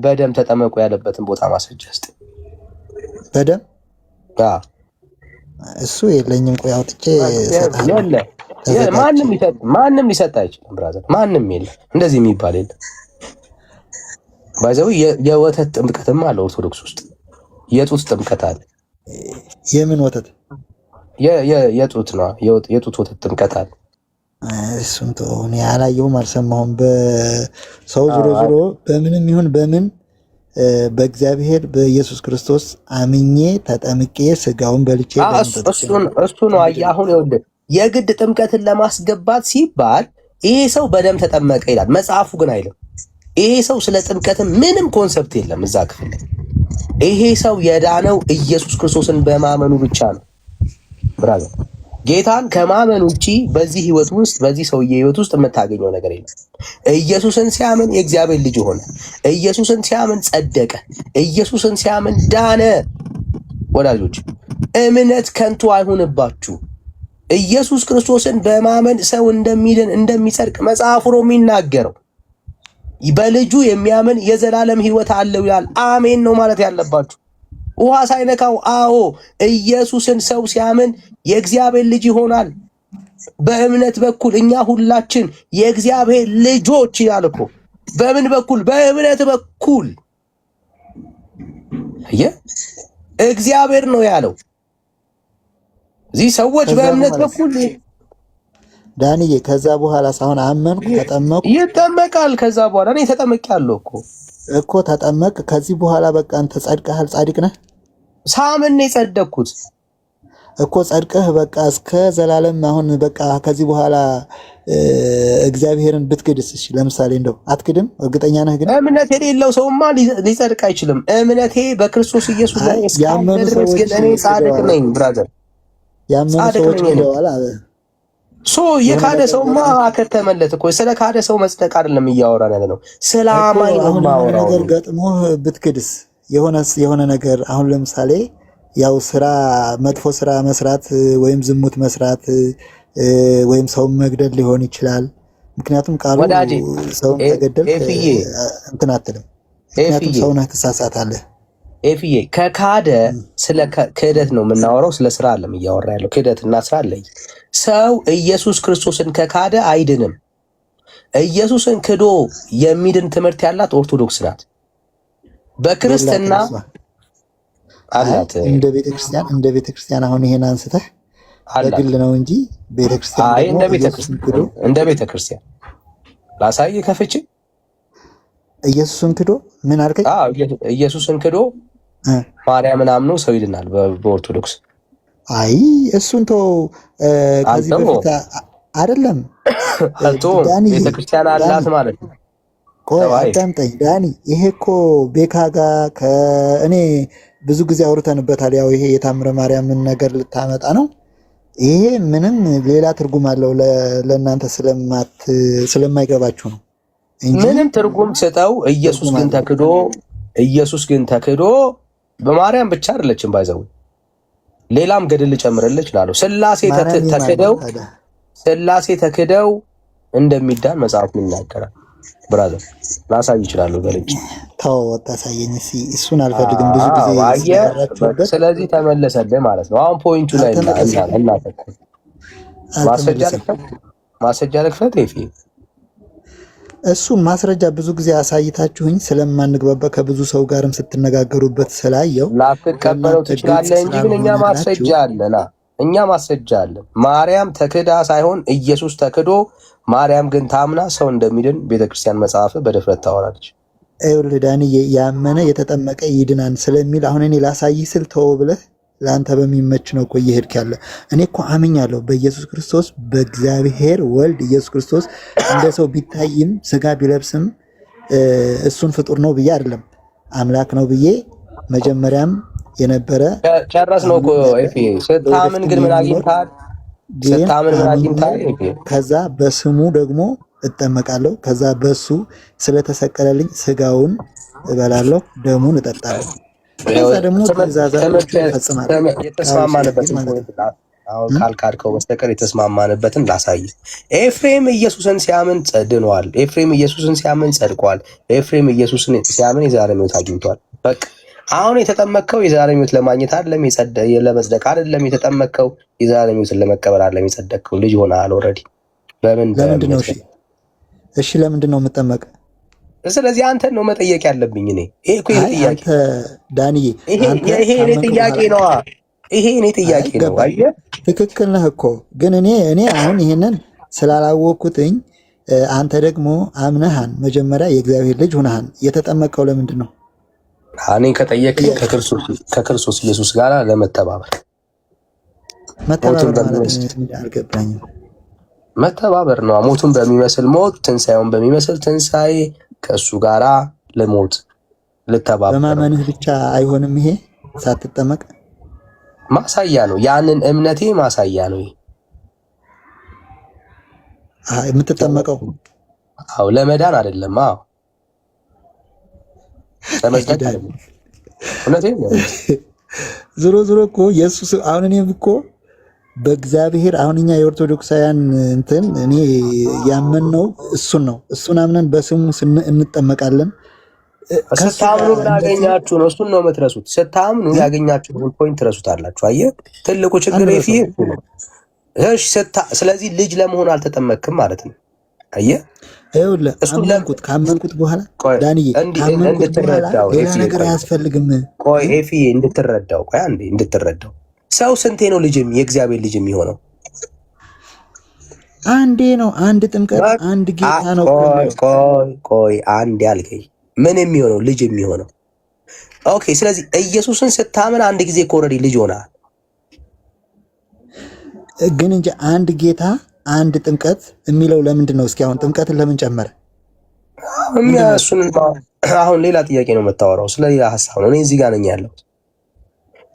በደም ተጠመቁ ያለበትን ቦታ ማስረጃ እስቲ። በደም እሱ የለኝም። ቆይ አውጥቼ ማንም ሊሰጥ አይችልም ብራዘር። ማንም የለም፣ እንደዚህ የሚባል የለም። ባይዘው የወተት ጥምቀትም አለ ኦርቶዶክስ ውስጥ። የጡት ጥምቀት አለ። የምን ወተት? የጡት ነው። የጡት ወተት ጥምቀት አለ። እሱን ተሆነ ያላየሁም አልሰማሁም። በሰው ዞሮ በምንም ይሁን በምን በእግዚአብሔር በኢየሱስ ክርስቶስ አምኜ ተጠምቄ ስጋውን በልቼ እሱ ነው። አሁን ይኸውልህ የግድ ጥምቀትን ለማስገባት ሲባል ይሄ ሰው በደም ተጠመቀ ይላል መጽሐፉ፣ ግን አይልም። ይሄ ሰው ስለ ጥምቀትም ምንም ኮንሰፕት የለም እዛ ክፍል ላይ። ይሄ ሰው የዳነው ኢየሱስ ክርስቶስን በማመኑ ብቻ ነው ብራዘር። ጌታን ከማመን ውጪ በዚህ ህይወት ውስጥ በዚህ ሰውዬ ህይወት ውስጥ የምታገኘው ነገር የለም። ኢየሱስን ሲያምን የእግዚአብሔር ልጅ ሆነ። ኢየሱስን ሲያምን ጸደቀ። ኢየሱስን ሲያምን ዳነ። ወዳጆች እምነት ከንቱ አይሁንባችሁ። ኢየሱስ ክርስቶስን በማመን ሰው እንደሚድን እንደሚጸድቅ መጽሐፉ ነው የሚናገረው። በልጁ የሚያምን የዘላለም ህይወት አለው ይላል። አሜን ነው ማለት ያለባችሁ። ውሃ ሳይነካው አዎ፣ ኢየሱስን ሰው ሲያምን የእግዚአብሔር ልጅ ይሆናል። በእምነት በኩል እኛ ሁላችን የእግዚአብሔር ልጆች ይላል እኮ። በምን በኩል? በእምነት በኩል። እግዚአብሔር ነው ያለው። እዚህ ሰዎች በእምነት በኩል ዳንዬ፣ ከዛ በኋላ ሳይሆን አመንኩ ተጠመቁ ይጠመቃል። ከዛ በኋላ እኔ ተጠመቅያለሁ እኮ ተጠመቅ። ከዚህ በኋላ በቃ አንተ ጸድቀሃል፣ ጻድቅ ነህ። ሳምን ነው የጸደቅኩት እኮ ጸድቀህ በቃ እስከ ዘላለም። አሁን በቃ ከዚህ በኋላ እግዚአብሔርን ብትክድስ፣ እሺ ለምሳሌ እንደው አትክድም? እርግጠኛ ነህ? ግን እምነት የሌለው ሰውማ ሊጸድቅ አይችልም። እምነቴ በክርስቶስ ኢየሱስ ላይ ያመኑ ሰዎች ግን እኔ ጻድቅ ነኝ ብራዘር። ያመኑ ሰዎች ሄደዋል አለ። የካደ ሰውማ አከተመለት እኮ። ስለ ካደ ሰው መጽደቅ አይደለም እያወራን ያለ ነው፣ ስለ አማኝ ነው ማወራው። ነገር ገጥሞህ ብትክድስ የሆነ ነገር አሁን ለምሳሌ ያው ስራ መጥፎ ስራ መስራት ወይም ዝሙት መስራት ወይም ሰው መግደል ሊሆን ይችላል። ምክንያቱም ቃሉ ሰው ተገደል እንትን አትልም። ምክንያቱም ሰው ነህ ትሳሳታለህ። ኤፍዬ ከካደ ስለ ክህደት ነው የምናወራው፣ ስለ ስራ አለም እያወራ ያለው ክህደትና ስራ አለ። ሰው ኢየሱስ ክርስቶስን ከካደ አይድንም። ኢየሱስን ክዶ የሚድን ትምህርት ያላት ኦርቶዶክስ ናት። በክርስትና አላት እንደ ቤተክርስቲያን አሁን ይሄን አንስተህ በግል ነው እንጂ ቤተክርስቲያን አይ እንደ ቤተክርስቲያን ላሳይ ከፍቼ ኢየሱስን ክዶ ምን አልከኝ? ኢየሱስን ክዶ ማርያምን አምኖ ሰው ይድናል በኦርቶዶክስ። አይ እሱን ተው። ከዚህ በፊት አይደለም ዳኒ ቤተክርስቲያን አላት ማለት ነው። ቆይ አዳምጠኝ ዳኒ። ይሄ እኮ ቤካ ጋር ከእኔ ብዙ ጊዜ አውርተንበታል። ያው ይሄ የታምረ ማርያምን ነገር ልታመጣ ነው። ይሄ ምንም ሌላ ትርጉም አለው ለእናንተ ስለማይገባችሁ ነው። ምንም ትርጉም ስጠው። ኢየሱስ ግን ተክዶ በማርያም ብቻ አይደለችም ባይዘው ሌላም ገድል ጨምረለች ላለው ስላሴ ተክደው እንደሚዳን መጽሐፉ ይናገራል። ብራዘር ላሳይ ይችላል በልጅ ተው ታሳየኝ። እሱን አልፈልግም ብዙ ጊዜ። ስለዚህ ተመለሰልህ ማለት ነው። አሁን ፖይንቱ ላይ እናተኩር። ማስረጃ ልክፈት ኤፊ እሱን ማስረጃ ብዙ ጊዜ አሳይታችሁኝ ስለማንግባባ ከብዙ ሰው ጋርም ስትነጋገሩበት ስላየው ላትቀበለው ትችላለህ እንጂ ግን እኛ ማስረጃ አለን። ማርያም ተክዳ ሳይሆን ኢየሱስ ተክዶ ማርያም ግን ታምና ሰው እንደሚድን ቤተክርስቲያን መጽሐፍ በድፍረት ታወራለች። ይኸውልህ ዳኒ ያመነ የተጠመቀ ይድናን ስለሚል አሁን እኔ ላሳይ ስል ተው ብለህ ለአንተ በሚመች ነው እኮ እየሄድክ ያለ። እኔ እኮ አምኛለሁ በኢየሱስ ክርስቶስ በእግዚአብሔር ወልድ ኢየሱስ ክርስቶስ እንደ ሰው ቢታይም ስጋ ቢለብስም እሱን ፍጡር ነው ብዬ አይደለም አምላክ ነው ብዬ መጀመሪያም የነበረ ጨረስ ነው እኮ ኤፊ። ስታምን ግን ምን አግኝተሃል? ከዛ በስሙ ደግሞ እጠመቃለሁ። ከዛ በሱ ስለተሰቀለልኝ ስጋውን እበላለሁ፣ ደሙን እጠጣለሁ። ከዛ ደግሞ ትእዛዛቶቹን እፈጽማለሁ። አሁን ካልካድከው በስተቀር የተስማማንበትን ላሳይ። ኤፍሬም ኢየሱስን ሲያምን ጸድኗል። ኤፍሬም ኢየሱስን ሲያምን ጸድቋል። ኤፍሬም ኢየሱስን ሲያምን የዘላለም ሕይወት አግኝቷል። በቃ አሁን የተጠመቅከው የዘላለም ሕይወት ለማግኘት አይደለም፣ ለመጽደቅ አይደለም። የተጠመቅከው የዘላለም ሕይወትን ለመቀበል አይደለም። የጸደቅከው ልጅ ሆነሃል ኦልሬዲ። ለምንድን ነው እሺ ለምንድን ነው የምጠመቅ? ስለዚህ አንተን ነው መጠየቅ ያለብኝ እኔ። ይሄ እኮ ጥያቄ ዳንዬ፣ ይሄ እኔ ጥያቄ ነው። ይሄ እኔ ጥያቄ ነው። አየህ ትክክል ነህ እኮ ግን እኔ አሁን ይሄንን ስላላወቅኩትኝ አንተ ደግሞ አምነሃን መጀመሪያ የእግዚአብሔር ልጅ ሆነሃን። የተጠመቀው ለምንድን ነው? እኔን ከጠየቅኝ ከክርስቶስ ኢየሱስ ጋር ለመተባበር። መተባበር አልገባኝም። መተባበር ነው። ሞቱን በሚመስል ሞት፣ ትንሳኤውን በሚመስል ትንሳኤ ከእሱ ጋራ ለሞት ልተባበር። በማመንህ ብቻ አይሆንም። ይሄ ሳትጠመቅ ማሳያ ነው። ያንን እምነቴ ማሳያ ነው። የምትጠመቀው አዎ ለመዳን አይደለም። አዎ ለመጽደቅ አይደለም። እውነቴን ነው። ዞሮ እኮ ኢየሱስ አሁን እኔም እኮ በእግዚአብሔር አሁን እኛ የኦርቶዶክሳውያን እንትን እኔ ያመንነው እሱን ነው። እሱን አምነን በስሙ እንጠመቃለን። ስታምኑ ምን ያገኛችሁ ነው? እሱን ነው የምትረሱት። ስታምኑ ያገኛችሁን ፖይንት ትረሱታላችሁ። አየህ ትልቁ ችግር ይሄ ነው። እሺ ስለዚህ ልጅ ለመሆን አልተጠመቅክም ማለት ነው። አየህ ይኸውልህ ካመንኩት በኋላ ዳንዬ ካመንኩት በኋላ ሌላ ነገር አያስፈልግም። ቆይ ኤፊ እንድትረዳው ሰው ስንቴ ነው የእግዚአብሔር ልጅ የሚሆነው? አንዴ ነው። አንድ ጥምቀት፣ አንድ ጌታ ነው። ቆይ አንድ ያልከኝ ምን የሚሆነው ልጅ የሚሆነው? ኦኬ ስለዚህ ኢየሱስን ስታምን አንድ ጊዜ ኦልሬዲ ልጅ ሆነሃል። ግን እንጂ አንድ ጌታ አንድ ጥምቀት የሚለው ለምንድን ነው? እስኪ አሁን ጥምቀትን ለምን ጨመረ? እሱን አሁን ሌላ ጥያቄ ነው የምታወራው፣ ስለሌላ ሀሳብ ነው። እኔ እዚህ ጋር ነኝ ያለሁት።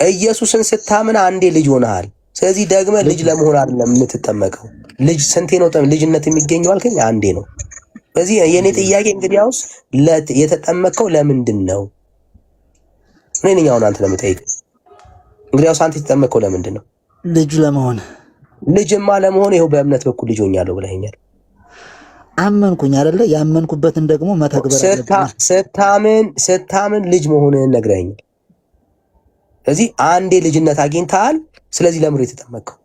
ኢየሱስን ስታምን አንዴ ልጅ ሆነሃል። ስለዚህ ደግመ ልጅ ለመሆን አይደለም የምትጠመቀው። ልጅ ስንቴ ነው ልጅነት የሚገኘው አልከኝ? አንዴ ነው። ስለዚህ የኔ ጥያቄ እንግዲያውስ የተጠመቀው ለምንድን ነው? እኔ ነኝ አሁን አንተ ለምጠይቅ እንግዲያውስ አንተ የተጠመቀው ለምንድን ነው? ልጁ ለመሆን። ልጅማ ለመሆን ይኸው በእምነት በኩል ልጅ ሆኛለሁ ብለኸኛል። አመንኩኝ አይደለ? ያመንኩበትን ደግሞ መተግበር አለብኝ። ስታምን ልጅ መሆንህን ነግረኸኛል። ስለዚህ አንዴ ልጅነት አግኝተሃል። ስለዚህ ለምሮ የተጠመቀው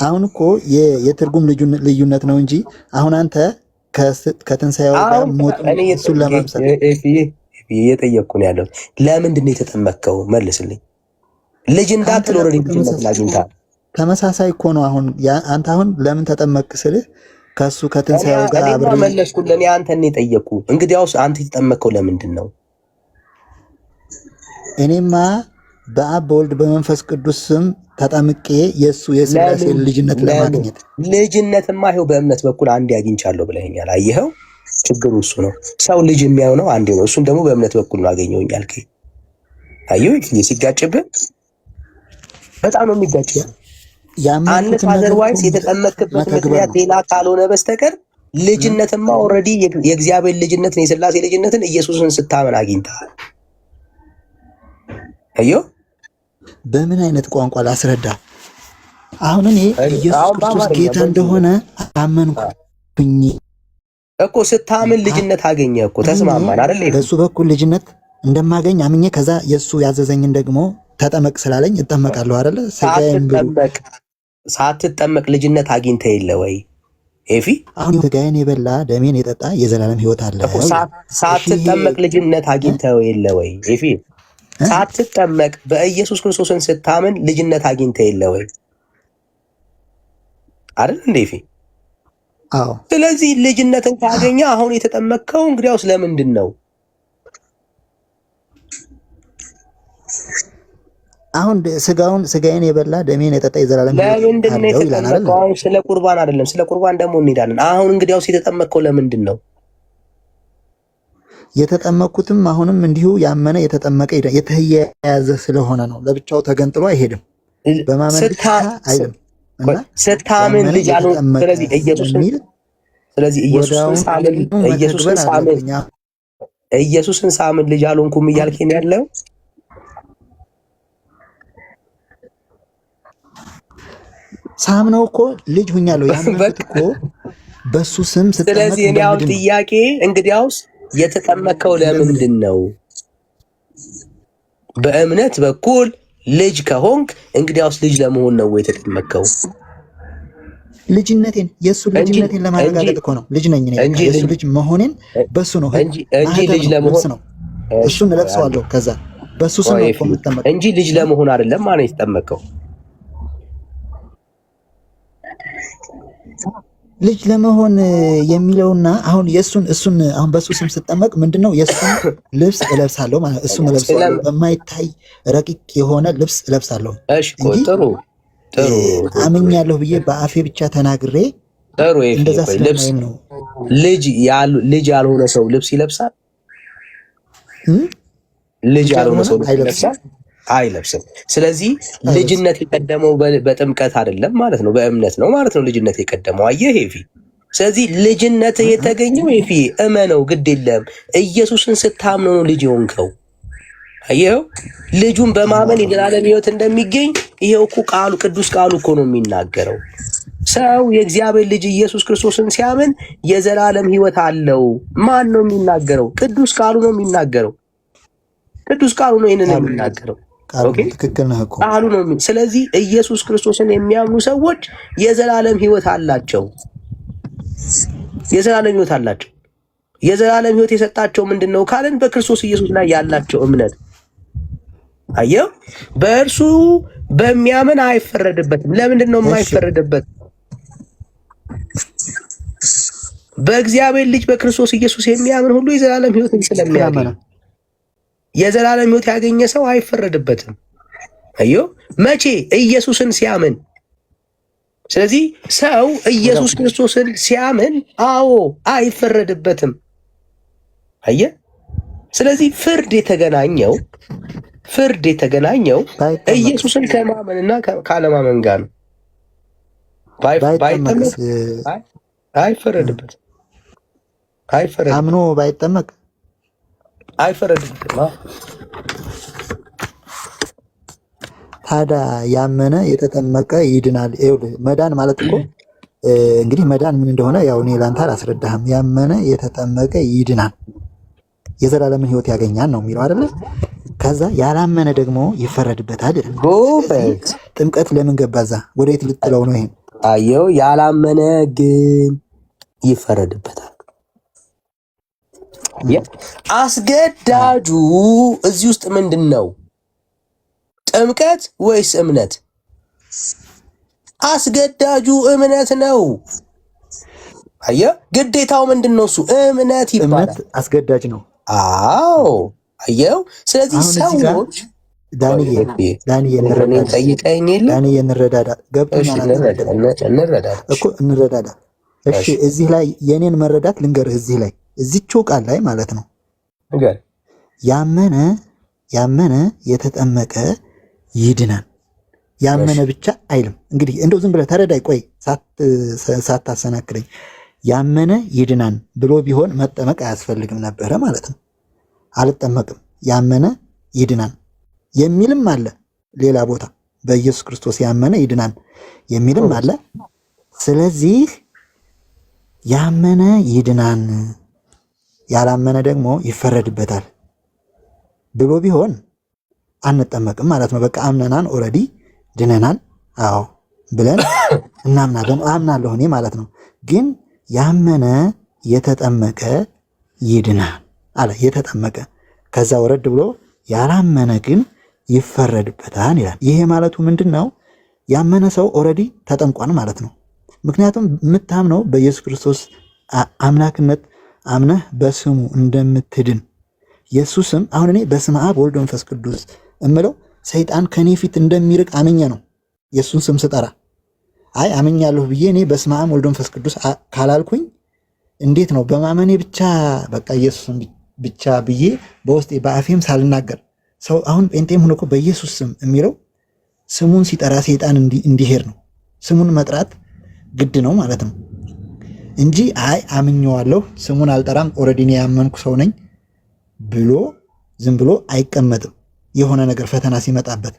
አሁን እኮ የትርጉም ልዩነት ነው እንጂ አሁን አንተ ከትንሣኤው ጋር ሞት እሱን ለማምሰል እየጠየቅኩ ነው ያለው። ለምንድን ነው የተጠመቀው? መልስልኝ። ልጅ እንዳትል ኦልሬዲ ልጅነት አግኝተሃል። ተመሳሳይ እኮ ነው። አሁን አንተ አሁን ለምን ተጠመቅ ስልህ ከሱ ከትንሣኤው ጋር አብሬ መለስኩልህ። እኔ አንተን ነው የጠየቅኩ። እንግዲያውስ አንተ የተጠመቀው ለምንድን ነው? እኔማ በአብ በወልድ በመንፈስ ቅዱስ ስም ተጠምቄ የሱ የሥላሴ ልጅነት ለማግኘት። ልጅነትማ ይኸው በእምነት በኩል አንዴ አግኝቻለሁ ብለኸኛል። አየኸው፣ ችግሩ እሱ ነው። ሰው ልጅ የሚያውነው አንዴ ነው። እሱን ደግሞ በእምነት በኩል ነው አገኘሁኝ አልከኝ። አየኸው፣ ሲጋጭብህ በጣም ነው የሚጋጭብህ። አንተ አዘርዋይስ የተጠመቅበት ምክንያት ሌላ ካልሆነ በስተቀር ልጅነትማ ኦልሬዲ የእግዚአብሔር ልጅነትን የሥላሴ ልጅነትን ኢየሱስን ስታመን አግኝተሃል። አየኸው። በምን አይነት ቋንቋ ላስረዳ? አሁን እኔ ኢየሱስ ክርስቶስ ጌታ እንደሆነ አመንኩኝ እኮ። ስታምን ልጅነት አገኘ እኮ። ተስማማን አይደል? በሱ በኩል ልጅነት እንደማገኝ አምኜ ከዛ የሱ ያዘዘኝን ደግሞ ተጠመቅ ስላለኝ እጠመቃለሁ አይደለ? ሳትጠመቅ ልጅነት አግኝተ የለ ወይ ኤፊ? አሁን ስጋዬን የበላ ደሜን የጠጣ የዘላለም ሕይወት አለ። ሳትጠመቅ ልጅነት አግኝተው የለ ወይ ኤፊ? ሳትጠመቅ በኢየሱስ ክርስቶስን ስታምን ልጅነት አግኝተ የለ ወይ አይደል እንዴ ኤፊ? አዎ። ስለዚህ ልጅነትን ካገኘ አሁን የተጠመቅከው እንግዲያውስ ለምንድን ነው? አሁን ስጋዬን የበላ ደሜን የጠጣ የዘላለም ሕይወት አለው ይላል አይደል? ስለ ቁርባን አይደለም። ስለ ቁርባን ደግሞ እንሄዳለን። አሁን እንግዲያውስ የተጠመቅከው ለምንድን ነው? የተጠመቅኩትም አሁንም እንዲሁ ያመነ የተጠመቀ የተያያዘ ስለሆነ ነው። ለብቻው ተገንጥሎ አይሄድም። በማመን ብቻ አይልም። እና ስታምን ልጅ አልሆንኩም። ስለዚህ ኢየሱስን ሳምን ልጅ አልሆንኩም እያልከኝ ያለው ሳምነው እኮ ልጅ ሁኛለሁ። ያመንኩት እኮ በሱ ስም ስትጠመቅ። ስለዚህ እኔ አሁን ጥያቄ እንግዲያውስ የተጠመቀው ለምንድን ነው? በእምነት በኩል ልጅ ከሆንክ እንግዲያውስ ልጅ ለመሆን ነው ወይ የተጠመቀው? ልጅነቴን የሱ ልጅነቴን ለማረጋገጥ እኮ ነው። ልጅ ነኝ እኔ። የሱ ልጅ መሆኔን በሱ ነው እንጂ ልጅ ለመሆን ነው። እሱን እለብሰዋለሁ። ከዛ በሱ ስም ነው የምጠመቀው እንጂ ልጅ ለመሆን አይደለም ማለት የተጠመቀው። ልጅ ለመሆን የሚለውና አሁን እሱን አሁን በሱ ስም ስጠመቅ ምንድነው? የሱን ልብስ እለብሳለሁ ማለት እሱን እለብሳለሁ። በማይታይ ረቂቅ የሆነ ልብስ እለብሳለሁ። እሺ ጥሩ አምኛለሁ ብዬ በአፌ ብቻ ተናግሬ ጥሩ እንደዛ ስለማይም ነው። ልጅ ያልሆነ ሰው ልብስ ይለብሳል? ልጅ ያልሆነ ሰው አይለብስም። ስለዚህ ልጅነት የቀደመው በጥምቀት አይደለም ማለት ነው፣ በእምነት ነው ማለት ነው። ልጅነት የቀደመው አየህ ኤፊ። ስለዚህ ልጅነት የተገኘው ኤፊ እመነው፣ ግድ የለም ኢየሱስን ስታምነው ነው ልጅ የሆንከው። አየኸው፣ ልጁን በማመን የዘላለም ሕይወት እንደሚገኝ ይሄው እኮ ቃሉ ቅዱስ ቃሉ እኮ ነው የሚናገረው። ሰው የእግዚአብሔር ልጅ ኢየሱስ ክርስቶስን ሲያምን የዘላለም ሕይወት አለው። ማን ነው የሚናገረው? ቅዱስ ቃሉ ነው የሚናገረው። ቅዱስ ቃሉ ነው ይሄንን የሚናገረው። ትክክል ነህ እኮ ቃሉ ነው። ስለዚህ ኢየሱስ ክርስቶስን የሚያምኑ ሰዎች የዘላለም ሕይወት አላቸው። የዘላለም ሕይወት አላቸው። የዘላለም ሕይወት የሰጣቸው ምንድን ነው ካለን በክርስቶስ ኢየሱስ ላይ ያላቸው እምነት። አየው፣ በእርሱ በሚያምን አይፈረድበትም። ለምንድን ነው የማይፈረድበት? በእግዚአብሔር ልጅ በክርስቶስ ኢየሱስ የሚያምን ሁሉ የዘላለም ሕይወትን ስለሚያገኝ የዘላለም ሕይወት ያገኘ ሰው አይፈረድበትም። አዮ መቼ? ኢየሱስን ሲያምን። ስለዚህ ሰው ኢየሱስ ክርስቶስን ሲያምን አዎ አይፈረድበትም። አየ። ስለዚህ ፍርድ የተገናኘው ኢየሱስን ከማመንና ካለማመን ጋር ነው። ባይጠመቅ አይፈረድበትም። አምኖ ባይጠመቅ አይፈረድበትም። ታዲያ ያመነ የተጠመቀ ይድናል። ይኸውልህ መዳን ማለት እኮ እንግዲህ መዳን ምን እንደሆነ ያው እኔ ላንተ አላስረዳህም። ያመነ የተጠመቀ ይድናል፣ የዘላለምን ሕይወት ያገኛል ነው የሚለው አይደለ? ከዛ ያላመነ ደግሞ ይፈረድበታል ይላል። ጥምቀት ለምን ገባዛ? ወዴት ልጥለው ነው ይሄን? አየው፣ ያላመነ ግን ይፈረድበታል። አስገዳጁ እዚህ ውስጥ ምንድን ነው? ጥምቀት ወይስ እምነት? አስገዳጁ እምነት ነው። አየህ፣ ግዴታው ምንድን ነው? እሱ እምነት ይባላል። እምነት አስገዳጅ ነው። አዎ፣ አየው። ስለዚህ ሰዎች ዳንኤል እንረዳዳ እንረዳዳ። እሺ፣ እዚህ ላይ የኔን መረዳት ልንገርህ። እዚህ ላይ እዚህችው ቃል ላይ ማለት ነው ያመነ የተጠመቀ ይድናል። ያመነ ብቻ አይልም። እንግዲህ እንደው ዝም ብለህ ተረዳይ። ቆይ ሳታሰናክለኝ ያመነ ይድናል ብሎ ቢሆን መጠመቅ አያስፈልግም ነበረ ማለት ነው። አልጠመቅም ያመነ ይድናል የሚልም አለ። ሌላ ቦታ በኢየሱስ ክርስቶስ ያመነ ይድናል የሚልም አለ። ስለዚህ ያመነ ይድናል፣ ያላመነ ደግሞ ይፈረድበታል ብሎ ቢሆን አንጠመቅም ማለት ነው። በቃ አምነናን ኦልሬዲ ድነናል፣ አዎ ብለን እናምናለን። አምናለሁ እኔ ማለት ነው። ግን ያመነ የተጠመቀ ይድናል አለ። የተጠመቀ ከዛ ወረድ ብሎ ያላመነ ግን ይፈረድበታል ይላል። ይሄ ማለቱ ምንድን ነው? ያመነ ሰው ኦልሬዲ ተጠምቋል ማለት ነው። ምክንያቱም የምታምነው በኢየሱስ ክርስቶስ አምላክነት አምነህ በስሙ እንደምትድን ኢየሱስም አሁን እኔ በስመ አብ ወልድ መንፈስ ቅዱስ እምለው ሰይጣን ከኔ ፊት እንደሚርቅ አምኜ ነው የሱን ስም ስጠራ። አይ አምኛለሁ ብዬ እኔ በስመ አብ ወልድ መንፈስ ቅዱስ ካላልኩኝ እንዴት ነው? በማመኔ ብቻ በቃ ኢየሱስን ብቻ ብዬ በውስጤ በአፌም ሳልናገር ሰው አሁን ጴንጤም ሆኖ እኮ በኢየሱስ ስም የሚለው ስሙን ሲጠራ ሰይጣን እንዲሄድ ነው። ስሙን መጥራት ግድ ነው ማለት ነው እንጂ አይ አምኜዋለሁ ስሙን አልጠራም ኦልሬዲ እኔ ያመንኩ ሰው ነኝ ብሎ ዝም ብሎ አይቀመጥም። የሆነ ነገር ፈተና ሲመጣበት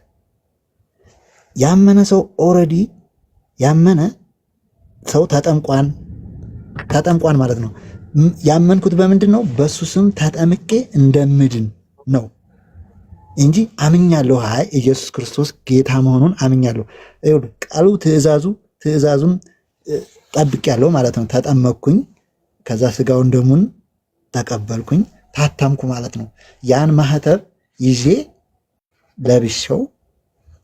ያመነ ሰው ኦልሬዲ ያመነ ሰው ተጠምቋን ማለት ነው። ያመንኩት በምንድን ነው? በሱ ስም ተጠምቄ እንደምድን ነው እንጂ አምኛለሁ። አይ ኢየሱስ ክርስቶስ ጌታ መሆኑን አምኛለሁ። ቃሉ ትእዛዙን ጠብቄያለሁ ማለት ነው። ተጠመቅኩኝ፣ ከዛ ስጋውን ደሙን ተቀበልኩኝ፣ ታታምኩ ማለት ነው። ያን ማህተብ ይዤ ለብሼው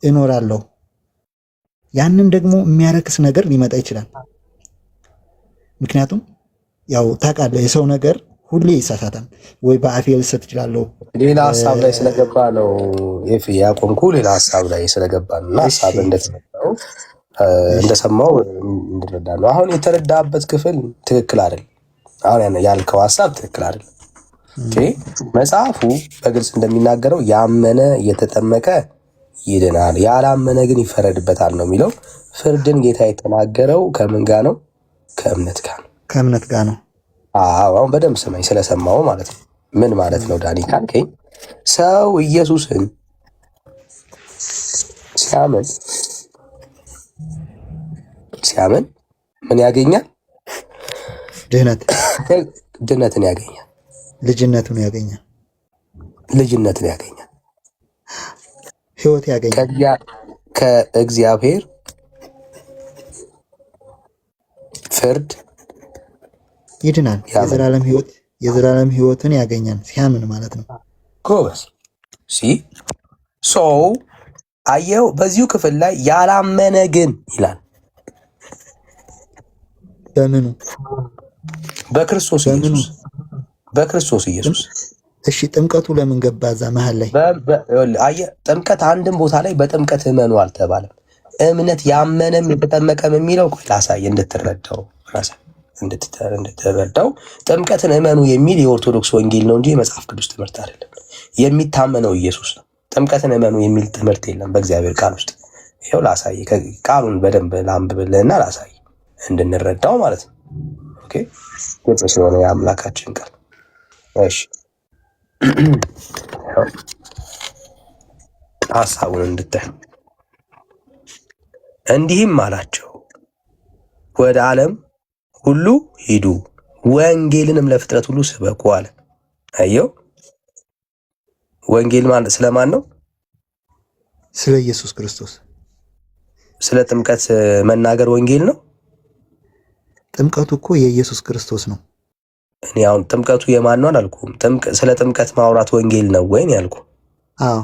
እኖራለሁ። ያንን ደግሞ የሚያረክስ ነገር ሊመጣ ይችላል። ምክንያቱም ያው ታውቃለህ የሰው ነገር ሁሌ ይሳሳታል። ወይ በአፌ ልሰጥ እችላለሁ። ሌላ ሀሳብ ላይ ስለገባ ነው ያቆምኩ። ሌላ ሀሳብ ላይ ስለገባ ነው እና ሀሳብ እንደሰማው እንድረዳ ነው። አሁን የተረዳበት ክፍል ትክክል አይደል? አሁን ያልከው ሀሳብ ትክክል አይደል? መጽሐፉ በግልጽ እንደሚናገረው ያመነ እየተጠመቀ ይድናል፣ ያላመነ ግን ይፈረድበታል ነው የሚለው። ፍርድን ጌታ የተናገረው ከምን ጋር ነው? ከእምነት ጋር ነው። ከእምነት ጋር ነው። አሁን በደንብ ስማኝ፣ ስለሰማው ማለት ነው። ምን ማለት ነው ዳኒ ካልከኝ፣ ሰው ኢየሱስን ሲያምን ምን ያገኛል? ድህነትን ያገኛል። ልጅነትን ያገኛል። ሕይወት ያገኛል። ከእግዚአብሔር ፍርድ ይድናል። የዘላለም ሕይወትን ያገኛል ሲያምን ማለት ነው። ጎበዝ ሰው አየው። በዚሁ ክፍል ላይ ያላመነ ግን ይላል። በምኑ? በክርስቶስ ኢየሱስ። እሺ ጥምቀቱ ለምን ገባ እዛ መሀል ላይ? አየህ ጥምቀት አንድም ቦታ ላይ በጥምቀት እመኑ አልተባለም። እምነት ያመነም የተጠመቀም የሚለው ላሳይ እንድትረዳው ጥምቀትን እመኑ የሚል የኦርቶዶክስ ወንጌል ነው እንጂ የመጽሐፍ ቅዱስ ትምህርት አይደለም። የሚታመነው ኢየሱስ ነው። ጥምቀትን እመኑ የሚል ትምህርት የለም በእግዚአብሔር ቃል ውስጥ። ይኸው ላሳይ፣ ቃሉን በደንብ ላንብብልህና ላሳይ እንድንረዳው ማለት ነው። ኦኬ ግልጽ ስለሆነ የአምላካችን ቃል። እሺ ሀሳቡን እንድታይ እንዲህም አላቸው፣ ወደ ዓለም ሁሉ ሂዱ፣ ወንጌልንም ለፍጥረት ሁሉ ስበኩ አለ። አየው፣ ወንጌል ማለት ስለማን ነው? ስለ ኢየሱስ ክርስቶስ። ስለ ጥምቀት መናገር ወንጌል ነው? ጥምቀቱ እኮ የኢየሱስ ክርስቶስ ነው። እኔ አሁን ጥምቀቱ የማን ነው አላልኩም። ስለ ጥምቀት ማውራት ወንጌል ነው ወይ ነው ያልኩ። አዎ፣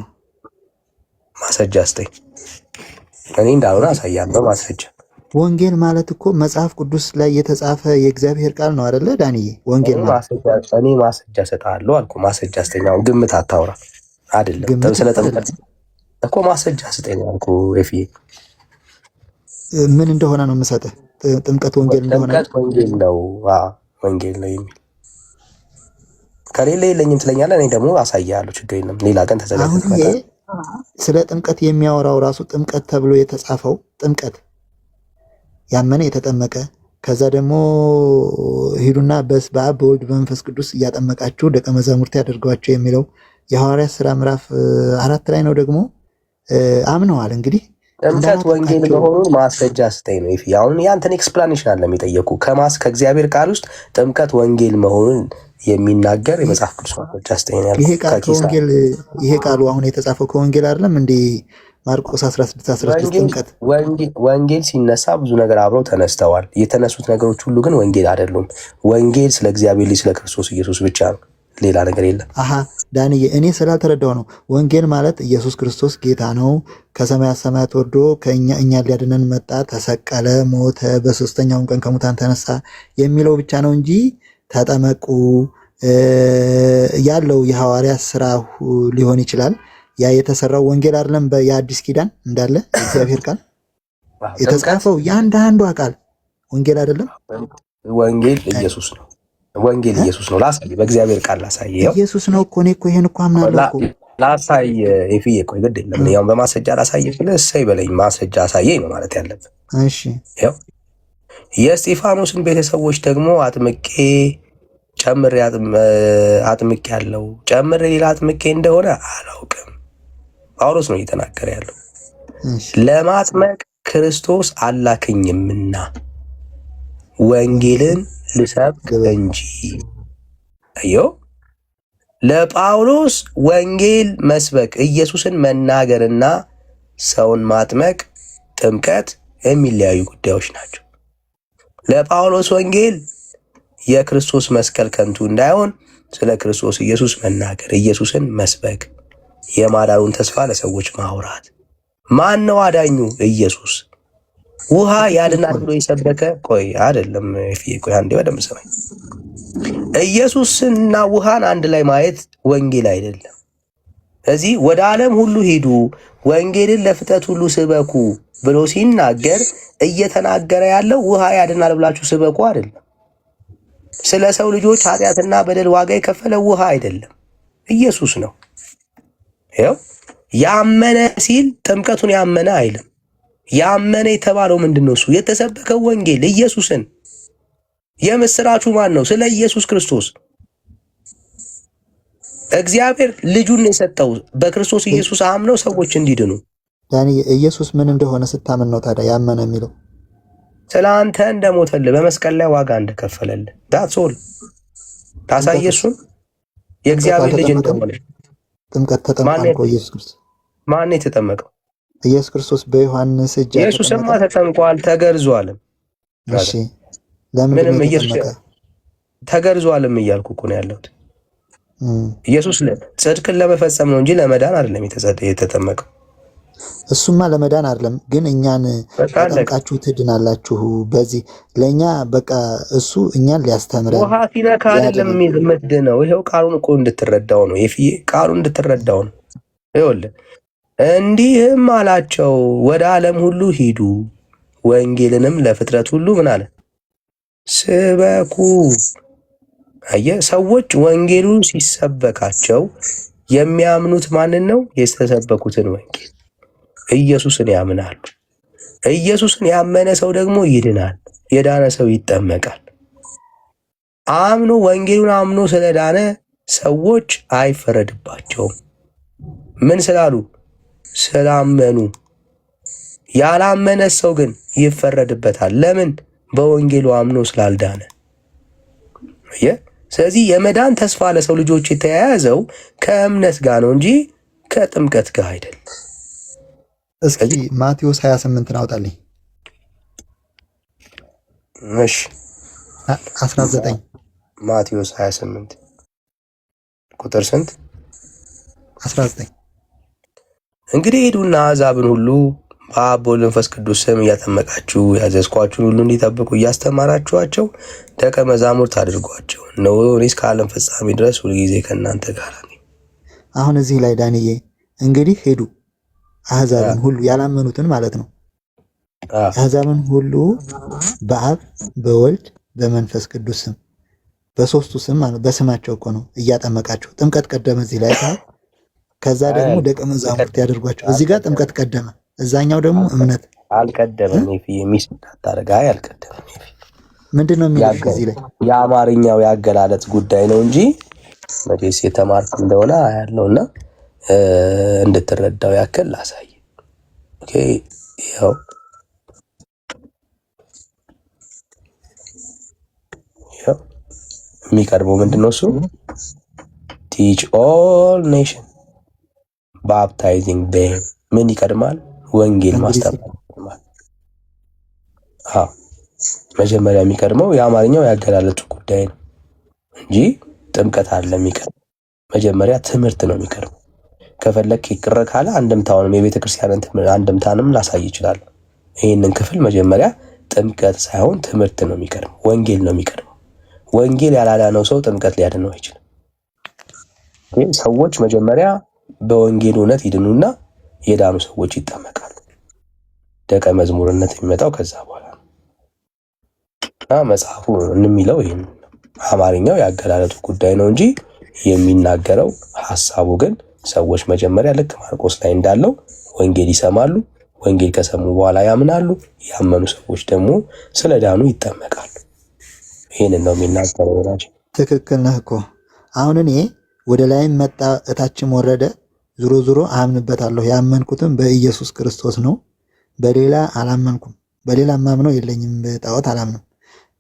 ማስረጃ ስጠኝ። እኔ እንዳልሆነ አሳያለሁ ማስረጃ። ወንጌል ማለት እኮ መጽሐፍ ቅዱስ ላይ የተጻፈ የእግዚአብሔር ቃል ነው አይደለ ዳንዬ? ወንጌል ማለት እኔ ማስረጃ ሰጣለሁ አልኩ። ማስረጃ ስጠኝ። አሁን ግምት አታውራ አይደለም። ስለ ጥምቀት እኮ ማስረጃ ስጠኝ አልኩ። ኤፍዬ ምን እንደሆነ ነው የምሰጥህ? ጥምቀት ወንጌል እንደሆነ ጥምቀት ወንጌል ነው። ወንጌል ነው የሚል ከሌለ የለኝም ትለኛለህ። እኔ ደግሞ አሳያለሁ። ችግር የለም። ሌላ ቀን ተዘጋጅተህ ስለ ጥምቀት የሚያወራው ራሱ ጥምቀት ተብሎ የተጻፈው ጥምቀት ያመነ የተጠመቀ ከዛ ደግሞ ሂዱና በአብ በወልድ በመንፈስ ቅዱስ እያጠመቃችሁ ደቀ መዛሙርት ያደርጓቸው የሚለው የሐዋርያት ሥራ ምዕራፍ 4 ላይ ነው። ደግሞ አምነዋል። እንግዲህ ጥምቀት ወንጌል መሆኑን ማስረጃ ስጠኝ ነው። አሁን ያንተን ኤክስፕላኔሽን አለ የሚጠየቁ ከእግዚአብሔር ቃል ውስጥ ጥምቀት ወንጌል መሆኑን የሚናገር የመጽሐፍ ቅዱስ ማስረጃ ስጠኝ ነው። ይሄ ቃሉ አሁን የተጻፈው ከወንጌል አይደለም እንዴ? ማርቆስ 16 ጥምቀት ወንጌል ሲነሳ ብዙ ነገር አብረው ተነስተዋል። የተነሱት ነገሮች ሁሉ ግን ወንጌል አይደሉም። ወንጌል ስለ እግዚአብሔር ልጅ ስለ ክርስቶስ ኢየሱስ ብቻ ነው። ሌላ ነገር የለም። ዳንዬ፣ እኔ ስላልተረዳው ነው። ወንጌል ማለት ኢየሱስ ክርስቶስ ጌታ ነው፣ ከሰማያት ሰማያት ወርዶ እኛን ሊያድነን መጣ፣ ተሰቀለ፣ ሞተ፣ በሶስተኛውም ቀን ከሙታን ተነሳ የሚለው ብቻ ነው እንጂ ተጠመቁ ያለው የሐዋርያት ሥራ ሊሆን ይችላል። ያ የተሰራው ወንጌል አይደለም። የአዲስ ኪዳን እንዳለ እግዚአብሔር ቃል የተጻፈው ያንዳንዱ ቃል ወንጌል አይደለም። ወንጌል ኢየሱስ ነው። ወንጌል ኢየሱስ ነው። ላሳይ፣ በእግዚአብሔር ቃል ላሳይ። ኢየሱስ ነው እኮ። እኔ እኮ ይሄን እኮ አምናለሁ እኮ። ላሳይ ኤፍዬ፣ ቆይ ግድ የለም። ያው በማስረጃ ላሳይ ብለህ እሰይ በለኝ። ማስረጃ አሳየኝ ነው ማለት ያለብህ። እሺ፣ ያው የእስጢፋኖስን ቤተሰቦች ደግሞ አጥምቄ ጨምሬ ያለው ጨምሬ ሌላ አጥምቄ እንደሆነ አላውቅም። ጳውሎስ ነው እየተናገረ ያለው። ለማጥመቅ ክርስቶስ አላከኝምና ወንጌልን ልሰብክ እንጂ። አዮ ለጳውሎስ ወንጌል መስበክ ኢየሱስን መናገርና ሰውን ማጥመቅ ጥምቀት የሚለያዩ ጉዳዮች ናቸው። ለጳውሎስ ወንጌል የክርስቶስ መስቀል ከንቱ እንዳይሆን ስለ ክርስቶስ ኢየሱስ መናገር፣ ኢየሱስን መስበክ፣ የማዳኑን ተስፋ ለሰዎች ማውራት። ማን ነው አዳኙ? ኢየሱስ። ውሃ ያድናል ብሎ የሰበከ ቆይ አይደለም፣ ቆይ አንዴ በደምብ ሰማኝ። ኢየሱስና ውሃን አንድ ላይ ማየት ወንጌል አይደለም። ስለዚህ ወደ ዓለም ሁሉ ሂዱ፣ ወንጌልን ለፍጥረት ሁሉ ስበኩ ብሎ ሲናገር እየተናገረ ያለው ውሃ ያድናል ብላችሁ ስበኩ አይደለም። ስለ ሰው ልጆች ኃጢአትና በደል ዋጋ የከፈለ ውሃ አይደለም፣ ኢየሱስ ነው። ይኸው ያመነ ሲል ጥምቀቱን ያመነ አይልም። ያመነ የተባለው ምንድን ነው? እሱ የተሰበከው ወንጌል ኢየሱስን። የምስራቹ ማን ነው? ስለ ኢየሱስ ክርስቶስ። እግዚአብሔር ልጁን የሰጠው በክርስቶስ ኢየሱስ አምነው ሰዎች እንዲድኑ። ዳኒ፣ ኢየሱስ ምን እንደሆነ ስታምን ነው ታዲያ ያመነ የሚለው? ስለ አንተ እንደሞተልህ በመስቀል ላይ ዋጋ እንደከፈለልህ ዳትስ ኦል ታሳይ። እሱን የእግዚአብሔር ልጅ እንደሆነ ጥምቀት ተጠምቋል ኢየሱስ ክርስቶስ። ማን የተጠመቀው? ኢየሱስ ክርስቶስ በዮሐንስ እጅ ኢየሱስማ ተጠምቋል፣ ተገርዟልም። እሺ፣ ለምን ኢየሱስ ተገርዟልም እያልኩ እኮ ነው ያለሁት። ኢየሱስ ጽድቅን ለመፈጸም ነው እንጂ ለመዳን አይደለም የተጠመቀው። እሱማ ለመዳን አይደለም፣ ግን እኛን ተጠምቃችሁ ትድናላችሁ። በዚህ ለእኛ በቃ እሱ እኛን ሊያስተምረን ውሃ ሲነካ አይደለም የምትድነው። ይኸው ቃሉን እኮ እንድትረዳው ነው የፍዬ፣ ቃሉን እንድትረዳው ነው። ይኸውልህ እንዲህም አላቸው፣ ወደ ዓለም ሁሉ ሂዱ፣ ወንጌልንም ለፍጥረት ሁሉ ምን አለ? ስበኩ። አየህ፣ ሰዎች ወንጌሉን ሲሰበካቸው የሚያምኑት ማንን ነው? የተሰበኩትን ወንጌል ኢየሱስን ያምናሉ። ኢየሱስን ያመነ ሰው ደግሞ ይድናል። የዳነ ሰው ይጠመቃል። አምኖ ወንጌሉን አምኖ ስለዳነ ሰዎች አይፈረድባቸውም። ምን ስላሉ? ስላመኑ። ያላመነ ሰው ግን ይፈረድበታል። ለምን? በወንጌሉ አምኖ ስላልዳነ። ስለዚህ የመዳን ተስፋ ለሰው ልጆች የተያያዘው ከእምነት ጋር ነው እንጂ ከጥምቀት ጋር አይደለም። እስኪ ማቴዎስ 28 አውጣልኝ። እሺ 19 ማቴዎስ 28 ቁጥር ስንት? 19 እንግዲህ ሂዱና አሕዛብን ሁሉ በአብ በወልድ በመንፈስ ቅዱስ ስም እያጠመቃችሁ ያዘዝኳችሁን ሁሉ እንዲጠብቁ እያስተማራችኋቸው ደቀ መዛሙርት አድርጓቸው። እነሆ እኔ እስከ ዓለም ፍጻሜ ድረስ ሁልጊዜ ከእናንተ ጋር ነኝ። አሁን እዚህ ላይ ዳንዬ እንግዲህ ሄዱ አሕዛብን ሁሉ ያላመኑትን ማለት ነው። አሕዛብን ሁሉ በአብ በወልድ በመንፈስ ቅዱስ ስም በሶስቱ ስም ማለት በስማቸው እኮ ነው እያጠመቃቸው። ጥምቀት ቀደመ እዚህ ላይ ከዛ ደግሞ ደቀ መዛሙርት ያደርጓቸው። እዚህ ጋር ጥምቀት ቀደመ፣ እዛኛው ደግሞ እምነት አልቀደመም። ሚስ እንዳታረጋ አልቀደመም። ምንድነው የሚለው እዚህ ላይ? የአማርኛው ያገላለጽ ጉዳይ ነው እንጂ መቼስ የተማርክ እንደሆነ ያለውና እንድትረዳው ያክል ላሳይ። ኦኬ ይኸው የሚቀርበው ምንድነው? እሱ ቲች ኦል ኔሽን ባፕታይዚንግ ዴም። ምን ይቀድማል? ወንጌል ማስተማር ይቀድማል። መጀመሪያ የሚቀድመው የአማርኛው ያገላለጹ ጉዳይ ነው እንጂ ጥምቀት አለ የሚቀድመው። መጀመሪያ ትምህርት ነው የሚቀድመው። ከፈለክ ይቅር ካለ አንድምታውንም የቤተክርስቲያንን አንድምታንም ላሳይ ይችላል። ይህንን ክፍል መጀመሪያ ጥምቀት ሳይሆን ትምህርት ነው የሚቀድመው፣ ወንጌል ነው የሚቀድመው። ወንጌል ያላዳነው ሰው ጥምቀት ሊያድነው አይችልም። ግን ሰዎች መጀመሪያ በወንጌል እውነት ይድኑና የዳኑ ሰዎች ይጠመቃሉ። ደቀ መዝሙርነት የሚመጣው ከዛ በኋላ ነው። መጽሐፉ የሚለው ይሄን ነው። አማርኛው ያገላለጡ ጉዳይ ነው እንጂ የሚናገረው ሐሳቡ ግን ሰዎች መጀመሪያ ልክ ማርቆስ ላይ እንዳለው ወንጌል ይሰማሉ። ወንጌል ከሰሙ በኋላ ያምናሉ። ያመኑ ሰዎች ደግሞ ስለዳኑ ይጠመቃሉ። ይሄንን ነው የሚናገረው። ወዳጅ ትክክል ነህ እኮ። አሁን እኔ ወደ ላይም መጣ እታችም ወረደ፣ ዙሮ ዙሮ አምንበታለሁ። ያመንኩትም በኢየሱስ ክርስቶስ ነው፣ በሌላ አላመንኩም። በሌላ ማምነው የለኝም፣ በጣዖት አላምንም።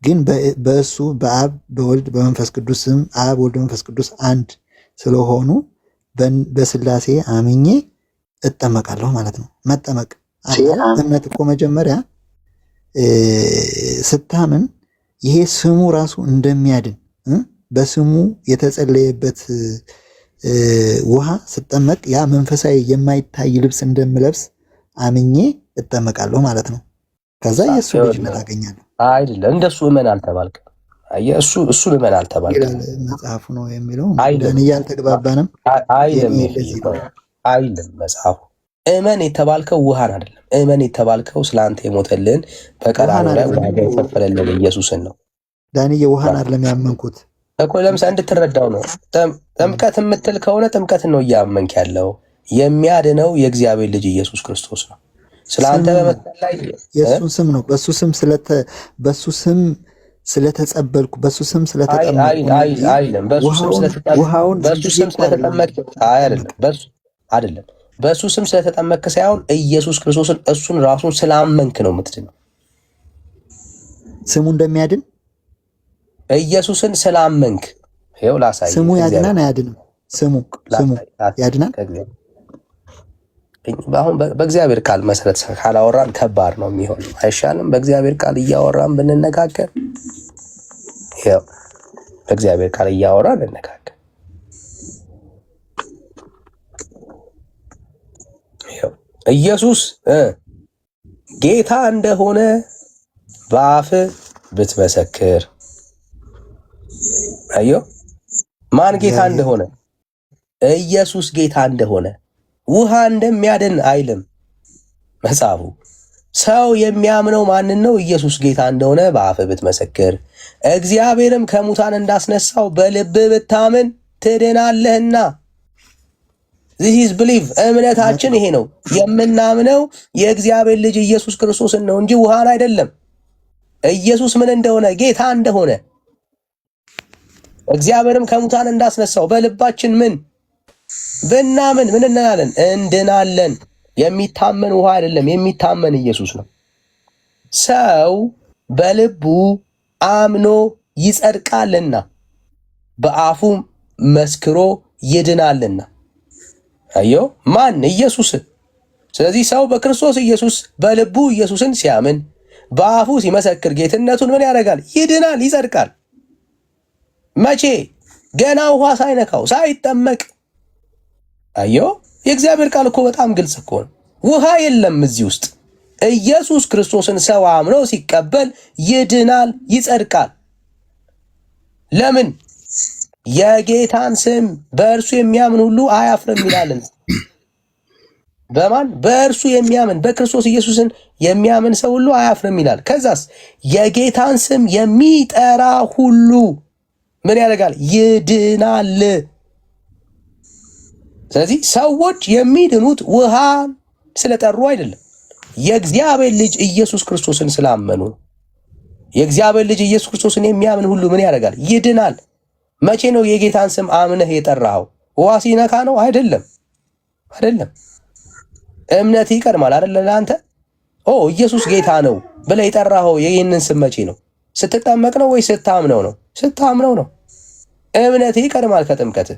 ግን በእሱ በአብ በወልድ በመንፈስ ቅዱስ ስም አብ ወልድ መንፈስ ቅዱስ አንድ ስለሆኑ በስላሴ አምኜ እጠመቃለሁ ማለት ነው። መጠመቅ እምነት እኮ መጀመሪያ ስታምን ይሄ ስሙ ራሱ እንደሚያድን በስሙ የተጸለየበት ውሃ ስጠመቅ ያ መንፈሳዊ የማይታይ ልብስ እንደምለብስ አምኜ እጠመቃለሁ ማለት ነው። ከዛ የእሱ ልጅነት አገኛለሁ። አይደለም እንደሱ እመን አልተባልክም። እሱን እመን አልተባልክም። መጽሐፉ ነው የሚለው። ዳንኤል አልተግባባንም። አይልም መጽሐፉ። እመን የተባልከው ውሃን አይደለም። እመን የተባልከው ስለአንተ የሞተልን በቀራንዮ ላይ ዋጋ የከፈለልን ኢየሱስን ነው። ዳንኤል ውሃን አይደለም ያመንኩት እኮ። ለምሳሌ እንድትረዳው ነው። ጥምቀት የምትል ከሆነ ጥምቀትን ነው እያመንክ ያለው። የሚያድነው የእግዚአብሔር ልጅ ኢየሱስ ክርስቶስ ነው። ስለአንተ በመስቀል ላይ የእሱን ስም ነው። በሱ ስም ስለተጸበልኩ በሱ ስም ስለተጠመቅኩ አይደለም። በሱ ስም ስለተጠመቅክ ሳይሆን ኢየሱስ ክርስቶስን እሱን ራሱን ስላመንክ ነው የምትድነው። ስሙ እንደሚያድን ኢየሱስን ስላመንክ ይኸው ላሳይ። ስሙ ያድናል አያድንም? ስሙ ያድናል። አሁን በእግዚአብሔር ቃል መሰረት ካላወራን ከባድ ነው የሚሆነው። አይሻልም? በእግዚአብሔር ቃል እያወራን ብንነጋገር። ይኸው በእግዚአብሔር ቃል እያወራን እንነጋገር። ይኸው ኢየሱስ ጌታ እንደሆነ በአፍ ብትመሰክር። አዮ ማን ጌታ እንደሆነ? ኢየሱስ ጌታ እንደሆነ። ውሃ እንደሚያድን አይልም መጽሐፉ። ሰው የሚያምነው ማንን ነው? ኢየሱስ ጌታ እንደሆነ በአፍህ ብትመሰክር፣ እግዚአብሔርም ከሙታን እንዳስነሳው በልብህ ብታምን ትድናለህና። this is belief። እምነታችን ይሄ ነው። የምናምነው የእግዚአብሔር ልጅ ኢየሱስ ክርስቶስን ነው እንጂ ውሃን አይደለም። ኢየሱስ ምን እንደሆነ? ጌታ እንደሆነ። እግዚአብሔርም ከሙታን እንዳስነሳው በልባችን ምን ብናምን ምን እንላለን? እንድናለን። የሚታመን ውሃ አይደለም፣ የሚታመን ኢየሱስ ነው። ሰው በልቡ አምኖ ይጸድቃልና በአፉ መስክሮ ይድናልና። አየው ማን? ኢየሱስ። ስለዚህ ሰው በክርስቶስ ኢየሱስ በልቡ ኢየሱስን ሲያምን በአፉ ሲመሰክር ጌትነቱን ምን ያደርጋል? ይድናል፣ ይጸድቃል። መቼ? ገና ውሃ ሳይነካው ሳይጠመቅ። አየው የእግዚአብሔር ቃል እኮ በጣም ግልጽ እኮ ነው። ውሃ የለም እዚህ ውስጥ። ኢየሱስ ክርስቶስን ሰው አምኖ ሲቀበል ይድናል፣ ይጸድቃል። ለምን? የጌታን ስም በእርሱ የሚያምን ሁሉ አያፍርም ይላል። በማን? በእርሱ የሚያምን በክርስቶስ ኢየሱስን የሚያምን ሰው ሁሉ አያፍርም ይላል። ከዛስ የጌታን ስም የሚጠራ ሁሉ ምን ያደርጋል? ይድናል። ስለዚህ ሰዎች የሚድኑት ውሃን ስለጠሩ አይደለም፣ የእግዚአብሔር ልጅ ኢየሱስ ክርስቶስን ስላመኑ። የእግዚአብሔር ልጅ ኢየሱስ ክርስቶስን የሚያምን ሁሉ ምን ያደርጋል? ይድናል። መቼ ነው የጌታን ስም አምነህ የጠራኸው? ውሃ ሲነካ ነው? አይደለም፣ አይደለም። እምነት ይቀድማል አይደለ? ለአንተ ኢየሱስ ጌታ ነው ብለህ የጠራኸው ይህንን ስም መቼ ነው? ስትጠመቅ ነው ወይ ስታምነው ነው? ስታምነው ነው። እምነት ይቀድማል ከጥምቀት።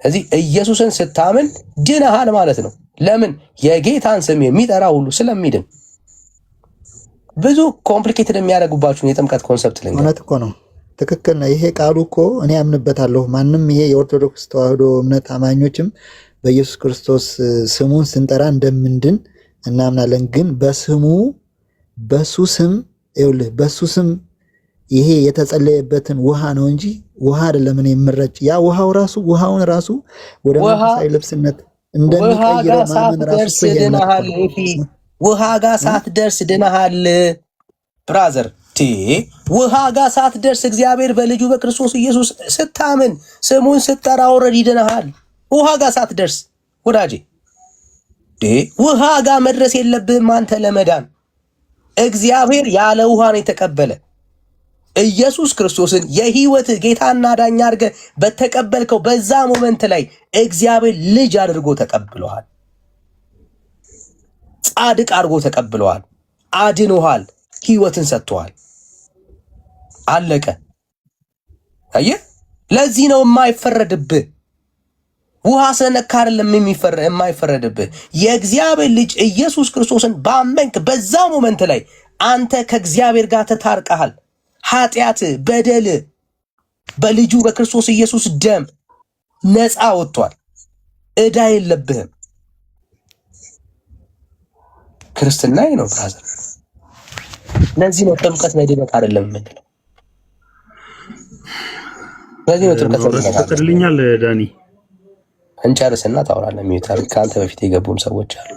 ስለዚህ ኢየሱስን ስታምን ድነሃል ማለት ነው። ለምን? የጌታን ስም የሚጠራ ሁሉ ስለሚድን። ብዙ ኮምፕሊኬትድ የሚያደርጉባችሁን የጥምቀት ኮንሰፕት ልንገር። እውነት እኮ ነው። ትክክል ነው። ይሄ ቃሉ እኮ እኔ አምንበታለሁ። ማንም ይሄ የኦርቶዶክስ ተዋህዶ እምነት አማኞችም በኢየሱስ ክርስቶስ ስሙን ስንጠራ እንደምንድን እናምናለን። ግን በሱ ስም ይኸውልህ፣ በሱ ስም ይሄ የተጸለየበትን ውሃ ነው እንጂ ውሃ አይደለም። እኔ የምረጭ ያ ውሃውን ራሱ ወደ መንፈሳዊ ልብስነት እንደሚቀይረው ማመን ራሱ ድነሃል። ውሃ ጋር ሳትደርስ ድነሃል ብራዘር። ውሃ ጋር ሳትደርስ እግዚአብሔር በልጁ በክርስቶስ ኢየሱስ ስታምን ስሙን ስትጠራ ኦልሬዲ ድነሃል። ውሃ ጋር ሳትደርስ ወዳጄ፣ ውሃ ጋር መድረስ የለብህም አንተ ለመዳን። እግዚአብሔር ያለ ውሃ ነው የተቀበለ። ኢየሱስ ክርስቶስን የህይወት ጌታና ዳኛ አድርገህ በተቀበልከው በዛ ሞመንት ላይ እግዚአብሔር ልጅ አድርጎ ተቀብለዋል። ጻድቅ አድርጎ ተቀብለዋል። አድኖሃል። ህይወትን ሰጥቷል። አለቀ። አየህ፣ ለዚህ ነው የማይፈረድብህ። ውሃ ስለነካ አይደለም የማይፈረድብህ። የእግዚአብሔር ልጅ ኢየሱስ ክርስቶስን ባመንክ በዛ ሞመንት ላይ አንተ ከእግዚአብሔር ጋር ተታርቀሃል። ኃጢአት፣ በደል በልጁ በክርስቶስ ኢየሱስ ደም ነፃ ወጥቷል። ዕዳ የለብህም። ክርስትና ነው ብራዘር። ለዚህ ነው ጥምቀት መድመቅ አይደለም የምንለው። ለዚህ ነው ጥምቀት ተፈቅድልኛል። ዳኒ እንጨርስና ታወራለህ። ሚዩታር ከአንተ በፊት የገቡም ሰዎች አሉ።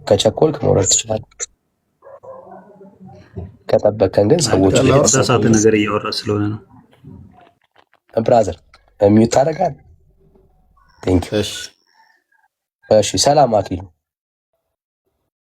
ከቸኮልክ መውረድ ትችላለህ። ከጠበቀን ግን ሰዎች ተሳሳተ ነገር እያወራ ስለሆነ ነው። ብራዘር ሚዩት ታደርጋለህ። ቴንክ ዩ። እሺ ሰላም አክሊሉ